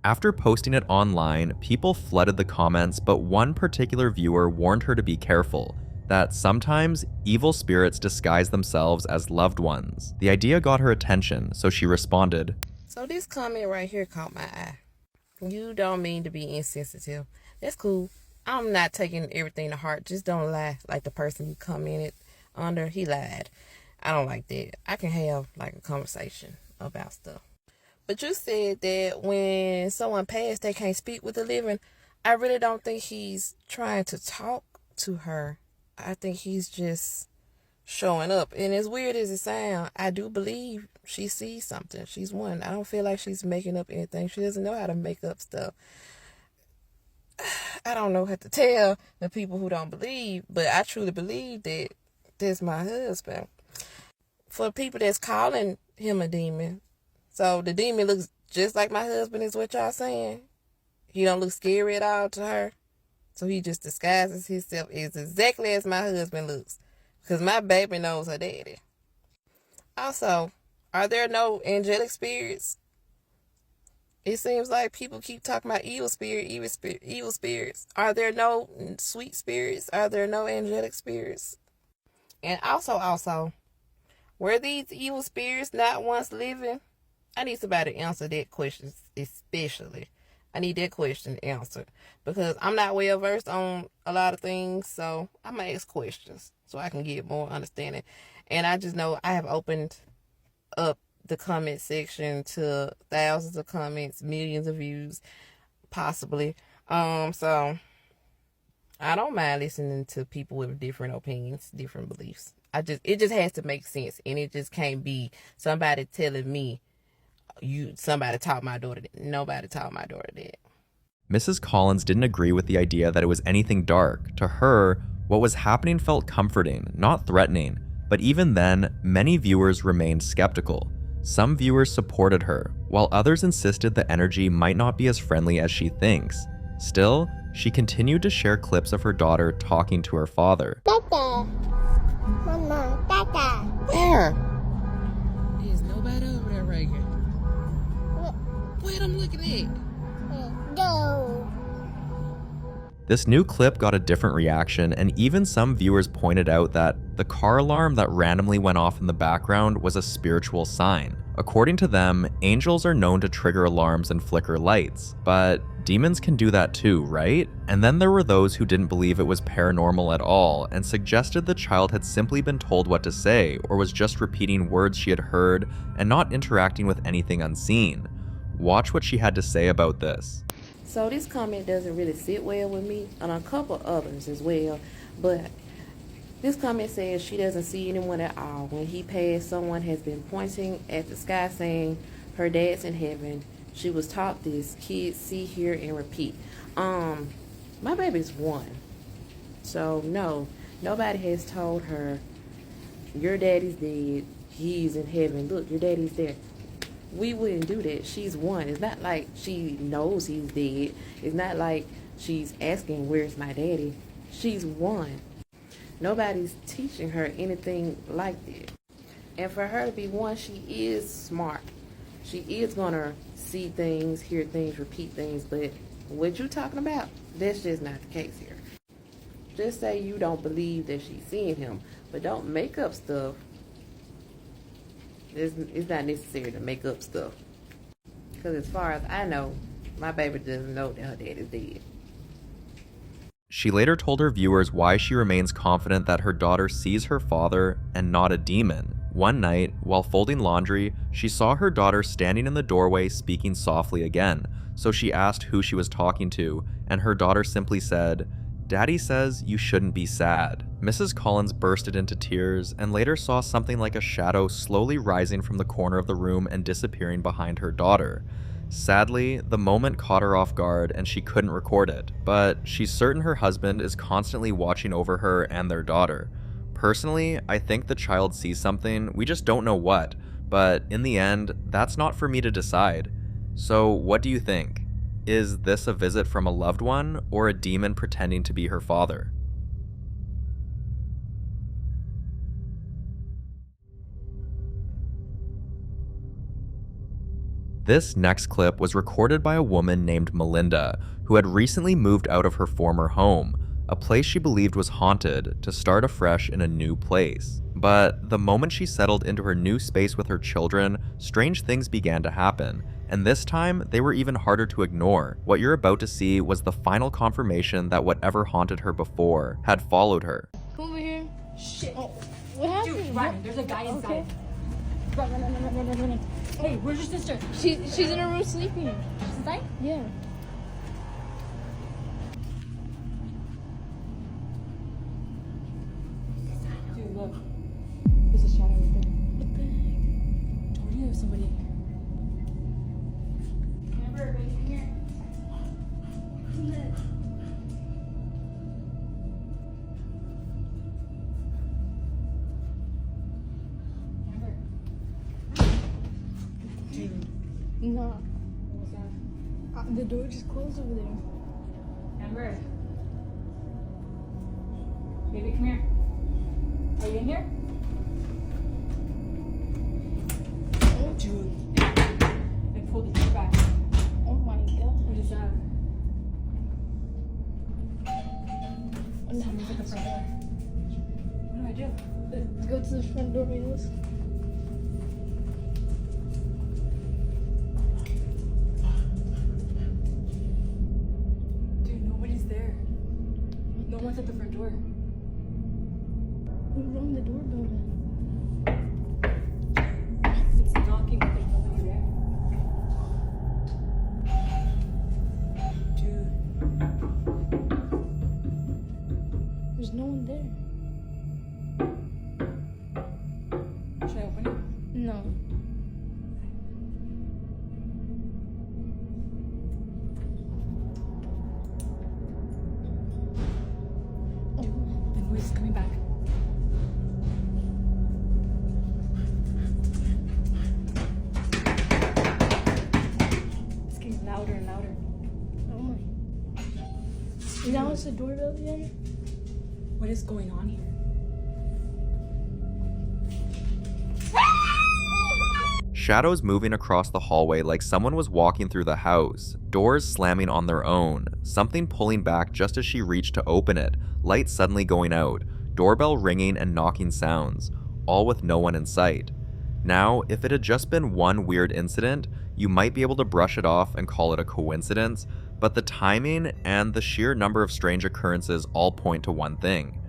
After posting it online, people flooded the comments, but one particular viewer warned her to be careful, that sometimes evil spirits disguise themselves as loved ones. The idea got her attention, so she responded, So this comment right here caught my eye. You don't mean to be insensitive. That's cool. I'm not taking everything to heart. Just don't lie like the person you commented under. He lied. I don't like that. I can have like a conversation about stuff. But you said that when someone passed, they can't speak with the living. I really don't think he's trying to talk to her. I think he's just showing up. And as weird as it sounds, I do believe she sees something. She's one. I don't feel like she's making up anything. She doesn't know how to make up stuff. I don't know what to tell the people who don't believe, but I truly believe that this my husband. For people that's calling him a demon, so the demon looks just like my husband is what y'all saying? He don't look scary at all to her? So he just disguises himself as exactly as my husband looks. Because my baby knows her daddy. Also, are there no angelic spirits? It seems like people keep talking about evil spirits. Are there no sweet spirits? Are there no angelic spirits? And also, were these evil spirits not once living? I need somebody to answer that question especially. I need that question answered because I'm not well versed on a lot of things, so I'm going to ask questions so I can get more understanding. And I just know I have opened up the comment section to thousands of comments, millions of views, possibly. So I don't mind listening to people with different opinions, different beliefs. It just has to make sense, and it just can't be somebody telling me somebody taught my daughter that. Nobody taught my daughter that. Mrs. Collins didn't agree with the idea that it was anything dark. To her, what was happening felt comforting, not threatening. But even then, many viewers remained skeptical. Some viewers supported her, while others insisted the energy might not be as friendly as she thinks. Still, she continued to share clips of her daughter talking to her father. Tata. Mama, Tata. Where? There's nobody over there right here. What I'm looking at? Go. This new clip got a different reaction, and even some viewers pointed out that the car alarm that randomly went off in the background was a spiritual sign. According to them, angels are known to trigger alarms and flicker lights, but demons can do that too, right? And then there were those who didn't believe it was paranormal at all and suggested the child had simply been told what to say or was just repeating words she had heard and not interacting with anything unseen. Watch what she had to say about this. So this comment doesn't really sit well with me, and a couple others as well, but this comment says she doesn't see anyone at all. When he passed, someone has been pointing at the sky saying her dad's in heaven. She was taught this. Kids see, hear, and repeat. My baby's 1. So no, nobody has told her your daddy's dead, he's in heaven. Look, your daddy's there. We wouldn't do that. She's 1. It's not like she knows he's dead. It's not like she's asking, where's my daddy? She's 1. Nobody's teaching her anything like that. And for her to be 1, she is smart. She is going to see things, hear things, repeat things. But what you talking about, that's just not the case here. Just say you don't believe that she's seeing him. But don't make up stuff. It's not necessary to make up stuff. Because as far as I know, my baby doesn't know that her dad is dead. She later told her viewers why she remains confident that her daughter sees her father and not a demon. One night, while folding laundry, she saw her daughter standing in the doorway speaking softly again. So she asked who she was talking to, and her daughter simply said, "Daddy says you shouldn't be sad." Mrs. Collins bursted into tears and later saw something like a shadow slowly rising from the corner of the room and disappearing behind her daughter. Sadly, the moment caught her off guard and she couldn't record it, but she's certain her husband is constantly watching over her and their daughter. Personally, I think the child sees something, we just don't know what, but in the end, that's not for me to decide. So what do you think? Is this a visit from a loved one or a demon pretending to be her father? This next clip was recorded by a woman named Melinda, who had recently moved out of her former home, a place she believed was haunted, to start afresh in a new place. But the moment she settled into her new space with her children, strange things began to happen, and this time they were even harder to ignore. What you're about to see was the final confirmation that whatever haunted her before had followed her. Come over here. Shit. Oh, what happened? Dude, run. There's a guy inside. Okay. Run. Hey, where's your sister? She's in her room sleeping. She's inside? Yeah. Dude, look. There's a shadow right there. What the heck? Told you there was somebody. Remember, right here. No. What's that? The door just closed over there. Amber. Baby, come here. Are you in here? Oh, dude. Then pull the door back. Oh my god. What is that? Someone's at the front door. What do I do? Let's go to the front door, Milos. Dude, nobody's there. No one's at the front door. Who rang the doorbell then? It's knocking, but there's nobody there. Dude. There's no one there. Should I open it? No. The noise is coming back. It's getting louder and louder. Oh my. Now it's the doorbell again? What is going on here? Shadows moving across the hallway like someone was walking through the house, doors slamming on their own, something pulling back just as she reached to open it, light suddenly going out, doorbell ringing and knocking sounds, all with no one in sight. Now, if it had just been one weird incident, you might be able to brush it off and call it a coincidence, but the timing and the sheer number of strange occurrences all point to one thing.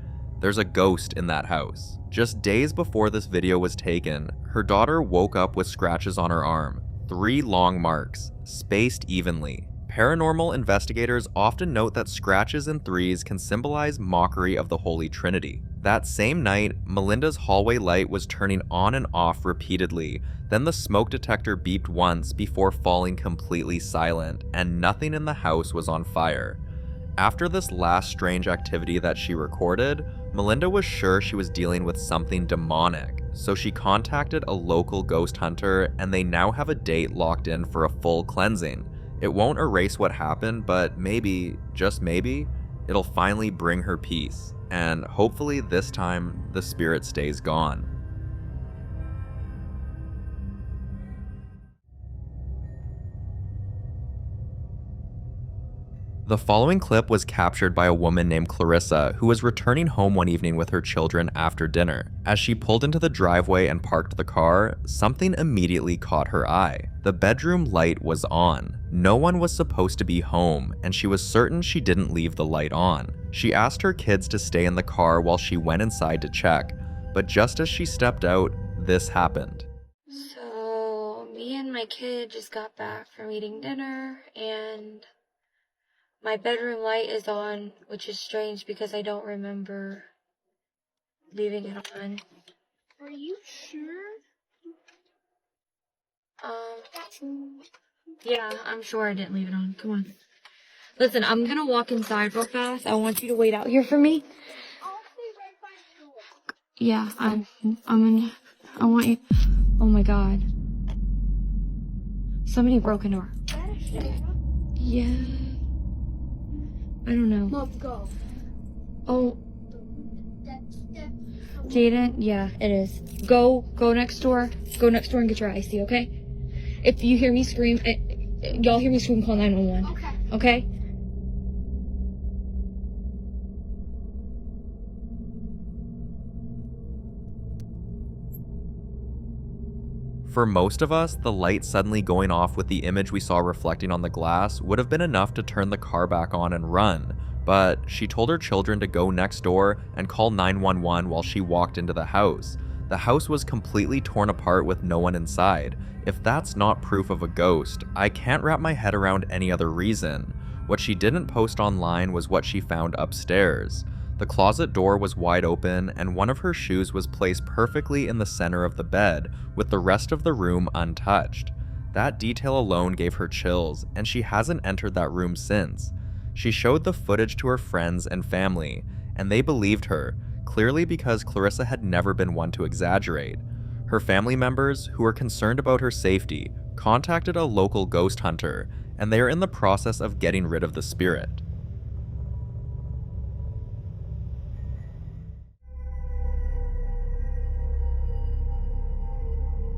There's a ghost in that house. Just days before this video was taken, her daughter woke up with scratches on her arm, 3 long marks, spaced evenly. Paranormal investigators often note that scratches in threes can symbolize mockery of the Holy Trinity. That same night, Melinda's hallway light was turning on and off repeatedly, then the smoke detector beeped once before falling completely silent, and nothing in the house was on fire. After this last strange activity that she recorded, Melinda was sure she was dealing with something demonic, so she contacted a local ghost hunter and they now have a date locked in for a full cleansing. It won't erase what happened, but maybe, just maybe, it'll finally bring her peace, and hopefully this time the spirit stays gone. The following clip was captured by a woman named Clarissa who was returning home one evening with her children after dinner. As she pulled into the driveway and parked the car, something immediately caught her eye. The bedroom light was on. No one was supposed to be home, and she was certain she didn't leave the light on. She asked her kids to stay in the car while she went inside to check, but just as she stepped out, this happened. So, me and my kid just got back from eating dinner, and my bedroom light is on, which is strange because I don't remember leaving it on. Are you sure? Yeah, I'm sure I didn't leave it on. Come on. Listen, I'm gonna walk inside real fast. I want you to wait out here for me. Yeah, I want you. Oh my god. Somebody broke into our. Yeah. I don't know. Let's go. Oh. Jaden, yeah, it is. Go next door. Go next door and get your icy, okay? If you hear me scream, y'all hear me scream, call 911. Okay? For most of us, the light suddenly going off with the image we saw reflecting on the glass would have been enough to turn the car back on and run, but she told her children to go next door and call 911 while she walked into the house. The house was completely torn apart with no one inside. If that's not proof of a ghost, I can't wrap my head around any other reason. What she didn't post online was what she found upstairs. The closet door was wide open, and one of her shoes was placed perfectly in the center of the bed, with the rest of the room untouched. That detail alone gave her chills, and she hasn't entered that room since. She showed the footage to her friends and family, and they believed her, clearly because Clarissa had never been one to exaggerate. Her family members, who were concerned about her safety, contacted a local ghost hunter, and they are in the process of getting rid of the spirit.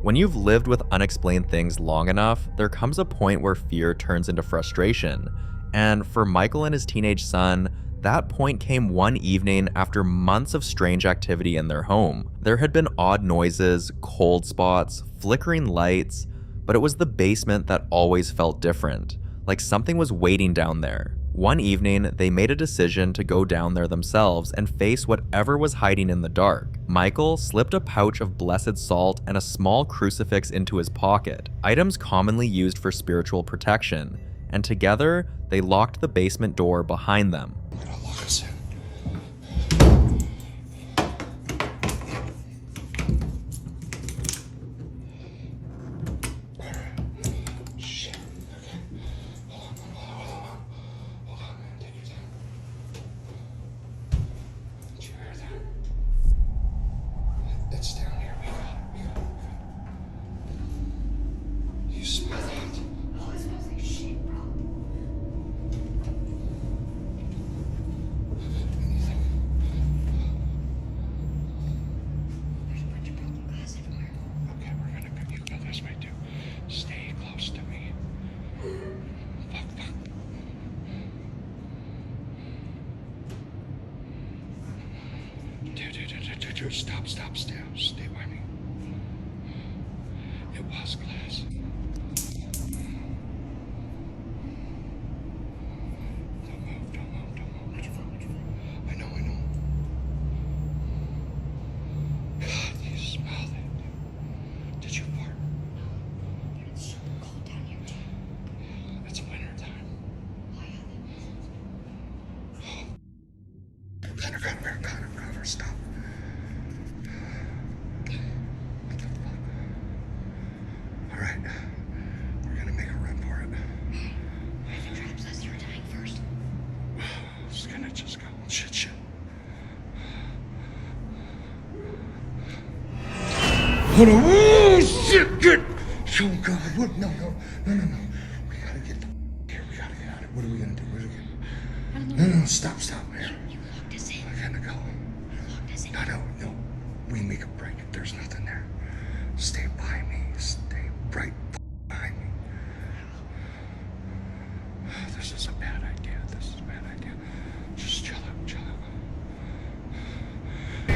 When you've lived with unexplained things long enough, there comes a point where fear turns into frustration. And for Michael and his teenage son, that point came one evening after months of strange activity in their home. There had been odd noises, cold spots, flickering lights, but it was the basement that always felt different, like something was waiting down there. One evening, they made a decision to go down there themselves and face whatever was hiding in the dark. Michael slipped a pouch of blessed salt and a small crucifix into his pocket, items commonly used for spiritual protection, and together, they locked the basement door behind them. Lock us in. Shit. Okay. Hold on. Take your time. Did you hear that? It's down here. We got it. You smell that? Oh, it smells like shit, bro. Okay, we're gonna go. You go this way too. Stay close to me. Fuck. Dude, stop. Stay by me. It was glass. Don't move. What'd you find? I know. God, you smell it. Did you fart? No. It's so cold down here too. It's winter time. Connor, stop. What the fuck? Alright. We're gonna make a run for it. If it traps us, you're dying first. It's gonna just go. Shit. Hold on. Oh, shit, good. Oh, God. What? No. We gotta get here. We gotta get out of it. What are we gonna do? No, stop. Here. You locked us in. I gotta go. You locked us in. No. We make a break. There's nothing there. Stay by me. Stay right behind me. This is a bad idea. Just chill out.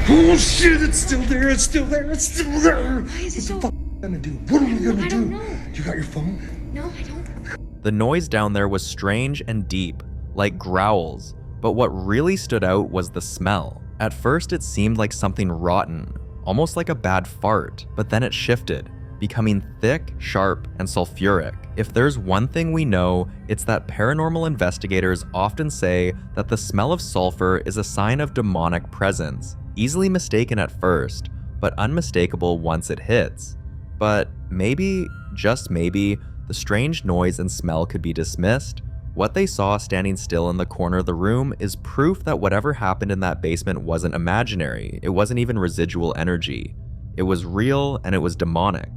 Oh shit, it's still there. Why is it so... What the fuck are we gonna do? What are we gonna do? You got your phone? No, I don't. The noise down there was strange and deep, like growls, but what really stood out was the smell. At first it seemed like something rotten, almost like a bad fart, but then it shifted, becoming thick, sharp, and sulfuric. If there's one thing we know, it's that paranormal investigators often say that the smell of sulfur is a sign of demonic presence, easily mistaken at first, but unmistakable once it hits. But maybe, just maybe, the strange noise and smell could be dismissed. What they saw standing still in the corner of the room is proof that whatever happened in that basement wasn't imaginary. It wasn't even residual energy. It was real and it was demonic.